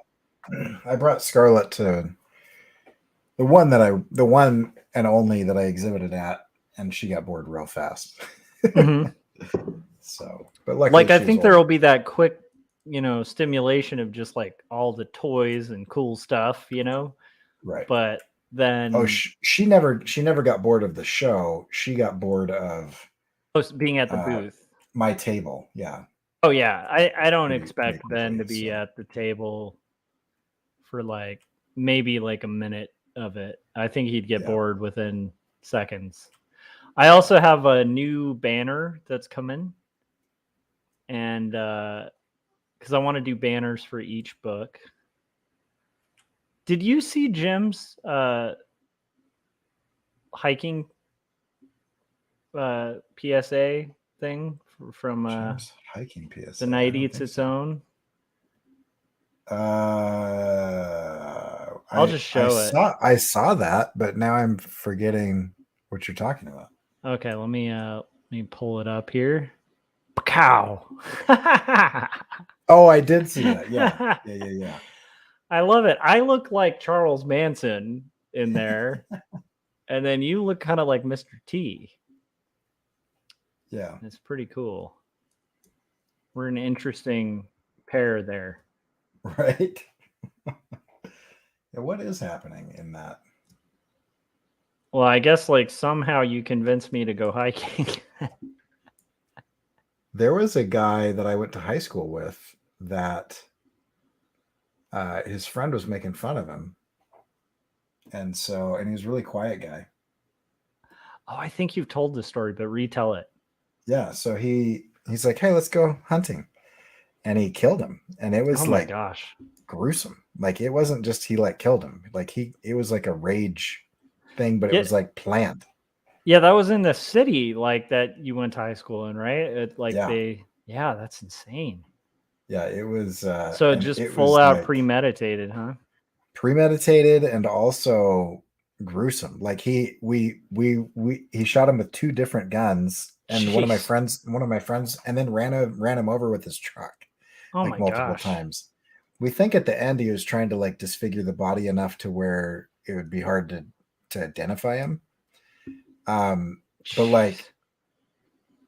I brought Scarlett to the one and only that I exhibited at, and she got bored real fast. Mm-hmm. So, but luckily, I think there will be that quick, stimulation of just like all the toys and cool stuff, Right. But then, she never got bored of the show. She got bored of being at the booth, my table. Yeah. Oh yeah, I don't expect Ben to be at the table for like maybe like a minute of it. I think he'd get bored within seconds. I also have a new banner that's coming, and because I want to do banners for each book. Did you see Jim's hiking PSA thing from Jim's hiking PSA? The Night Eats Its Own? I'll just show it. I saw that, but now I'm forgetting what you're talking about. Okay, let me pull it up here. Cow. Oh, I did see that. Yeah. I love it. I look like Charles Manson in there, and then you look kind of like Mr. T. Yeah, it's pretty cool. We're an interesting pair there, right? What is happening in that? Well, I guess like somehow you convinced me to go hiking. There was a guy that I went to high school with that his friend was making fun of him. And he was a really quiet guy. Oh, I think you've told this story, but retell it. Yeah. So he's like, hey, let's go hunting. And he killed him. And it was gruesome. Like, it wasn't just he like killed him. Like it was like a rage thing, but it was like planned. Yeah, that was in the city like that you went to high school in, right? That's insane. Yeah, it was so just full out like, premeditated, huh? Premeditated and also gruesome. Like he shot him with 2 different guns, and one of my friends and then ran him over with his truck. Like multiple times. We think at the end he was trying to like disfigure the body enough to where it would be hard to identify him. But like,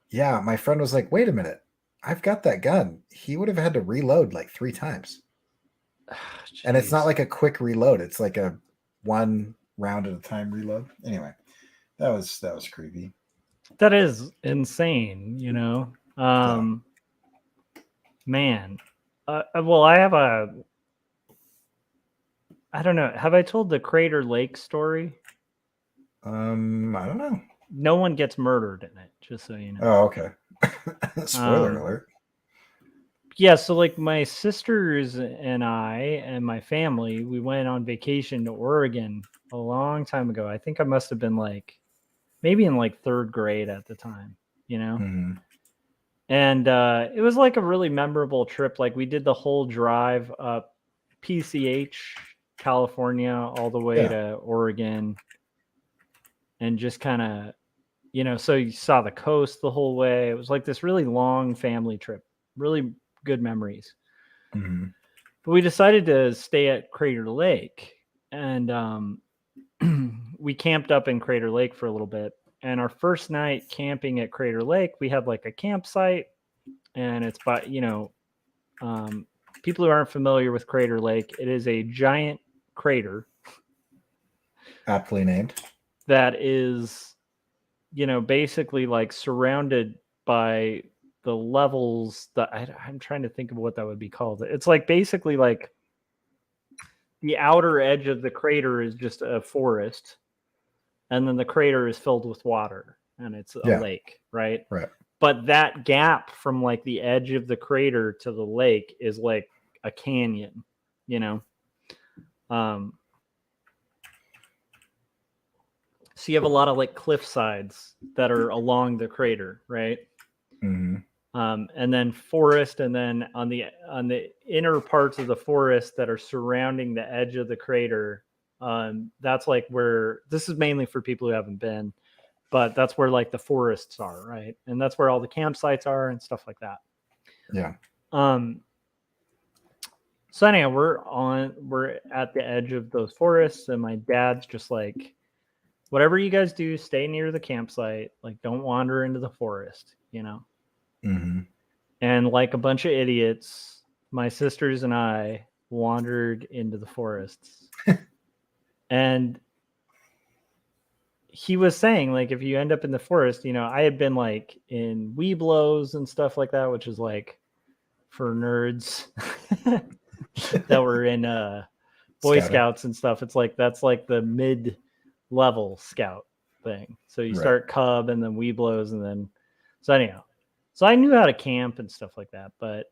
yeah, my friend was like, wait a minute, I've got that gun. He would have had to reload like 3 times. And it's not like a quick reload. It's like a 1 round at a time reload. Anyway, that was creepy. That is insane, Man. Well, I have I don't know. Have I told the Crater Lake story? I don't know. No one gets murdered in it, just so you know. Oh, okay. Spoiler alert. Yeah, so like my sisters and I and my family, we went on vacation to Oregon a long time ago. I think I must have been like maybe in like 3rd grade at the time, Mm-hmm. And it was like a really memorable trip. Like we did the whole drive up PCH, California, all the way to Oregon, and just kind of, so you saw the coast the whole way. It was like this really long family trip, really good memories. Mm-hmm. But we decided to stay at Crater Lake, and we camped up in Crater Lake for a little bit. And our first night camping at Crater Lake, we had like a campsite, and it's by, people who aren't familiar with Crater Lake, it is a giant crater Aptly named. that is, basically like surrounded by the levels that I'm trying to think of what that would be called. It's like basically like the outer edge of the crater is just a forest, and then the crater is filled with water, and it's a lake, right? Right. But that gap from like the edge of the crater to the lake is like a canyon, so you have a lot of like cliff sides that are along the crater, right? Mm-hmm. And then forest, and then on the inner parts of the forest that are surrounding the edge of the crater, that's like where, this is mainly for people who haven't been, but that's where like the forests are, right? And that's where all the campsites are and stuff like that. Yeah. So anyhow, we're at the edge of those forests, and my dad's just like, whatever you guys do, stay near the campsite. Like, don't wander into the forest, Mm-hmm. And like a bunch of idiots, my sisters and I wandered into the forests. And he was saying, like, if you end up in the forest, I had been like in Weeblos and stuff like that, which is like for nerds that were in Boy Scouts and stuff. It's like, that's like the mid-level scout thing. So you start Cub and then Weeblos, and then, so anyhow. So I knew how to camp and stuff like that, but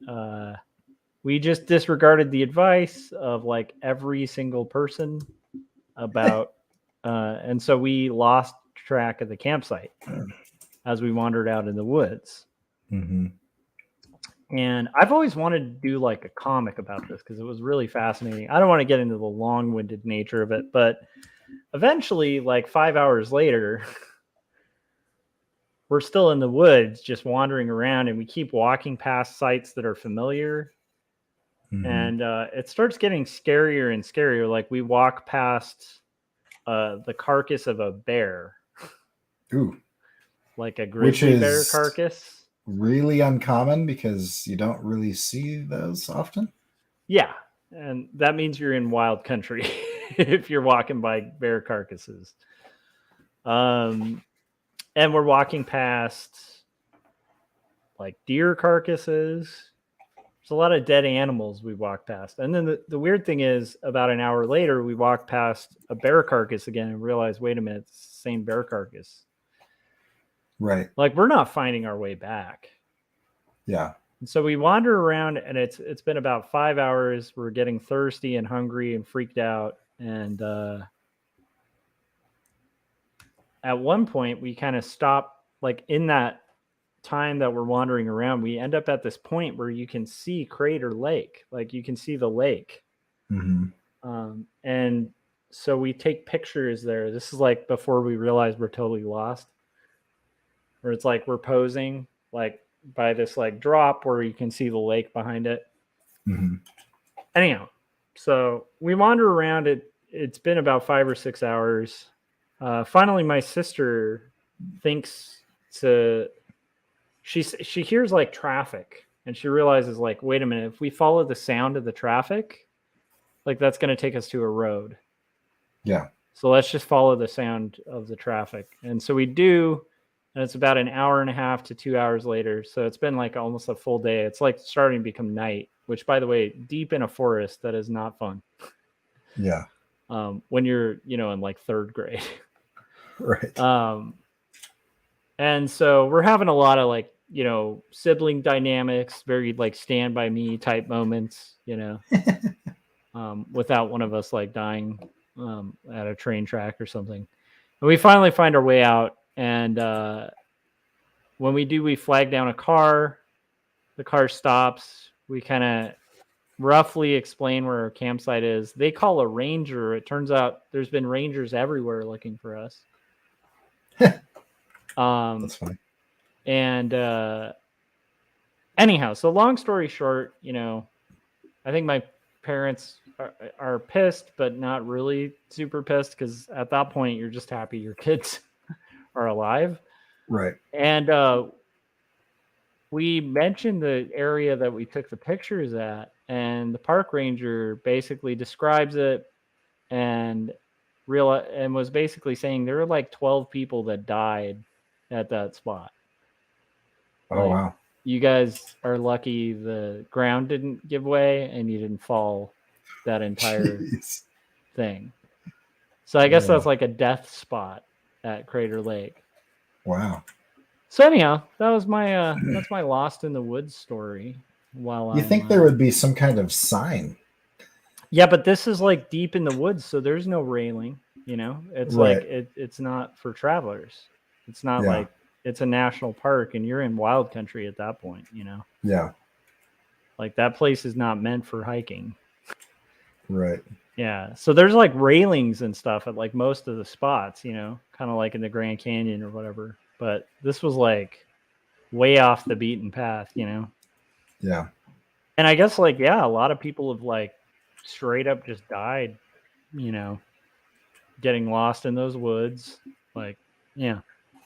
we just disregarded the advice of like every single person about, and so we lost track of the campsite as we wandered out in the woods. Mm-hmm. And I've always wanted to do like a comic about this because it was really fascinating. I don't want to get into the long-winded nature of it, but eventually, like 5 hours later, we're still in the woods, just wandering around, and we keep walking past sites that are familiar. Mm-hmm. And it starts getting scarier and scarier. Like we walk past the carcass of a bear. Ooh. Like a grizzly bear carcass. Really uncommon because you don't really see those often. Yeah. And that means you're in wild country if you're walking by bear carcasses. And we're walking past like deer carcasses. There's a lot of dead animals we walk past. And then the weird thing is, about an hour later, we walk past a bear carcass again and realize, wait a minute, it's the same bear carcass. Right. Like, we're not finding our way back. Yeah. And so we wander around, and it's been about 5 hours. We're getting thirsty and hungry and freaked out. And at one point, we kind of stop, like in that time that we're wandering around, we end up at this point where you can see Crater Lake. Like you can see the lake. Mm-hmm. And so we take pictures there. This is like before we realize we're totally lost. Where it's like we're posing like by this like drop where you can see the lake behind it. Mm-hmm. Anyhow, so we wander around it. It's been about 5 or 6 hours. Finally, my sister thinks she hears like traffic, and she realizes like, wait a minute, if we follow the sound of the traffic, like that's going to take us to a road. Yeah. So let's just follow the sound of the traffic. And so we do, and it's about an hour and a half to 2 hours later. So it's been like almost a full day. It's like starting to become night, which, by the way, deep in a forest, that is not fun. Yeah. When you're, in like third grade. Right. And so we're having a lot of like, sibling dynamics, very like Stand By Me type moments, without one of us like dying at a train track or something. And we finally find our way out. And when we do, we flag down a car. The car stops. We kind of roughly explain where our campsite is. They call a ranger. It turns out there's been rangers everywhere looking for us. That's funny. And anyhow, so long story short, I think my parents are pissed, but not really super pissed, because at that point you're just happy your kids are alive. Right. And we mentioned the area that we took the pictures at, and the park ranger basically describes it and was basically saying there were like 12 people that died at that spot. Oh, Like, wow. you guys are lucky the ground didn't give way and you didn't fall that entire Jeez. thing. So I guess Yeah. that's like a death spot at Crater Lake. Wow. So anyhow, that was my that's my Lost in the Woods story. You think there would be some kind of sign? Yeah, but this is like deep in the woods, so there's no railing. You know, it's Right. like it's not for travelers. It's not Yeah. like it's a national park, and you're in wild country at that point. You know, Yeah. like that place is not meant for hiking. Right. Yeah, so there's like railings and stuff at like most of the spots. You know, kind of like in the Grand Canyon or whatever. But this was like way off the beaten path. You know. Yeah. And I guess like, yeah, a lot of people have like straight up just died, you know, getting lost in those woods, like, yeah,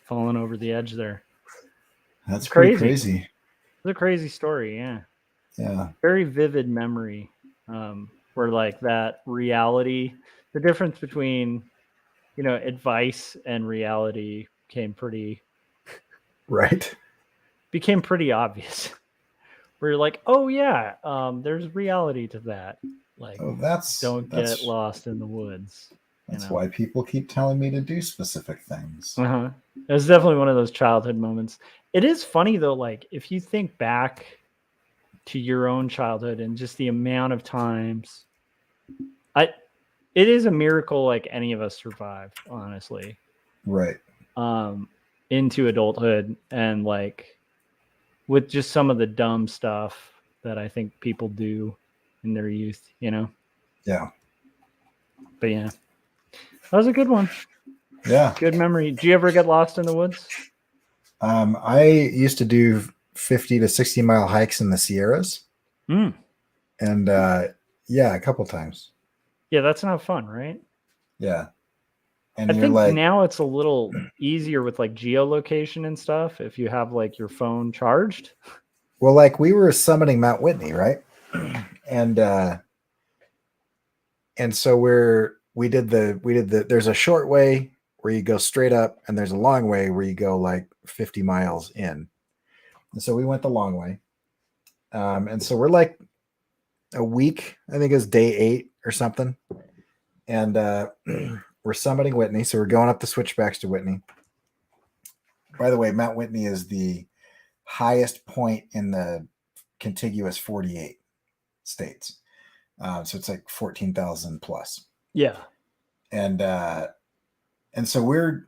falling over the edge there. That's It's pretty crazy. crazy. It's a crazy story. Yeah. Yeah. Very vivid memory. Where like that reality, the difference between, you know, advice and reality became pretty Right. obvious. Where you're like, oh yeah, there's reality to that. Like, Oh, that's get lost in the woods. That's why people keep telling me to do specific things. Uh-huh. It was definitely one of those childhood moments. It is funny though, like if you think back to your own childhood and just the amount of times, it is a miracle like any of us survive, honestly. Right. Into adulthood, and like with just some of the dumb stuff that I think people do in their youth, you know? Yeah. But yeah, that was a good one. Yeah. Good memory. Do you ever get lost in the woods? I used to do 50 to 60 mile hikes in the Sierras. Mm. And yeah, a couple times. Yeah, that's not fun, right? Yeah. And I you're think like, now it's a little easier with like geolocation and stuff if you have like your phone charged. well, like we were summiting Mount Whitney, right? And so we did the there's a short way where you go straight up, and there's a long way where you go like 50 miles in. And so we went the long way. And so we're like a week, I think it was day 8 or something. And we're summiting Whitney. So we're going up the switchbacks to Whitney. By the way, Mount Whitney is the highest point in the contiguous 48 states. So it's like 14,000 plus. Yeah. And so we're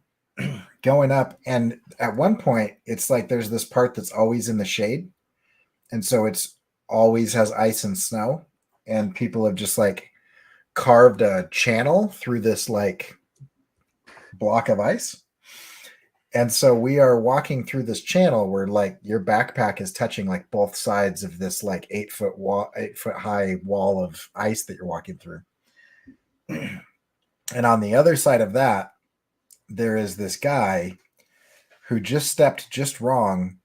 going up, and at one point it's like there's this part that's always in the shade, and so it's always has ice and snow, and people have just like carved a channel through this like block of ice. And so we are walking through this channel where like your backpack is touching like both sides of this like 8 foot high wall of ice that you're walking through. And on the other side of that, there is this guy who just stepped just wrong,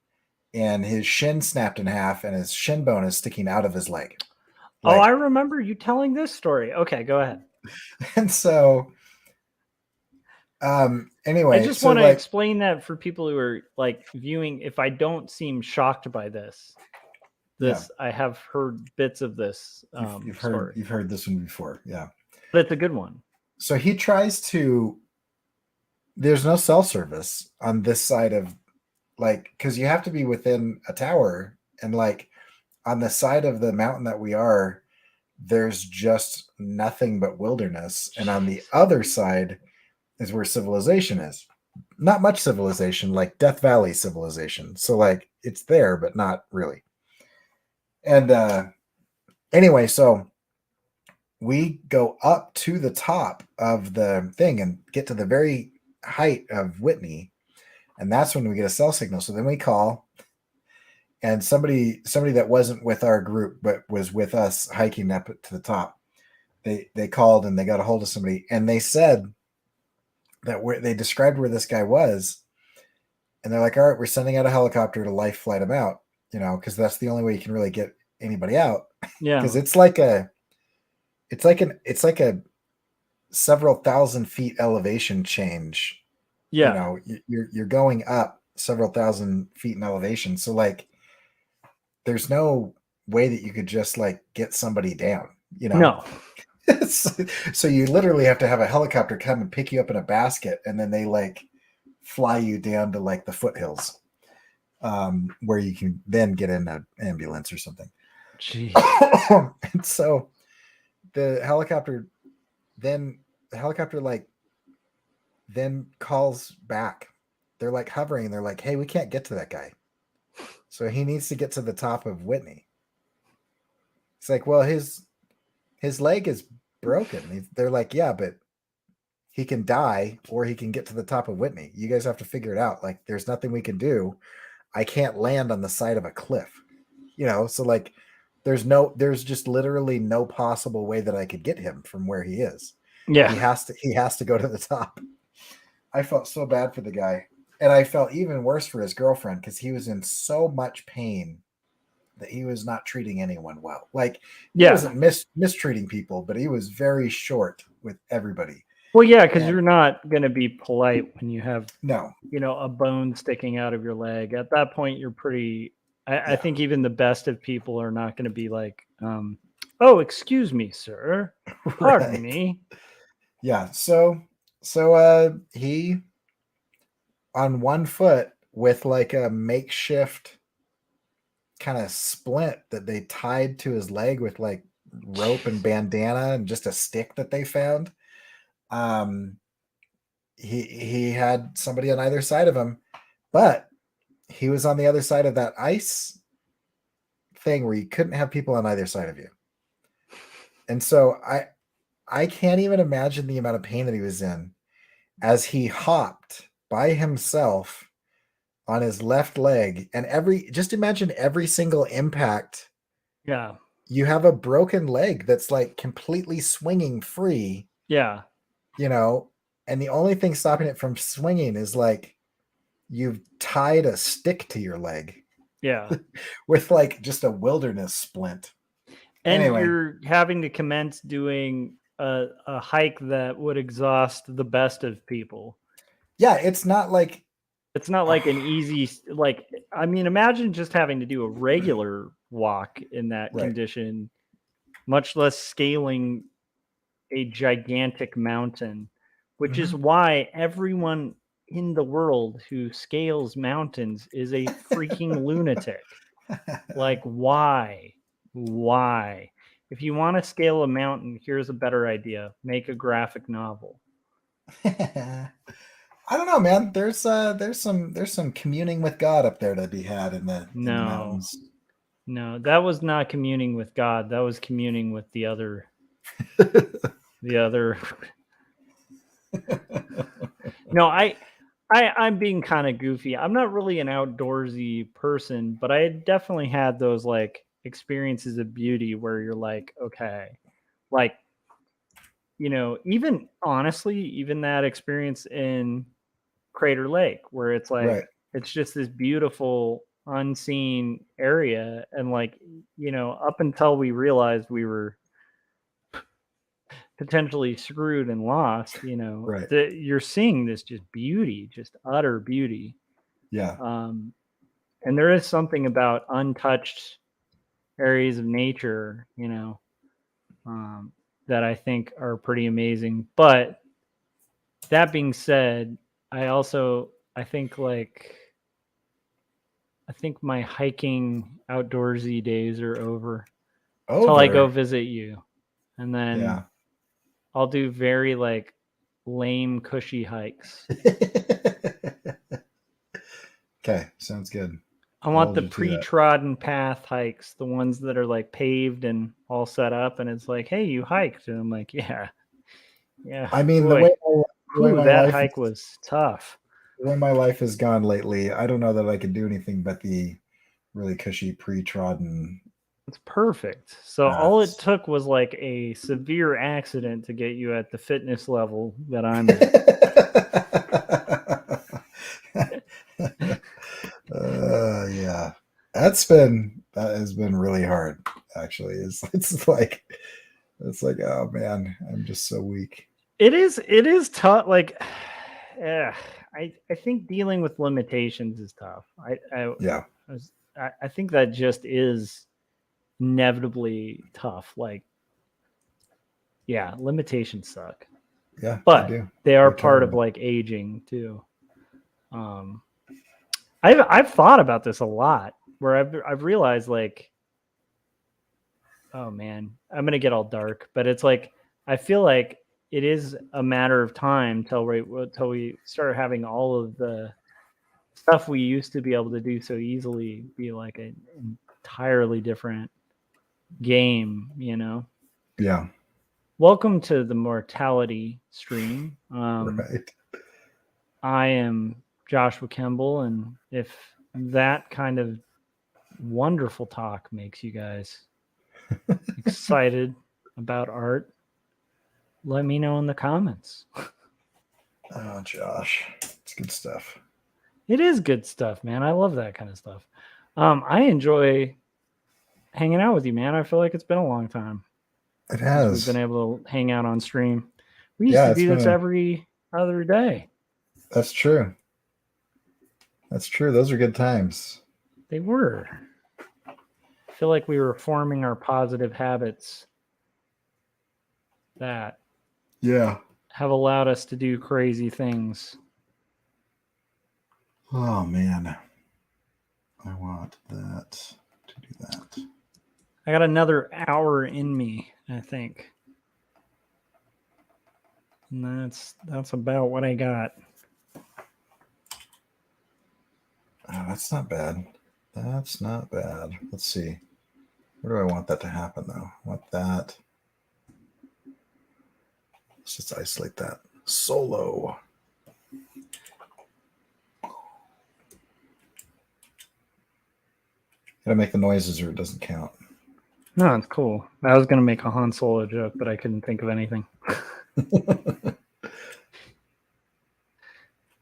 and his shin snapped in half, and his shin bone is sticking out of his leg. Like, I remember you telling this story. Okay, go ahead. And so, anyway, I just want to explain that for people who are like viewing. If I don't seem shocked by this, yeah. I have heard bits of this. You've heard this one before, yeah. But it's a good one. So he tries to. There's no cell service on this side of, like, because you have to be within a tower, and like on the side of the mountain that we are, there's just nothing but wilderness, and on the other side is where civilization is. Not much civilization, like Death Valley civilization. So like it's there, but not really. And anyway, so we go up to the top of the thing and get to the very height of Whitney, and that's when we get a cell signal. So then we call, and somebody that wasn't with our group but was with us hiking up to the top they called and they got a hold of somebody, and they said that they described where this guy was, and they're like, all right, we're sending out a helicopter to life flight him out, because that's the only way you can really get anybody out. Yeah. Because it's like a several thousand feet elevation change. Yeah. You're going up several thousand feet in elevation. So like, there's no way that you could just like get somebody down, No. So you literally have to have a helicopter come and pick you up in a basket, and then they like fly you down to like the foothills, where you can then get in an ambulance or something. Jeez. And so the helicopter like then calls back. They're like hovering, and they're like, hey, we can't get to that guy, so he needs to get to the top of Whitney. It's like, well, his leg is broken. They're like, yeah, but he can die or he can get to the top of Whitney. You guys have to figure it out. Like, there's nothing we can do. I can't land on the side of a cliff, so like there's just literally no possible way that I could get him from where he is. Yeah. He has to go to the top. I felt so bad for the guy, and I felt even worse for his girlfriend, because he was in so much pain that he was not treating anyone well. Like, he wasn't mistreating people, but he was very short with everybody. Well, yeah, because you're not going to be polite when you have a bone sticking out of your leg. At that point, you're pretty. I think even the best of people are not going to be like, "Oh, excuse me, sir. Pardon me." Yeah. So he, on one foot with like a makeshift kind of splint that they tied to his leg with like rope and bandana and just a stick that they found. He had somebody on either side of him, but he was on the other side of that ice thing where you couldn't have people on either side of you. And so I can't even imagine the amount of pain that he was in as he hopped by himself on his left leg, and just imagine every single impact. Yeah. You have a broken leg that's like completely swinging free. Yeah. And the only thing stopping it from swinging is like you've tied a stick to your leg. Yeah. With like just a wilderness splint. And anyway, you're having to commence doing a hike that would exhaust the best of people. Yeah, it's not like an easy, like, I mean, imagine just having to do a regular walk in that condition, much less scaling a gigantic mountain, which is why everyone in the world who scales mountains is a freaking lunatic. Like, why? If you want to scale a mountain, here's a better idea. Make a graphic novel. I don't know, man. There's some communing with God up there to be had in the mountains. No, that was not communing with God. That was communing with the other. No, I'm being kind of goofy. I'm not really an outdoorsy person, but I definitely had those like experiences of beauty where you're like, okay, like, even honestly, even that experience in Crater Lake, where it's like, it's just this beautiful unseen area. And like, up until we realized we were potentially screwed and lost, you're seeing this just beauty, just utter beauty. Yeah. And there is something about untouched areas of nature, that I think are pretty amazing. But that being said, I think my hiking outdoorsy days are over until I go visit you. And then I'll do very like lame, cushy hikes. Okay, sounds good. I want the pre-trodden path hikes, the ones that are like paved and all set up, and it's like, hey, you hiked. And I'm like, yeah. I mean, boy, the way that hike was tough. The way my life has gone lately, I don't know that I could do anything but the really cushy pre-trodden It's perfect. So all it That's- took was like a severe accident to get you at the fitness level that I'm at. Yeah, that has been really hard. Actually, it's like oh man, I'm just so weak. It is tough. Like, yeah, I think dealing with limitations is tough. Yeah, I think that just is inevitably tough. Like, yeah, limitations suck, yeah, but they do. they are They're part of terrible. like aging too. I've thought about this a lot, where I've realized like, oh man, I'm gonna get all dark, but it's like I feel like it is a matter of time till we start having all of the stuff we used to be able to do so easily be like an entirely different game, you know. Yeah, Welcome to the mortality stream. right. I am Joshua Kemble, and if that kind of wonderful talk makes you guys excited about art, let me know in the comments. Oh, Josh, it's good stuff. It is good stuff, man. I love that kind of stuff. I enjoy hanging out with you, man. I feel like it's been a long time It since has. we've been able to hang out on stream. We used Yeah, to it's do been this every other day. That's true. That's true. Those are good times. They were. I feel like we were forming our positive habits that Yeah. have allowed us to do crazy things. Oh man, I want that to do that. I got another hour in me, I think. And that's about what I got. Oh, that's not bad. That's not bad. Let's see. Where do I want that to happen though? I want that. Let's just isolate that. Solo. Gotta make the noises or it doesn't count. No, it's cool. I was going to make a Han Solo joke, but I couldn't think of anything.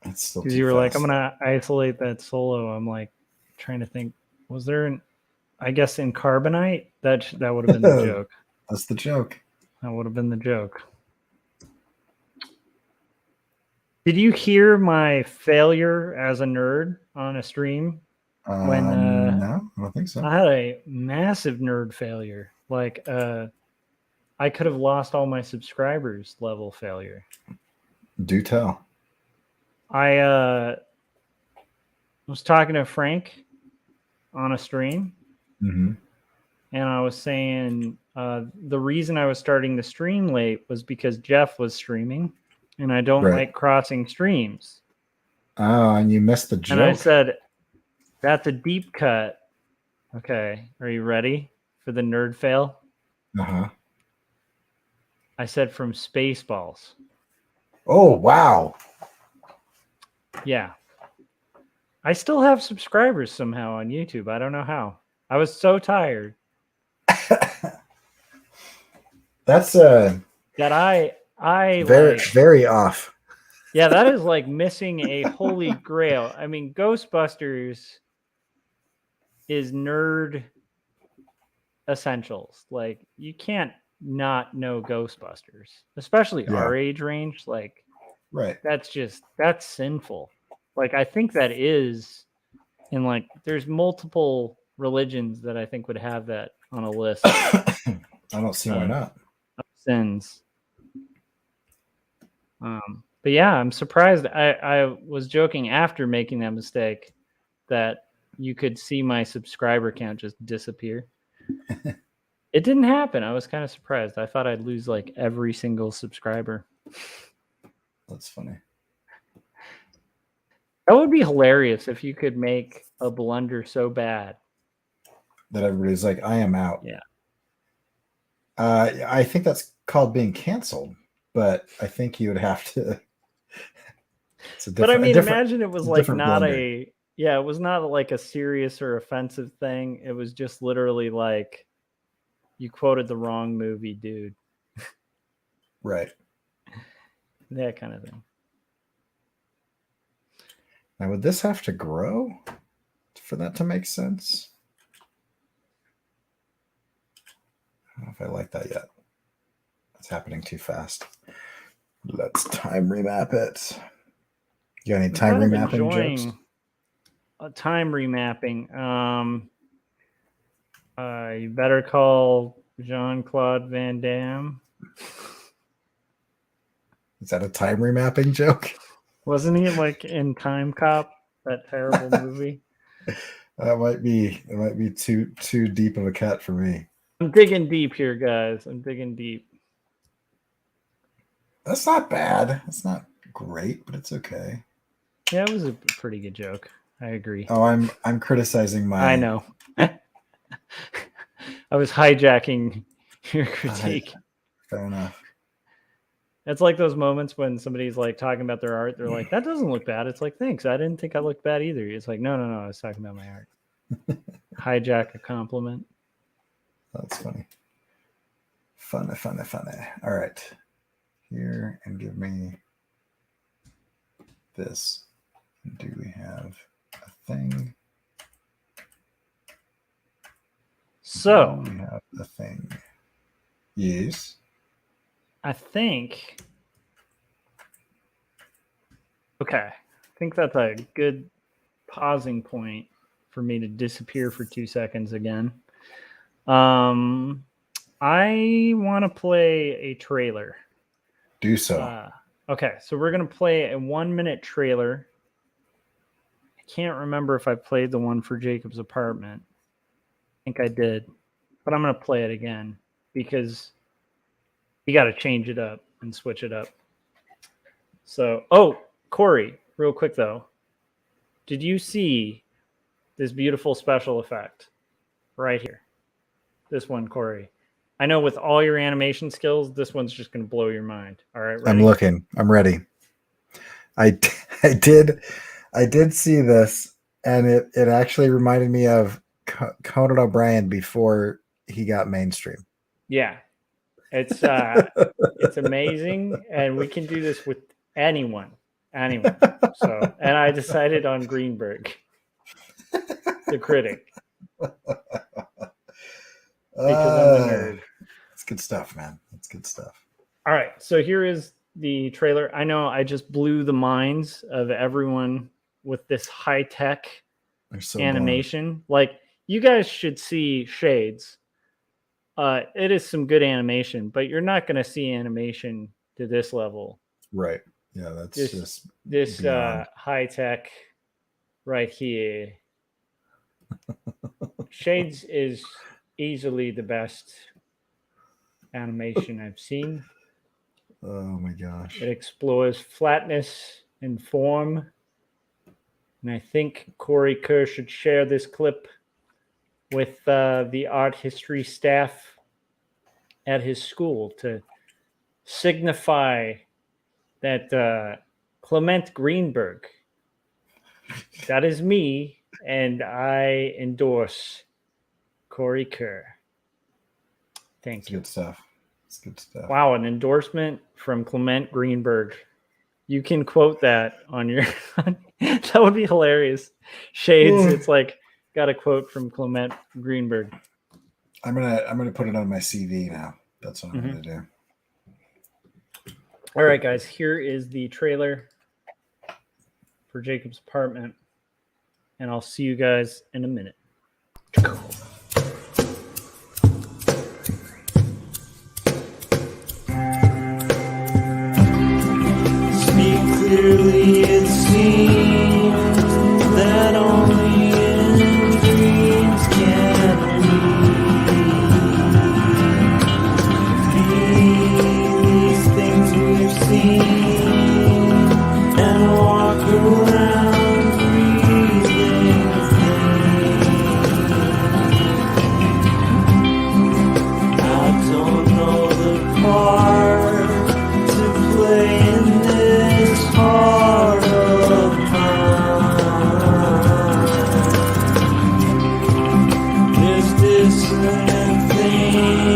That's still Because too you were like, fast. I'm going to isolate that Solo. I'm like trying to think, was there I guess in Carbonite? That would have been the joke. That's the joke. That would have been the joke. Did you hear my failure as a nerd on a stream? When No, I don't think so. I had a massive nerd failure. Like I could have lost all my subscribers level failure. Do tell. I was talking to Frank on a stream, Mm-hmm. and I was saying the reason I was starting the stream late was because Jeff was streaming, and I don't Right. like crossing streams. Oh, and you missed the joke. And I said, that's a deep cut. Okay, are you ready for the nerd fail? Uh-huh. I said from Spaceballs. Oh, wow. Yeah. I still have subscribers somehow on YouTube. I don't know how. I was so tired That's that I very, like, very off. yeah, that is like missing a holy grail. I mean, Ghostbusters is nerd essentials. Like, you can't not know Ghostbusters, especially Yeah. our age range. Like, Right. that's sinful. Like, I think that is, and like, there's multiple religions that I think would have that on a list I don't see why not. of sins. But yeah, I'm surprised. I was joking after making that mistake that you could see my subscriber count just disappear. It didn't happen. I was kind of surprised. I thought I'd lose like every single subscriber. That's funny. That would be hilarious if you could make a blunder so bad That everybody's like, I am out. Yeah. I think that's called being canceled, but I think you would have to. It's a But I different- a mean, different- imagine it was it's a like different not blunder. it was not like a serious or offensive thing. It was just literally like you quoted the wrong movie, dude. Right. That kind of thing. Now, would this have to grow for that to make sense? I don't know if I like that yet. It's happening too fast. Let's time remap it. You got any time remapping jokes? Time remapping. You better call Jean-Claude Van Damme. Is that a time remapping joke? Wasn't he like in Time Cop, that terrible movie? It might be too deep of a cut for me. I'm digging deep here, guys. I'm digging deep. That's not bad. It's not great, but it's okay. Yeah, it was a pretty good joke. I agree. Oh, I'm criticizing my. I know. I was hijacking your critique. Fair enough. It's like those moments when somebody's like talking about their art. They're like, "That doesn't look bad." It's like, "Thanks. I didn't think I looked bad either." It's like, no. I was talking about my art. Hijack a compliment. That's funny. Funny. All right. Here, and give me this. Do we have a thing? So we have a thing. Yes. I think. Okay. I think that's a good pausing point for me to disappear for 2 seconds again. I want to play a trailer. Do so. Okay, so we're going to play a 1-minute trailer. I can't remember if I played the one for Jacob's apartment. I think I did. But I'm going to play it again because you got to change it up and switch it up. So, Corey, real quick though. Did you see this beautiful special effect right here? This one, Corey. I know with all your animation skills, this one's just going to blow your mind. All right, ready? I'm looking. I'm ready. I did see this, and it actually reminded me of Conan O'Brien before he got mainstream. Yeah, it's amazing, and we can do this with anyone. So, and I decided on Greenberg, the critic, because I'm a nerd. It's good stuff, man. It's good stuff. All right, so here is the trailer. I know I just blew the minds of everyone with this high-tech animation. Like, you guys should see Shades. It is some good animation, but you're not going to see animation to this level. Right. Yeah, that's just this high-tech right here. Shades is easily the best animation I've seen. Oh my gosh. It explores flatness and form. And I think Corey Kerr should share this clip with the art history staff at his school to signify that Clement Greenberg, that is me, and I endorse Corey Kerr. Thank you. Good stuff. It's good stuff. Wow, an endorsement from Clement Greenberg. You can quote that on your. That would be hilarious. Shades. It's like got a quote from Clement Greenberg. I'm gonna put it on my CV now. That's what I'm gonna do. All right, guys. Here is the trailer for Jacob's apartment, and I'll see you guys in a minute. Clearly it seems that only in dreams can we these things we've seen and walk around breathing I don't know the part to play in this heart of mine. There's dissonant things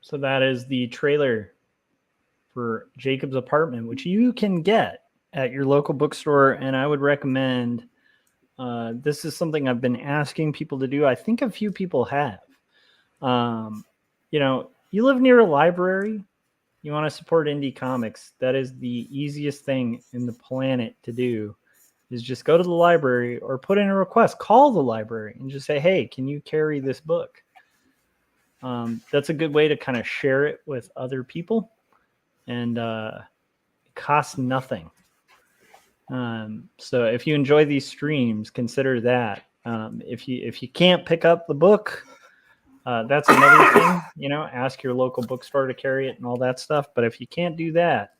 So that is the trailer for Jacob's Apartment, which you can get at your local bookstore. And I would recommend, this is something I've been asking people to do. I think a few people have. You know, you live near a library, you want to support indie comics. That is the easiest thing in the planet to do, is just go to the library or put in a request, call the library and just say, hey, can you carry this book? That's a good way to kind of share it with other people, and it costs nothing. So if you enjoy these streams, consider that. If you can't pick up the book, that's another thing, you know, ask your local bookstore to carry it and all that stuff. But if you can't do that,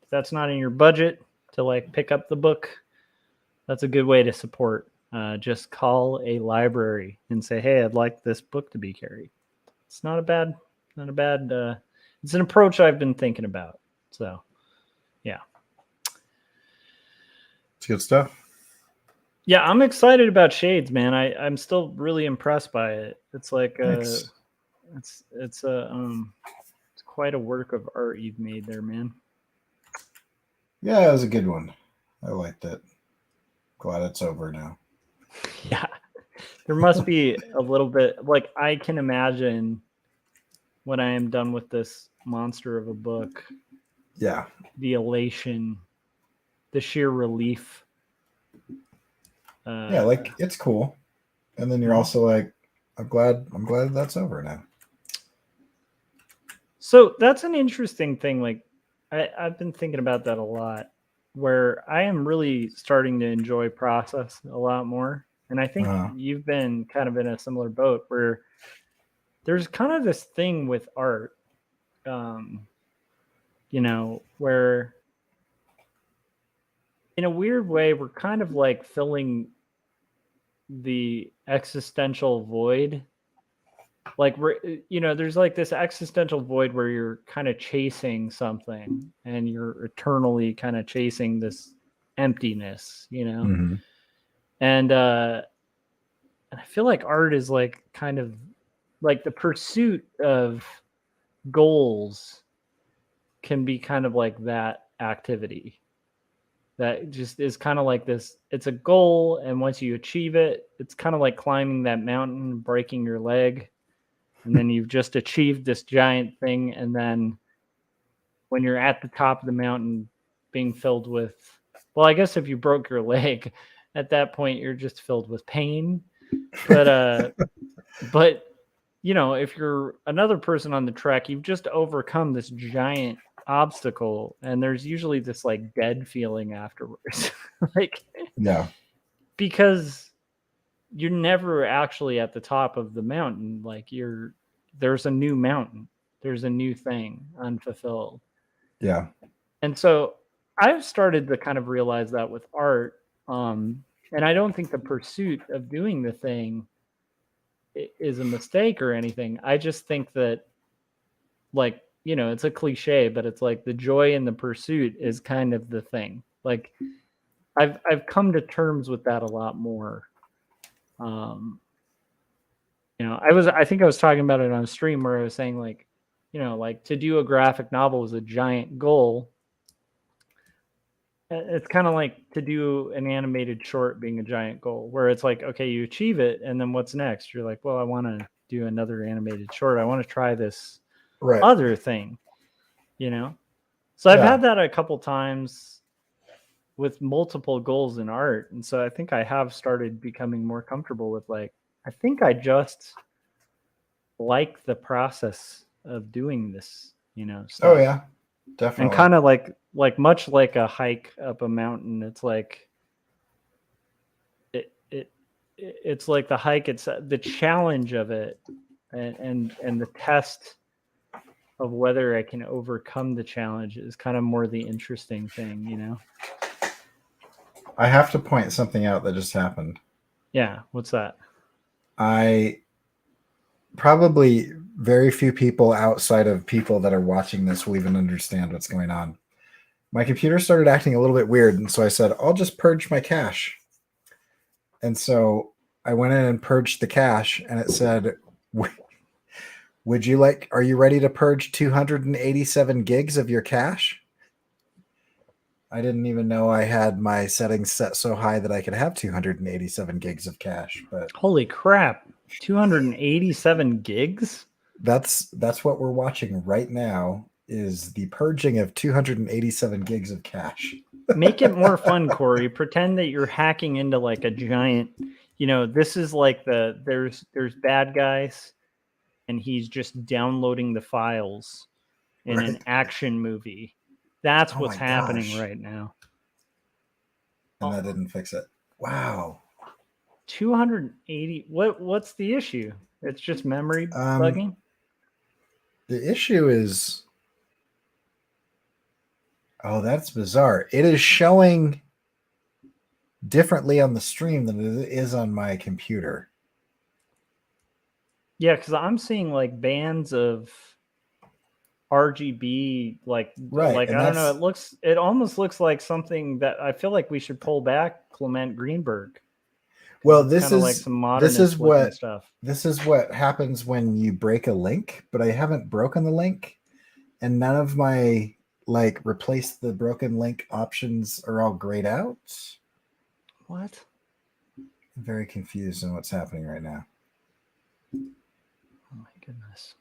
if that's not in your budget to like pick up the book, that's a good way to support. Just call a library and say, hey, I'd like this book to be carried. It's not a bad, it's an approach I've been thinking about. So, yeah. It's good stuff. Yeah, I'm excited about Shades, man. I'm still really impressed by it. It's like it's quite a work of art you've made there, man. Yeah, it was a good one. I liked it. Glad it's over now. Yeah. There must be a little bit, like, I can imagine when I am done with this monster of a book. Yeah. The elation, the sheer relief. Yeah, like, it's cool. And then you're also like, I'm glad that's over now. So that's an interesting thing. Like, I've been thinking about that a lot, where I am really starting to enjoy process a lot more. And I think you've been kind of in a similar boat, where there's kind of this thing with art, you know, where in a weird way, we're kind of like filling the existential void. Like, we're, you know, there's like this existential void where you're kind of chasing something and you're eternally kind of chasing this emptiness, you know? Mm-hmm. And I feel like art is like kind of like the pursuit of goals can be kind of like that activity that just is kind of like this. It's a goal, and once you achieve it, it's kind of like climbing that mountain, breaking your leg, and then you've just achieved this giant thing. And then when you're at the top of the mountain, being filled with, well, I guess if you broke your leg at that point, you're just filled with pain. But you know, if you're another person on the trek, you've just overcome this giant obstacle, and there's usually this like dead feeling afterwards. Like, yeah, because you're never actually at the top of the mountain. Like, there's a new mountain, there's a new thing unfulfilled. Yeah. And so I've started to kind of realize that with art. And I don't think the pursuit of doing the thing is a mistake or anything. I just think that, like, you know, it's a cliche, but it's like the joy in the pursuit is kind of the thing. Like, I've come to terms with that a lot more. You know, I think I was talking about it on a stream where I was saying, like, you know, like, to do a graphic novel is a giant goal. It's kind of like to do an animated short being a giant goal, where it's like, okay, you achieve it, and then what's next? You're like, well, I want to do another animated short. I want to try this other thing, you know? So I've had that a couple times with multiple goals in art. And so I think I have started becoming more comfortable with, like, I think I just like the process of doing this, you know? Stuff. Oh yeah, definitely. And kind of like much like a hike up a mountain, it's like it's like the hike, it's the challenge of it, and the test of whether I can overcome the challenge is kind of more the interesting thing, you know? I have to point something out that just happened. Yeah, what's that? Probably very few people outside of people that are watching this will even understand what's going on. My computer started acting a little bit weird, and so I said, I'll just purge my cache. And so I went in and purged the cache, and it said, Are you ready to purge 287 gigs of your cache? I didn't even know I had my settings set so high that I could have 287 gigs of cache, but Holy crap. 287 gigs? that's what we're watching right now is the purging of 287 gigs of cache. Make it more fun, Corey. Pretend that you're hacking into like a giant, this is like there's bad guys and he's just downloading the files in an action movie. That's Oh what's my happening gosh. right now. And that didn't fix it. Wow. 280. What's the issue? It's just memory bugging? The issue is, oh, that's bizarre. It is showing differently on the stream than it is on my computer. Yeah, because I'm seeing like bands of RGB, like I don't know. It almost looks like something that I feel like we should pull back Clement Greenberg. Well, this is like some modernist looking stuff. This is what happens when you break a link, but I haven't broken the link, and none of my like replace the broken link options are all grayed out. What? I'm very confused on what's happening right now. Oh my goodness.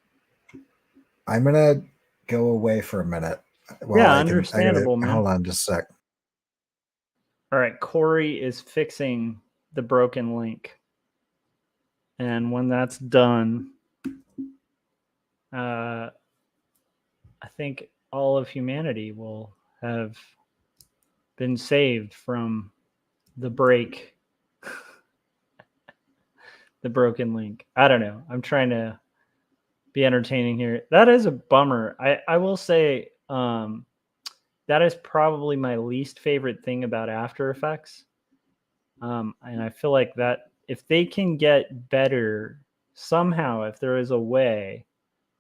I'm gonna go away for a minute. Understandable, man. Hold on just a sec. All right, Corey is fixing the broken link. And when that's done, I think all of humanity will have been saved from the break. The broken link. I don't know. I'm trying to be entertaining here. That is a bummer. I will say that is probably my least favorite thing about After Effects. And I feel like that if they can get better somehow, if there is a way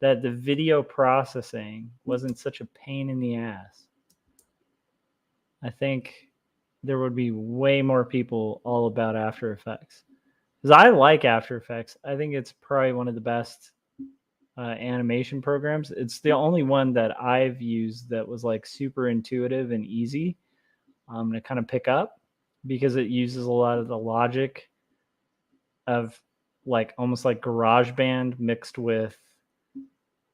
that the video processing wasn't such a pain in the ass, I think there would be way more people all about After Effects. Because I like After Effects. I think it's probably one of the best animation programs. It's the only one that I've used that was like super intuitive and easy to kind of pick up, because it uses a lot of the logic of like almost like GarageBand mixed with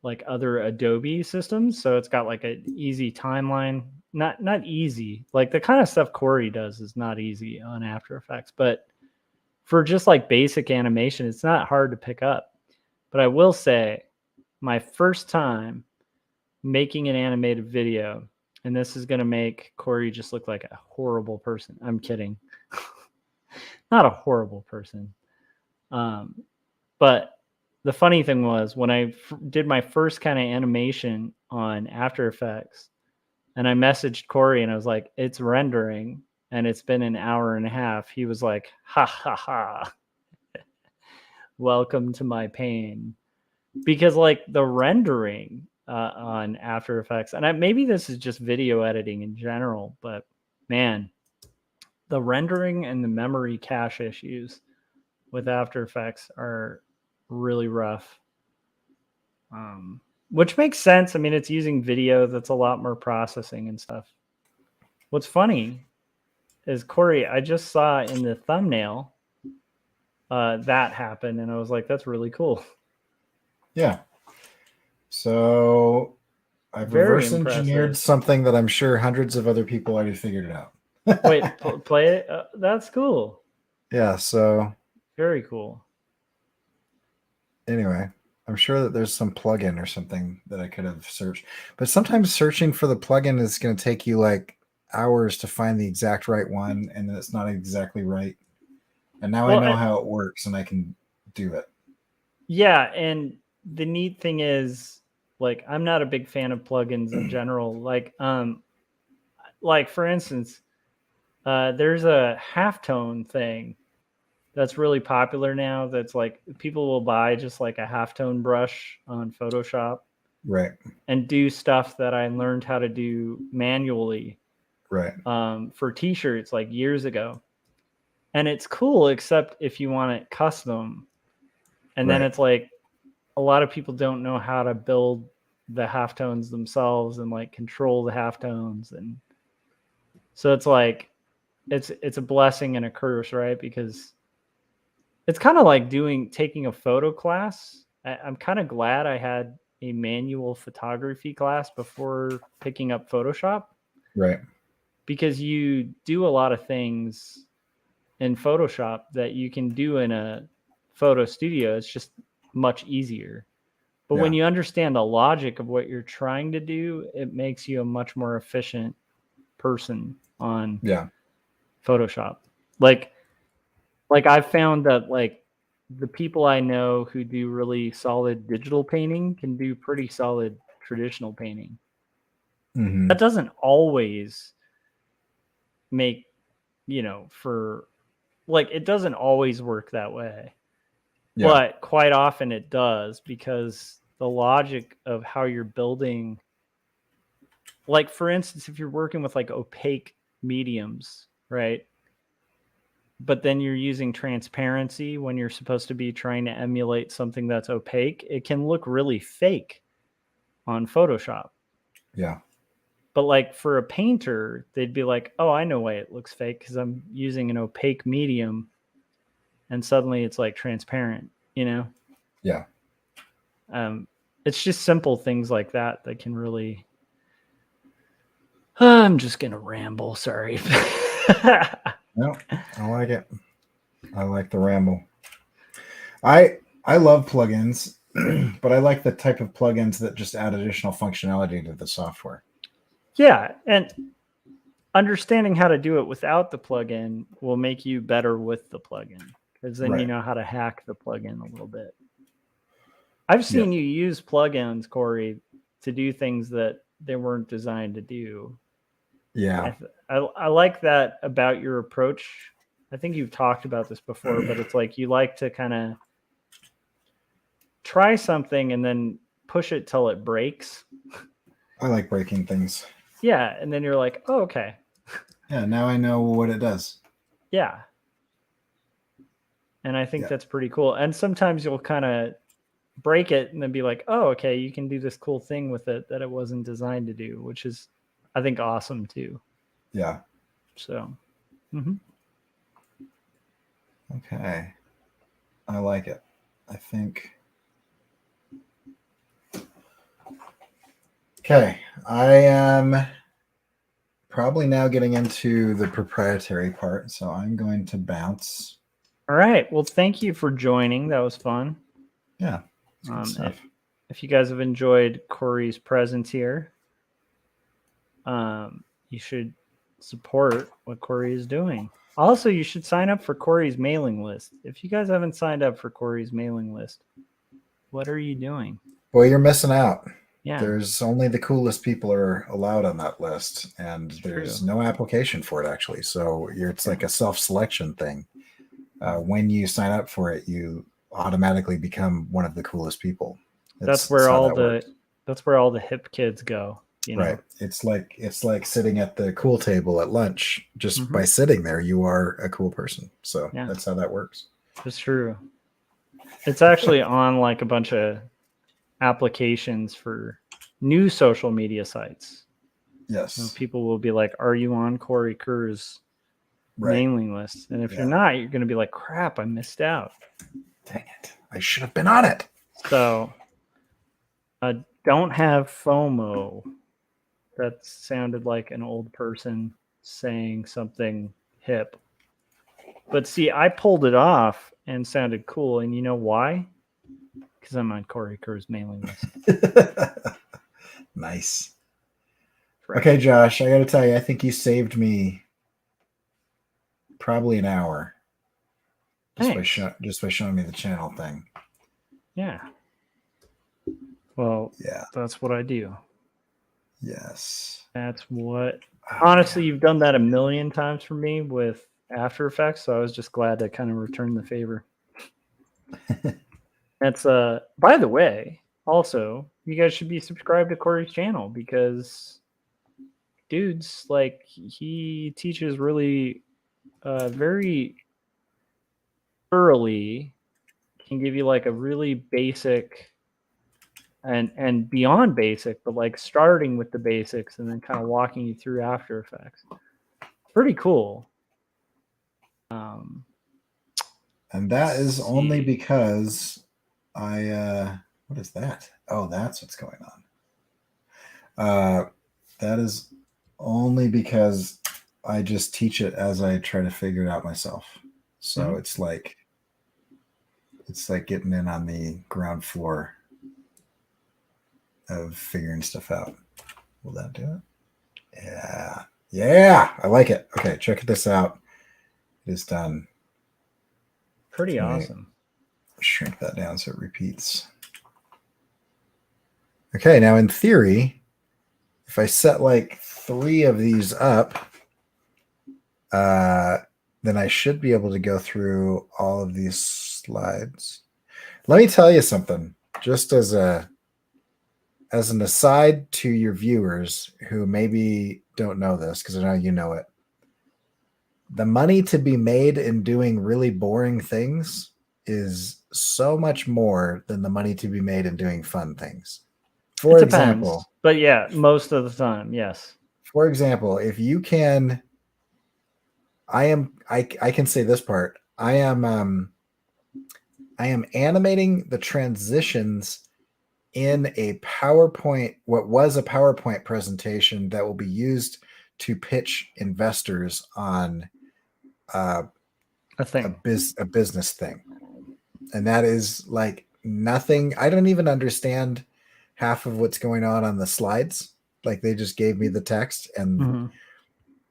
like other Adobe systems. So it's got like an easy timeline. Not easy. Like the kind of stuff Corey does is not easy on After Effects, but for just like basic animation, it's not hard to pick up. But I will say, my first time making an animated video, and this is going to make Corey just look like a horrible person. I'm kidding. Not a horrible person. But the funny thing was when I did my first kind of animation on After Effects, and I messaged Corey and I was like, it's rendering and it's been an hour and a half. He was like, ha ha ha. Welcome to my pain. Because like the rendering on After Effects, and maybe this is just video editing in general, but man, the rendering and the memory cache issues with After Effects are really rough. Which makes sense. I mean, it's using video, that's a lot more processing and stuff. What's funny is, Corey, I just saw in the thumbnail that happened, and I was like, that's really cool. Yeah. So I've reverse engineered something that I'm sure hundreds of other people already figured it out. Wait, play it? That's cool. Yeah, so. Very cool. Anyway, I'm sure that there's some plugin or something that I could have searched. But sometimes searching for the plugin is going to take you like hours to find the exact right one, and then it's not exactly right. And now I know how it works, and I can do it. Yeah, and the neat thing is, like, I'm not a big fan of plugins in general. Like for instance, there's a halftone thing that's really popular now. That's like people will buy just like a halftone brush on Photoshop, right, and do stuff that I learned how to do manually, right, for t-shirts like years ago. And it's cool, except if you want it custom, and then it's like a lot of people don't know how to build the halftones themselves and like control the halftones, and so it's like it's a blessing and a curse, right? Because it's kind of like taking a photo class. I'm kind of glad I had a manual photography class before picking up Photoshop, Right. because you do a lot of things in Photoshop that you can do in a photo studio. It's just much easier. But when Yeah. you understand the logic of what you're trying to do, it makes you a much more efficient person on Yeah. Photoshop. Like I've found that like the people I know who do really solid digital painting can do pretty solid traditional painting. Hmm. That doesn't always make, for like, it doesn't always work that way. Yeah. But quite often it does, because the logic of how you're building, like for instance, if you're working with like opaque mediums, right? But then you're using transparency when you're supposed to be trying to emulate something that's opaque, it can look really fake on Photoshop. Yeah. But like for a painter, they'd be like, oh, I know why it looks fake, because I'm using an opaque medium and suddenly it's like transparent, Yeah. It's just simple things like that that can really. I'm just gonna ramble. Sorry. No, I like it. I like the ramble. I love plugins, but I like the type of plugins that just add additional functionality to the software. Yeah, and understanding how to do it without the plugin will make you better with the plugin, because then you Right. know how to hack the plugin a little bit. I've seen you use plugins, Corey, to do things that they weren't designed to do. Yeah. I like that about your approach. I think you've talked about this before, but it's like you like to kind of try something and then push it till it breaks. I like breaking things. Yeah, and then you're like, oh, okay. Yeah, now I know what it does. Yeah. And I think that's pretty cool. And sometimes you'll kind of break it and then be like, oh, okay, you can do this cool thing with it that it wasn't designed to do, which is, I think, awesome too. Yeah. So. Okay. I like it. I think. Okay. I am probably now getting into the proprietary part, so I'm going to bounce. All right. Well, thank you for joining. That was fun. Yeah. It's good stuff. If you guys have enjoyed Corey's presence here, you should support what Corey is doing. Also, you should sign up for Corey's mailing list. If you guys haven't signed up for Corey's mailing list, what are you doing? Well, you're missing out. Yeah. There's only the coolest people are allowed on that list, and there's no application for it actually. So it's like a self-selection thing. When you sign up for it, you automatically become one of the coolest people. That's where all the hip kids go. Right. It's like sitting at the cool table at lunch. Just by sitting there, you are a cool person. So that's how that works. It's true. It's actually on like a bunch of applications for new social media sites. Yes. So people will be like, are you on Corey Kerr's mailing list? And if you're not, you're going to be like, crap, I missed out. Dang it. I should have been on it. So don't have FOMO. That sounded like an old person saying something hip. But see, I pulled it off and sounded cool. And you know why? Because I'm on Corey Kerr's mailing list. Nice. Right. Okay, Josh, I got to tell you, I think you saved me probably an hour just by showing me the channel thing. Yeah. Well, yeah, that's what I do. Yes. That's what. Honestly, you've done that a million times for me with After Effects, so I was just glad to kind of return the favor. That's by the way, also, you guys should be subscribed to Corey's channel, because dude's like, he teaches really very thoroughly, can give you like a really basic and beyond basic, but like starting with the basics and then kind of walking you through After Effects. Pretty cool. And that is only see. because I what is that? Oh, that's what's going on. That is only because I just teach it as I try to figure it out myself. So Mhm. it's like getting in on the ground floor of figuring stuff out. Will that do it? Yeah. Yeah. I like it. Okay, check this out. It is done. Pretty Let me awesome. shrink that down so it repeats. Okay, now in theory, if I set like 3 of these up, then I should be able to go through all of these slides. Let me tell you something, just as an aside to your viewers who maybe don't know this, because I know you know it. The money to be made in doing really boring things is so much more than the money to be made in doing fun things. For It depends, example, but yeah, most of the time, yes. if you can, I can say this part. I am animating the transitions in a PowerPoint, what was a PowerPoint presentation that will be used to pitch investors on A thing. a business thing. And that is like nothing. I don't even understand half of what's going on the slides. Like they just gave me the text and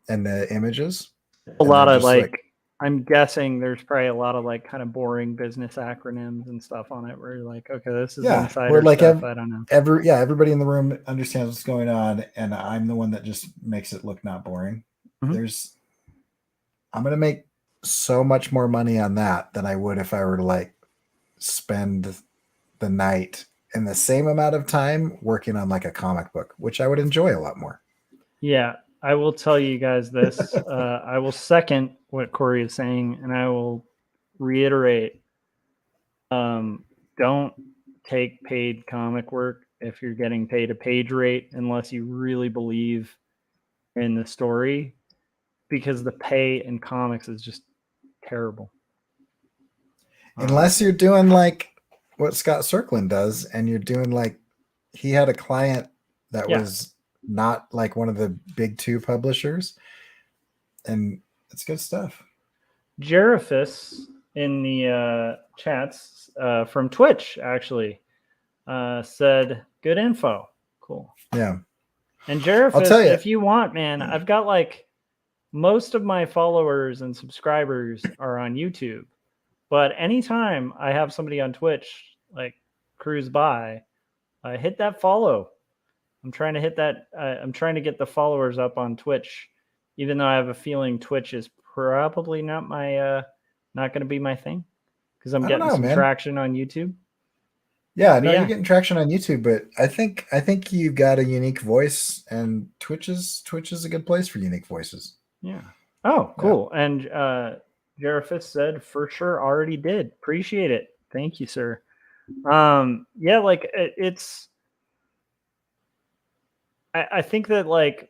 the images. A And lot they're of just like, I'm guessing there's probably a lot of like kind of boring business acronyms and stuff on it where you're like, okay, this is yeah, insider where like stuff. I don't know. everybody in the room understands what's going on, and I'm the one that just makes it look not boring. Mhm. I'm gonna make so much more money on that than I would if I were to like spend the night in the same amount of time working on like a comic book, which I would enjoy a lot more. Yeah, I will tell you guys this. I will second what Corey is saying, and I will reiterate. Don't take paid comic work if you're getting paid a page rate unless you really believe in the story, because the pay in comics is just terrible. Unless you're doing like what Scott Serkland does, and you're doing like he had a client that Yeah. was not like one of the big 2 publishers, and it's good stuff. Jerifus in the chats from Twitch actually said good info. Cool. Yeah. And I'll tell Jerifus, you. if you want, man, I've got like most of my followers and subscribers are on YouTube. But anytime I have somebody on Twitch like cruise by, hit that follow. I'm trying to hit that. I'm trying to get the followers up on Twitch, even though I have a feeling Twitch is probably not going to be my thing, because I'm I don't getting know, some man. traction on YouTube. Yeah, But no, yeah. you're getting traction on YouTube, but I think you've got a unique voice, and Twitch is a good place for unique voices. Yeah. Oh, cool. Yeah. And Jerifus said for sure already did. Appreciate it. Thank you, sir. Yeah, like it's I think that like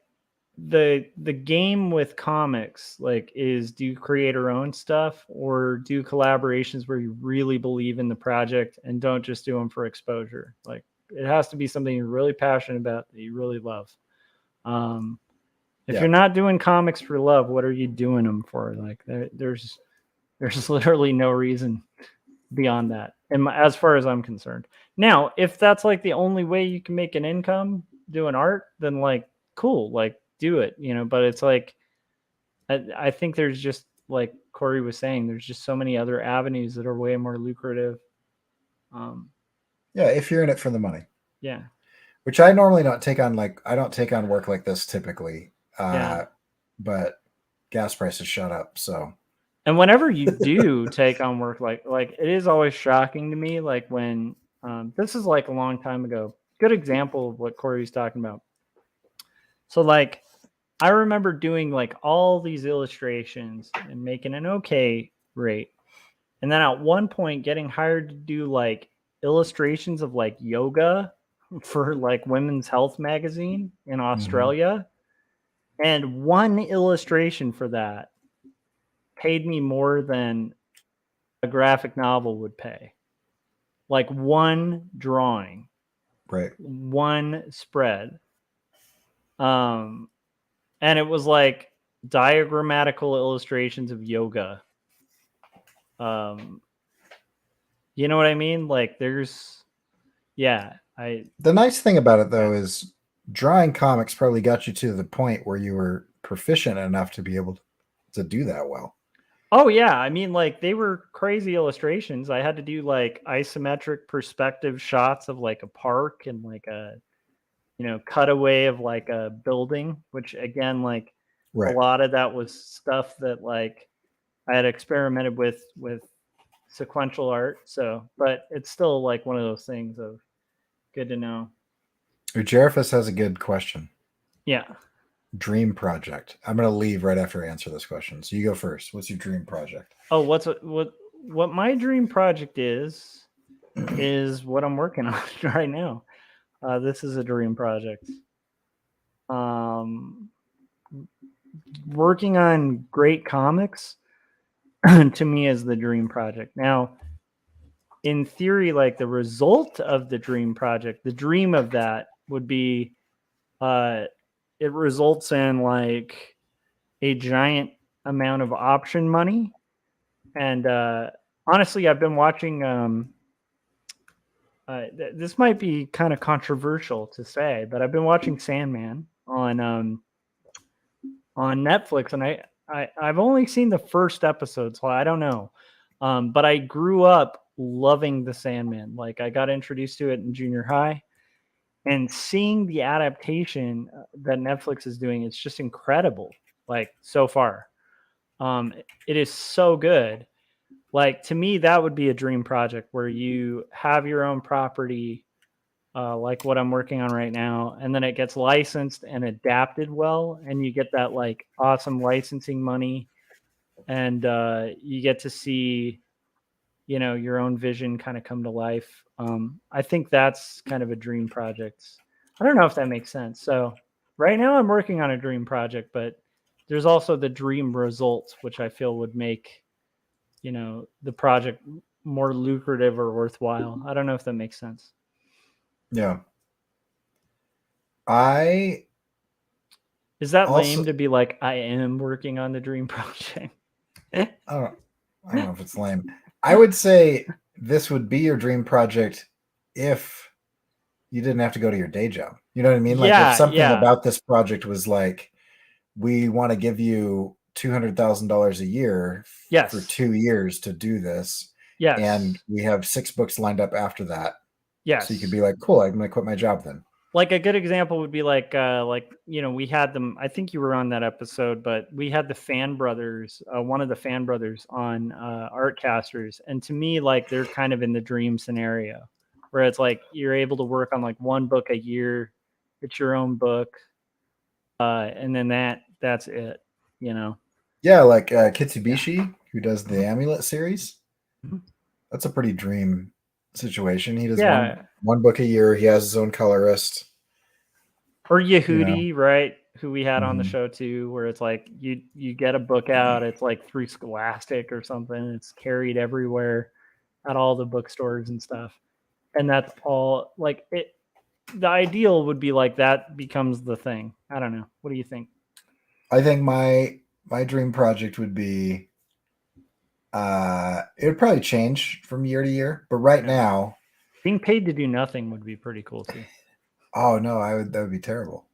the game with comics like is, do you create your own stuff or do collaborations where you really believe in the project and don't just do them for exposure? Like it has to be something you're really passionate about that you really love. If you're not doing comics for love, what are you doing them for? Like there's literally no reason beyond that, and as far as I'm concerned. Now, if that's like the only way you can make an income doing art, then like cool, like do it, but it's like I think there's just, like Corey was saying, there's just so many other avenues that are way more lucrative. Yeah, if you're in it for the money. Yeah. Which I normally don't take on. Like I don't take on work like this typically. But gas prices shot up, so. And whenever you do take on work, like it is always shocking to me, like when this is like a long time ago. Good example of what Corey's talking about. So like I remember doing like all these illustrations and making an okay rate. And then at one point getting hired to do like illustrations of like yoga for like Women's Health magazine in Australia. And one illustration for that paid me more than a graphic novel would pay. Like one drawing, Right. one spread. And it was like diagrammatical illustrations of yoga. You know what I mean? Like there's, yeah, The nice thing about it though is drawing comics probably got you to the point where you were proficient enough to be able to do that well. Oh yeah, I mean like they were crazy illustrations. I had to do like isometric perspective shots of like a park and like a cutaway of like a building, which again like Right. a lot of that was stuff that like I had experimented with sequential art. So, but it's still like one of those things of good to know. Ujerifus has a good question. Yeah. Dream project. I'm going to leave right after I answer this question. So you go first. What's your dream project? Oh, what my dream project is what I'm working on right now. This is a dream project. Working on great comics to me is the dream project. Now, in theory, like the result of the dream project, the dream of that would be it results in like a giant amount of option money. And honestly, I've been watching this might be kind of controversial to say, but I've been watching Sandman on Netflix, and I've only seen the first episode, so I don't know. But I grew up loving the Sandman. Like I got introduced to it in junior high, and seeing the adaptation that Netflix is doing, it's just incredible. Like so far, it is so good. Like to me, that would be a dream project where you have your own property, like what I'm working on right now, and then it gets licensed and adapted well, and you get that like awesome licensing money, and you get to see, your own vision kind of come to life. I think that's kind of a dream project. I don't know if that makes sense. So right now I'm working on a dream project, but there's also the dream results, which I feel would make the project more lucrative or worthwhile. I don't know if that makes sense. Yeah. Is that lame to be like, I am working on the dream project? I don't know if it's lame. I would say this would be your dream project if you didn't have to go to your day job. You know what I mean? Like if something about this project was like, we want to give you $200,000 a year for 2 years to do this. Yes. And we have 6 books lined up after that. Yes. So you could be like, cool, I'm going to quit my job then. Like a good example would be like, we had them, I think you were on that episode, but we had the Fan Brothers, one of the Fan Brothers on Artcasters. And to me, like they're kind of in the dream scenario where it's like, you're able to work on like one book a year. It's your own book. And then that's it, Yeah. Like Kitsubishi, who does the Amulet series. That's a pretty dream situation. He does one book a year. He has his own colorist. Or Yehudi, right? Who we had on the show too, where it's like you get a book out, it's like through Scholastic or something. It's carried everywhere at all the bookstores and stuff. And that's all like it. The ideal would be like that becomes the thing. I don't know. What do you think? I think my dream project would be it would probably change from year to year, but right now being paid to do nothing would be pretty cool too. Oh no, that would be terrible.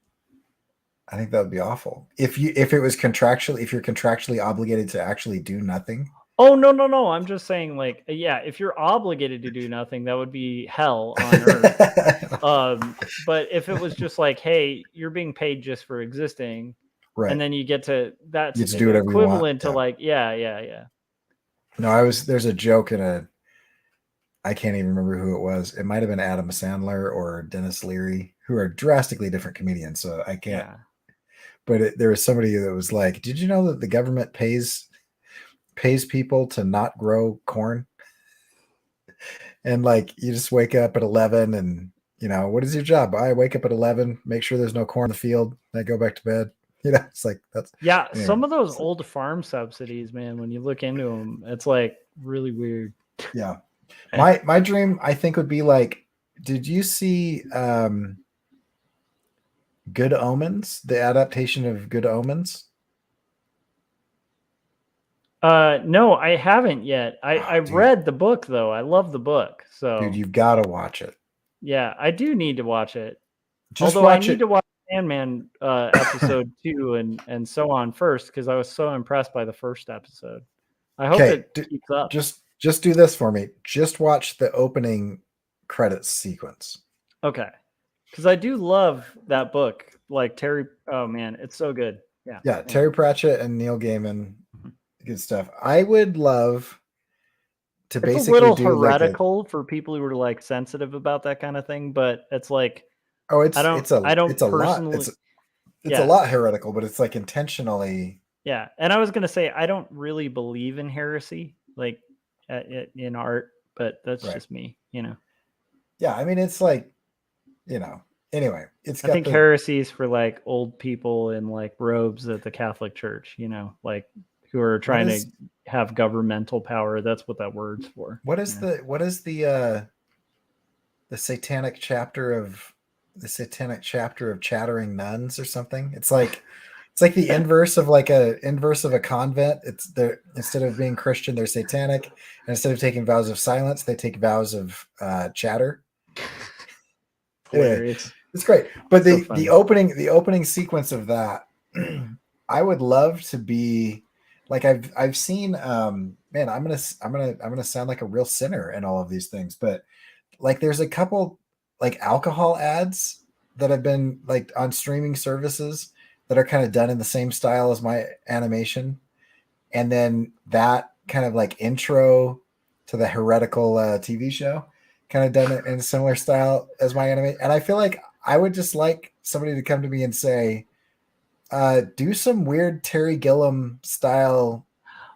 I think that would be awful. If you're contractually obligated to actually do nothing. Oh no. I'm just saying like, if you're obligated to do nothing, that would be hell on earth. But if it was just like, hey, you're being paid just for existing, right? And then you get to that's you get to do whatever equivalent you want. To yeah. No, there's a joke I can't even remember who it was. It might have been Adam Sandler or Dennis Leary, who are drastically different comedians. So I can't. Yeah. But there was somebody that was like, "Did you know that the government pays people to not grow corn?" And like, you just wake up at 11 and what is your job? I wake up at 11, make sure there's no corn in the field, then I go back to bed. It's like that's Yeah, anyway. some of those old farm subsidies, man, when you look into them, it's like really weird. Yeah. My dream, I think, would be like, did you see Good Omens, the adaptation of Good Omens? No, I haven't yet. I Dude. read the book though. I love the book. So Dude, you've got to watch it. yeah, I do need to watch it. Just Although I watch need it. to watch Sandman episode 2 and so on first, because I was so impressed by the first episode. I hope it keeps up. Just do this for me. Just watch the opening credits sequence. Okay. Because I do love that book. Like Terry, oh man, it's so good. Yeah. Yeah, Terry Pratchett and Neil Gaiman. Good stuff. I would love to It's basically a little do heretical for people who are like sensitive about that kind of thing, but it's like it's a lot heretical, but it's like intentionally. Yeah, and I was gonna say I don't really believe in heresy, like in art, but that's just me, Yeah, I mean, it's like, anyway, it's. I think heresy is for like old people in like robes at the Catholic Church, like who are trying to have governmental power. That's what that word's for. What is the satanic chapter of chattering nuns or something? It's like the inverse of a convent. It's there, instead of being Christian, they're satanic, and instead of taking vows of silence, they take vows of chatter. Hilarious. Anyway, it's great. But the opening sequence of that, I would love to be like, I've seen man, I'm gonna sound like a real sinner in all of these things, but like there's a couple like alcohol ads that have been like on streaming services that are kind of done in the same style as my animation, and then that kind of like intro to the heretical TV show kind of done it in a similar style as my anime. And I feel like I would just like somebody to come to me and say, do some weird Terry Gilliam style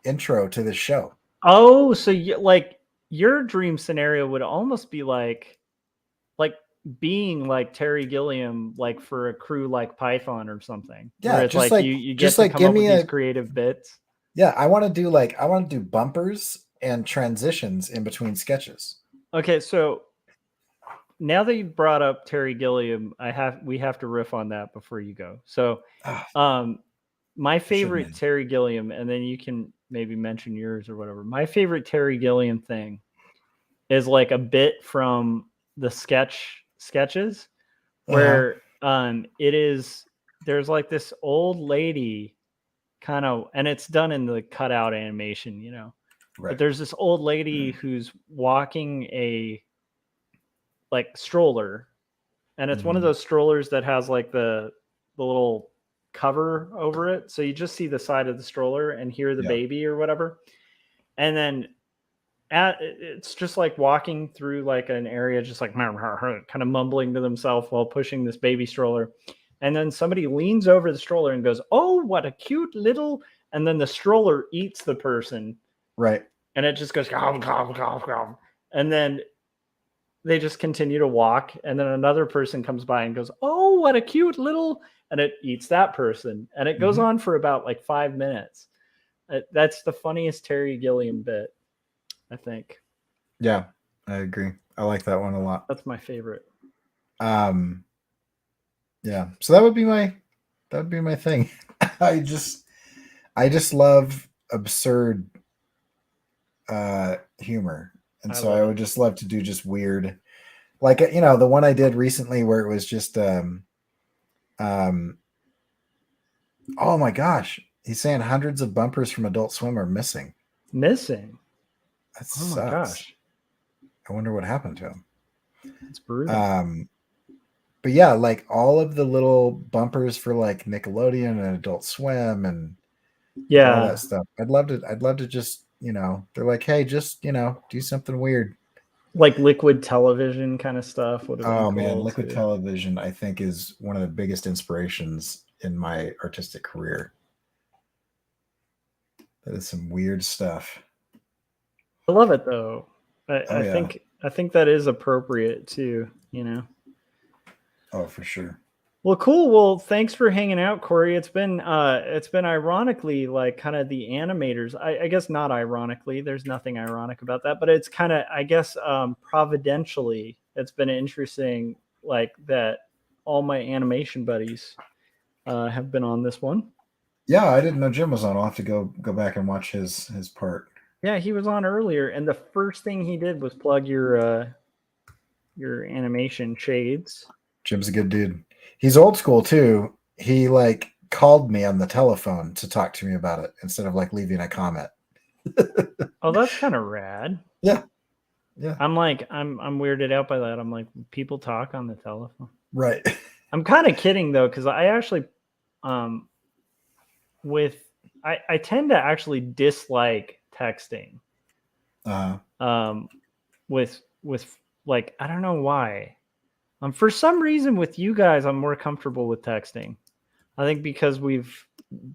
intro to the show. Oh, so like your dream scenario would almost be like being like Terry Gilliam, like for a crew like Python or something. Yeah, it's just like you get to come up with these creative bits. Yeah, I want to do bumpers and transitions in between sketches. Okay, so now that you brought up Terry Gilliam, we have to riff on that before you go. So, my favorite Terry Gilliam, and then you can maybe mention yours or whatever. My favorite Terry Gilliam thing is like a bit from the sketches where there's like this old lady kind of, and it's done in the cutout animation, right. But there's this old lady who's walking a like stroller, and it's one of those strollers that has like the little cover over it, so you just see the side of the stroller and hear the baby or whatever. And then it's just like walking through like an area, just like kind of mumbling to themselves while pushing this baby stroller. And then somebody leans over the stroller and goes, "Oh, what a cute little," and then the stroller eats the person. Right. And it just goes, and then they just continue to walk. And then another person comes by and goes, "Oh, what a cute little," and it eats that person. And it goes on for about like 5 minutes. That's the funniest Terry Gilliam bit, I think. Yeah, I agree. I like that one a lot. That's my favorite. Yeah. So that would be my thing. I just love absurd humor. And so I would just love to do just weird, like, the one I did recently where it was just oh my gosh, he's saying hundreds of bumpers from Adult Swim are missing. That sucks. My gosh, I wonder what happened to him. It's brutal. But yeah, like all of the little bumpers for like Nickelodeon and Adult Swim and all that stuff. I'd love to just, they're like, hey, just, do something weird. Like Liquid Television kind of stuff. Oh man, Liquid Television, I think, is one of the biggest inspirations in my artistic career. That is some weird stuff. I love it though. I think that is appropriate too, Oh, for sure. Well, cool. Well, thanks for hanging out, Corey. It's been ironically like kind of the animators. I guess not ironically. There's nothing ironic about that, but it's kind of, I guess, providentially, it's been interesting, like that all my animation buddies have been on this one. Yeah, I didn't know Jim was on. I'll have to go back and watch his part. Yeah, he was on earlier, and the first thing he did was plug your animation shades. Jim's a good dude. He's old school too. He like called me on the telephone to talk to me about it instead of like leaving a comment. Oh, that's kind of rad. Yeah. I'm weirded out by that. I'm like, people talk on the telephone. Right. I'm kind of kidding though, because I actually, I tend to actually dislike texting. With like, I don't know why. For some reason with you guys, I'm more comfortable with texting. I think because we've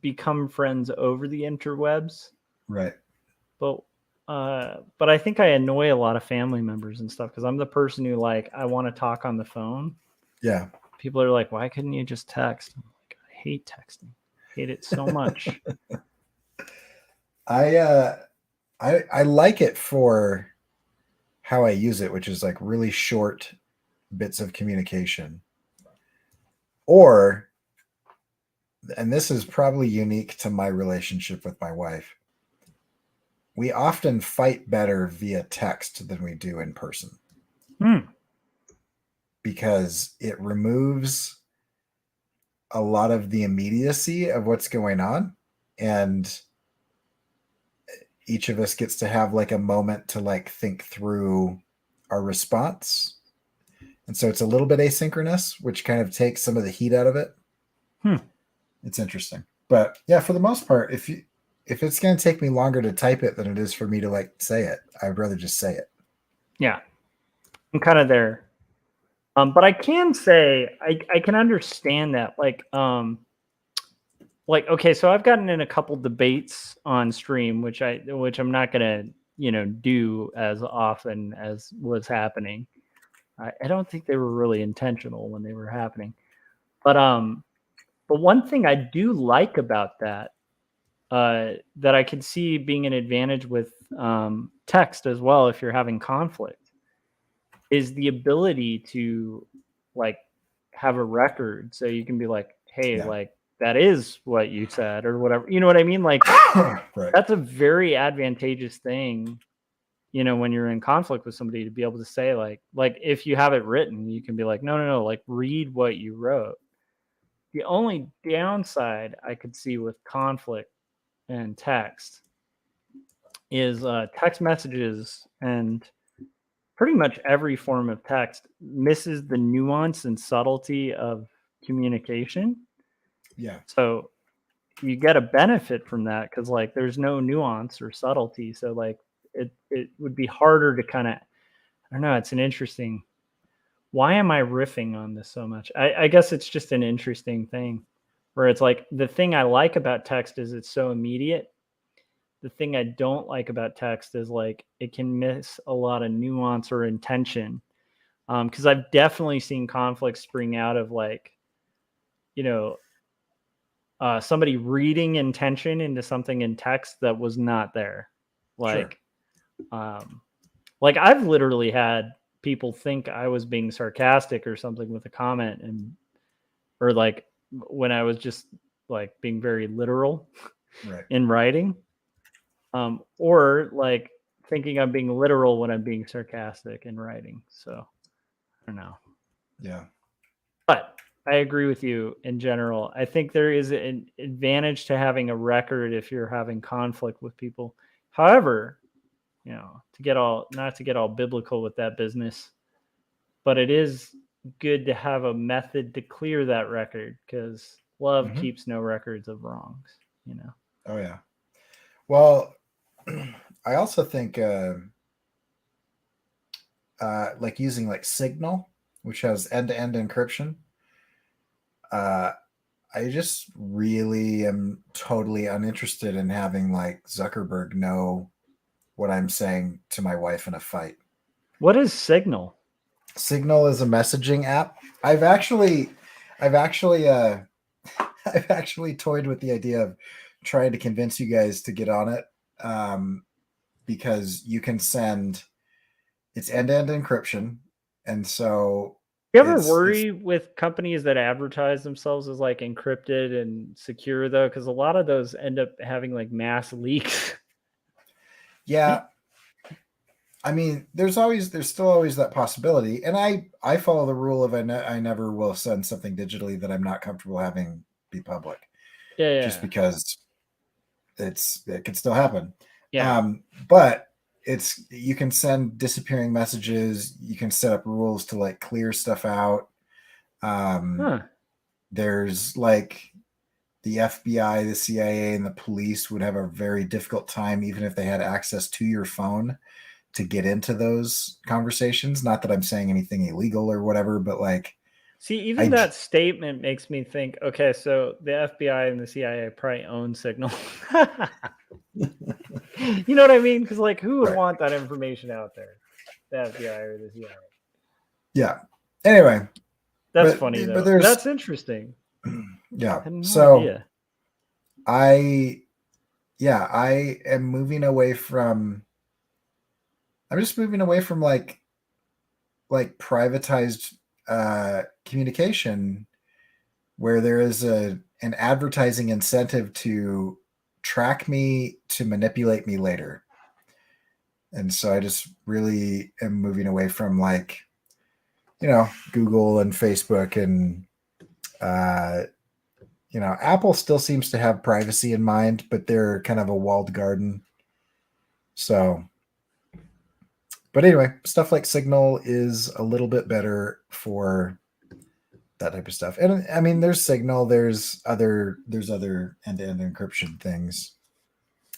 become friends over the interwebs. Right. But I think I annoy a lot of family members and stuff because I'm the person who like, I want to talk on the phone. Yeah. People are like, why couldn't you just text? I'm like, I hate texting. I hate it so much. I like it for how I use it, which is like really short bits of communication. Or, and this is probably unique to my relationship with my wife, we often fight better via text than we do in person. Because it removes a lot of the immediacy of what's going on, and each of us gets to have like a moment to like think through our response. And so it's a little bit asynchronous, which kind of takes some of the heat out of it. It's interesting. But yeah, for the most part, if it's going to take me longer to type it than it is for me to like say it, I'd rather just say it. Yeah. I'm kind of there. But I can say I can understand that. Like, okay, so I've gotten in a couple debates on stream, which I'm not gonna, do as often as was happening. I don't think they were really intentional when they were happening. But one thing I do like about that, that I could see being an advantage with text as well, if you're having conflict, is the ability to like have a record, so you can be like, hey, like that is what you said or whatever. You know what I mean? Like Right. That's a very advantageous thing, when you're in conflict with somebody, to be able to say like if you have it written, you can be like, no, like read what you wrote. The only downside I could see with conflict and text is text messages, and pretty much every form of text misses the nuance and subtlety of communication. Yeah. So you get a benefit from that because like there's no nuance or subtlety. So like it would be harder to kind of, I don't know. It's an interesting. Why am I riffing on this so much? I guess it's just an interesting thing where it's like the thing I like about text is it's so immediate. The thing I don't like about text is like it can miss a lot of nuance or intention. Because I've definitely seen conflicts spring out of like, somebody reading intention into something in text that was not there. Like, like I've literally had people think I was being sarcastic or something with a comment, or like when I was just like being very literal in writing, or like thinking I'm being literal when I'm being sarcastic in writing. So I don't know. Yeah. But I agree with you in general. I think there is an advantage to having a record if you're having conflict with people. However, not to get all biblical with that business, but it is good to have a method to clear that record, because love keeps no records of wrongs, Oh yeah. Well, I also think like using like Signal, which has end-to-end encryption. I just really am totally uninterested in having like Zuckerberg know what I'm saying to my wife in a fight. What is Signal? Signal is a messaging app. I've actually I've actually toyed with the idea of trying to convince you guys to get on it, because you can send, it's end-to-end encryption, and so You ever it's worry with companies that advertise themselves as like encrypted and secure though? Because a lot of those end up having like mass leaks. yeah. I mean, there's still always that possibility, and I follow the rule of I never will send something digitally that I'm not comfortable having be public, Yeah, just because it can still happen. yeah. But you can send disappearing messages. You can set up rules to like clear stuff out. Huh. There's like the FBI, the CIA, and the police would have a very difficult time, even if they had access to your phone, to get into those conversations. Not that I'm saying anything illegal or whatever, but like, See, even I that statement makes me think, okay, so the FBI and the CIA probably own Signal. You know what I mean? Because like, who would Right. want that information out there? The FBI or the CIA? yeah. Anyway, That's But- funny but though. there's- That's interesting. yeah. I had no So idea. I am moving away from. I'm just moving away from like privatized communication, where there is an advertising incentive to track me, to manipulate me later. And so I just really am moving away from like, Google and Facebook and Apple still seems to have privacy in mind, but they're kind of a walled garden. So, but anyway, stuff like Signal is a little bit better for that type of stuff. And I mean, there's Signal, there's other end-to-end encryption things.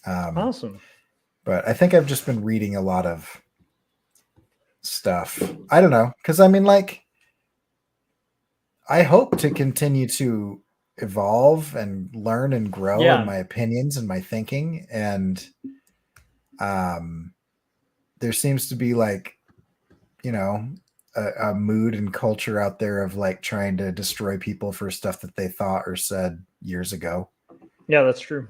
Awesome. But I think I've just been reading a lot of stuff. I don't know, because I mean, like, I hope to continue to evolve and learn and grow Yeah. in my opinions and my thinking. And there seems to be like, a mood and culture out there of like trying to destroy people for stuff that they thought or said years ago. Yeah, that's true.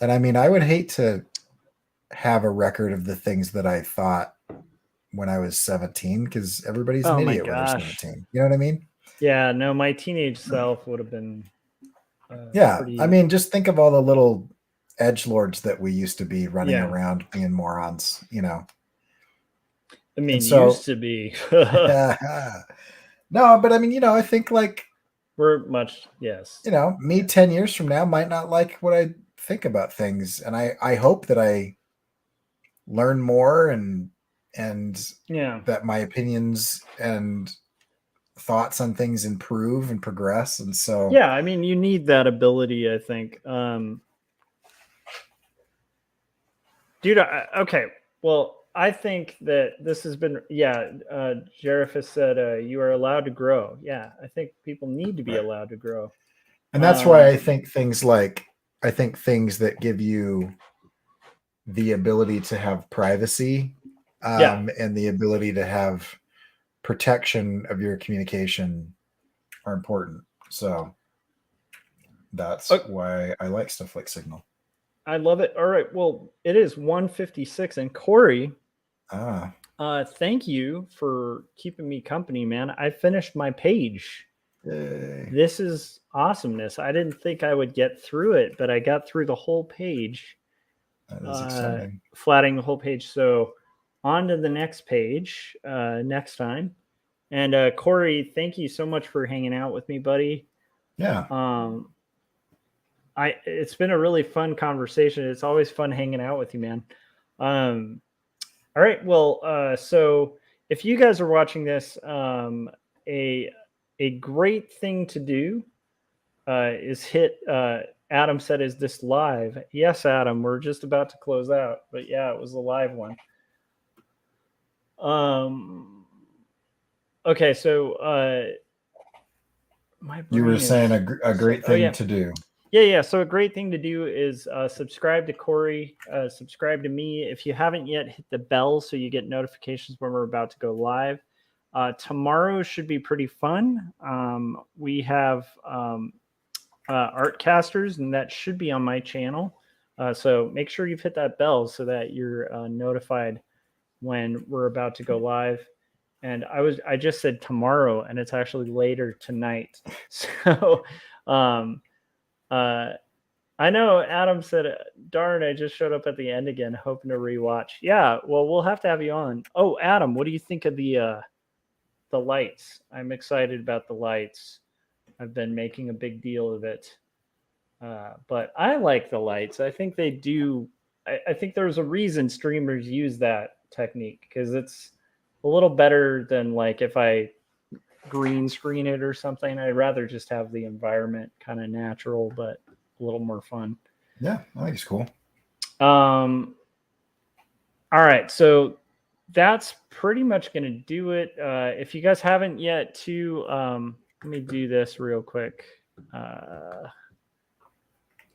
And I mean, I would hate to have a record of the things that I thought when I was 17, because everybody's Oh an my idiot when they're gosh. 17. You know what I mean? Yeah, no, my teenage self would have been. Yeah. Pretty... I mean, just think of all the little edgelords that we used to be running Yeah. around being morons, I mean, so- used to be. No, but I mean, I think like, We're much, yes. me 10 years from now might not like what I think about things. And I hope that I learn more and Yeah. that my opinions and thoughts on things improve and progress. And so, Yeah, I mean, you need that ability, I think. Dude, okay. Well, I think that this has been, Jareth has said you are allowed to grow. Yeah, I think people need to be Right. allowed to grow. and that's why I think things that give you the ability to have privacy, Yeah. and the ability to have protection of your communication are important. So that's why I like stuff like Signal. I love it. All right. Well, it is 1:56, and Corey, thank you for keeping me company, man. I finished my page. Yay. This is awesomeness. I didn't think I would get through it, but I got through the whole page. That is exciting. Flatting the whole page. So on to the next page next time. And Corey, thank you so much for hanging out with me, buddy. Yeah. It's been a really fun conversation. It's always fun hanging out with you, man. All right. Well, so if you guys are watching this, a great thing to do is hit. Adam said, "Is this live?" Yes, Adam. We're just about to close out, but yeah, it was a live one. Okay, so You were saying a great thing to do. Yeah. So a great thing to do is subscribe to Corey, subscribe to me. If you haven't yet, hit the bell so you get notifications when we're about to go live. Tomorrow should be pretty fun. We have art casters, and that should be on my channel. So make sure you've hit that bell so that you're notified when we're about to go live. And I just said tomorrow, and it's actually later tonight. So I know Adam said, darn, I just showed up at the end again, hoping to rewatch. Yeah, well, we'll have to have you on. Oh, Adam, what do you think of the lights? I'm excited about the lights. I've been making a big deal of it. But I like the lights. I think they do. I think there's a reason streamers use that technique, because it's a little better than like if I green screen it or something. I'd rather just have the environment kind of natural, but a little more fun. Yeah, I think it's cool. All right, so that's pretty much going to do it. If you guys haven't yet, let me do this real quick. I'm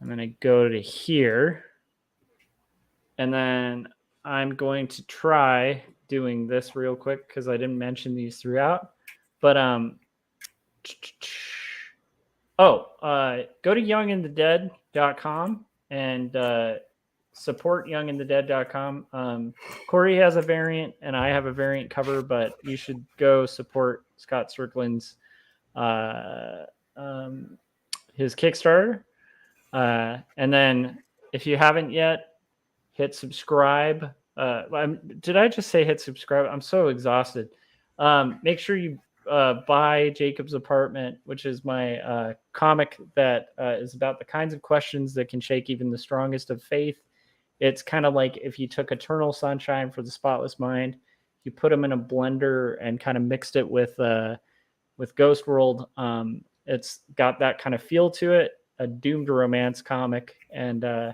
going to go to here, and then I'm going to try doing this real quick because I didn't mention these throughout. But go to youngandthedead.com and support youngandthedead.com. Corey has a variant and I have a variant cover, but you should go support Scott Strickland's his Kickstarter. And then if you haven't yet, hit subscribe. Did I just say hit subscribe? I'm so exhausted. Make sure you buy Jacob's Apartment, which is my comic that is about the kinds of questions that can shake even the strongest of faith. It's kind of like if you took Eternal Sunshine for the Spotless Mind, you put them in a blender and kind of mixed it with Ghost World. It's got that kind of feel to it, a doomed romance comic, and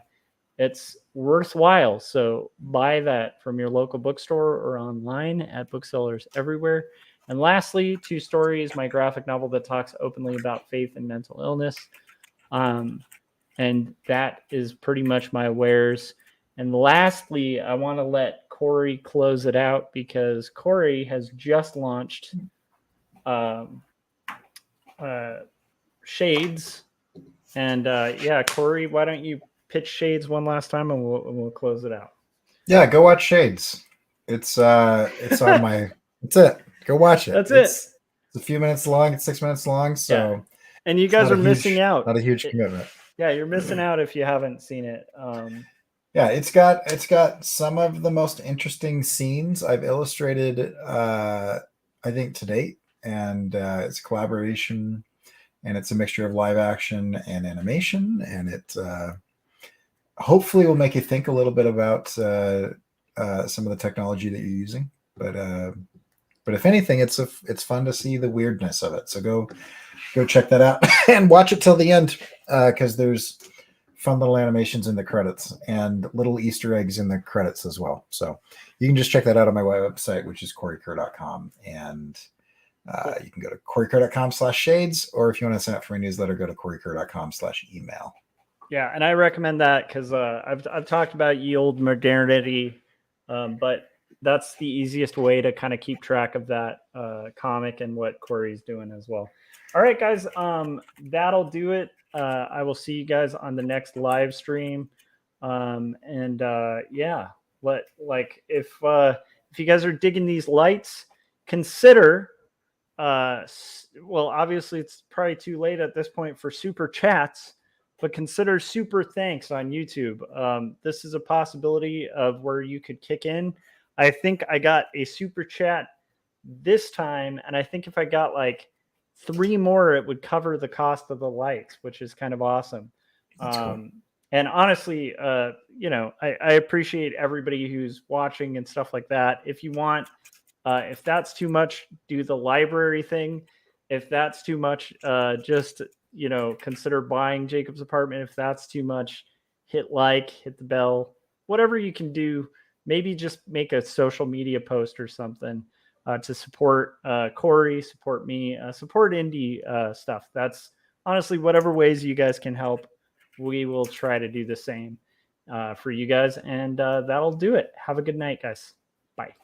it's worthwhile. So buy that from your local bookstore or online at booksellers everywhere. And lastly, Two Stories, my graphic novel that talks openly about faith and mental illness. And that is pretty much my wares. And lastly, I want to let Corey close it out because Corey has just launched Shades. And Corey, why don't you pitch Shades one last time and we'll close it out. Yeah, go watch Shades. It's on my. That's it. Go watch it. It's a few minutes long. It's 6 minutes long. So, yeah. And you guys are missing out. Not a huge commitment. Yeah, you're missing out if you haven't seen it. Yeah, it's got some of the most interesting scenes I've illustrated, I think, to date, and it's a collaboration, and it's a mixture of live action and animation, and it hopefully will make you think a little bit about some of the technology that you're using, but if anything, it's fun to see the weirdness of it. So go check that out and watch it till the end, because there's fun little animations in the credits and little Easter eggs in the credits as well. So you can just check that out on my website, which is CoreyKerr.com. And you can go to CoreyKerr.com/shades, or if you want to sign up for my newsletter, go to CoreyKerr.com/email. Yeah, and I recommend that because I've talked about ye olde modernity, but that's the easiest way to kind of keep track of that comic and what Corey's doing as well. All right, guys, that'll do it. I will see you guys on the next live stream. If you guys are digging these lights, consider obviously it's probably too late at this point for super chats, but consider super thanks on YouTube. This is a possibility of where you could kick in. I think I got a super chat this time, and I think if I got like 3 more, it would cover the cost of the lights, which is kind of awesome. Cool. And honestly, I appreciate everybody who's watching and stuff like that. If you want, if that's too much, do the library thing. If that's too much, just consider buying Jacob's Apartment. If that's too much, hit the bell, whatever you can do. Maybe just make a social media post or something to support Corey, support me, support indie stuff. That's honestly whatever ways you guys can help. We will try to do the same for you guys. And that'll do it. Have a good night, guys. Bye.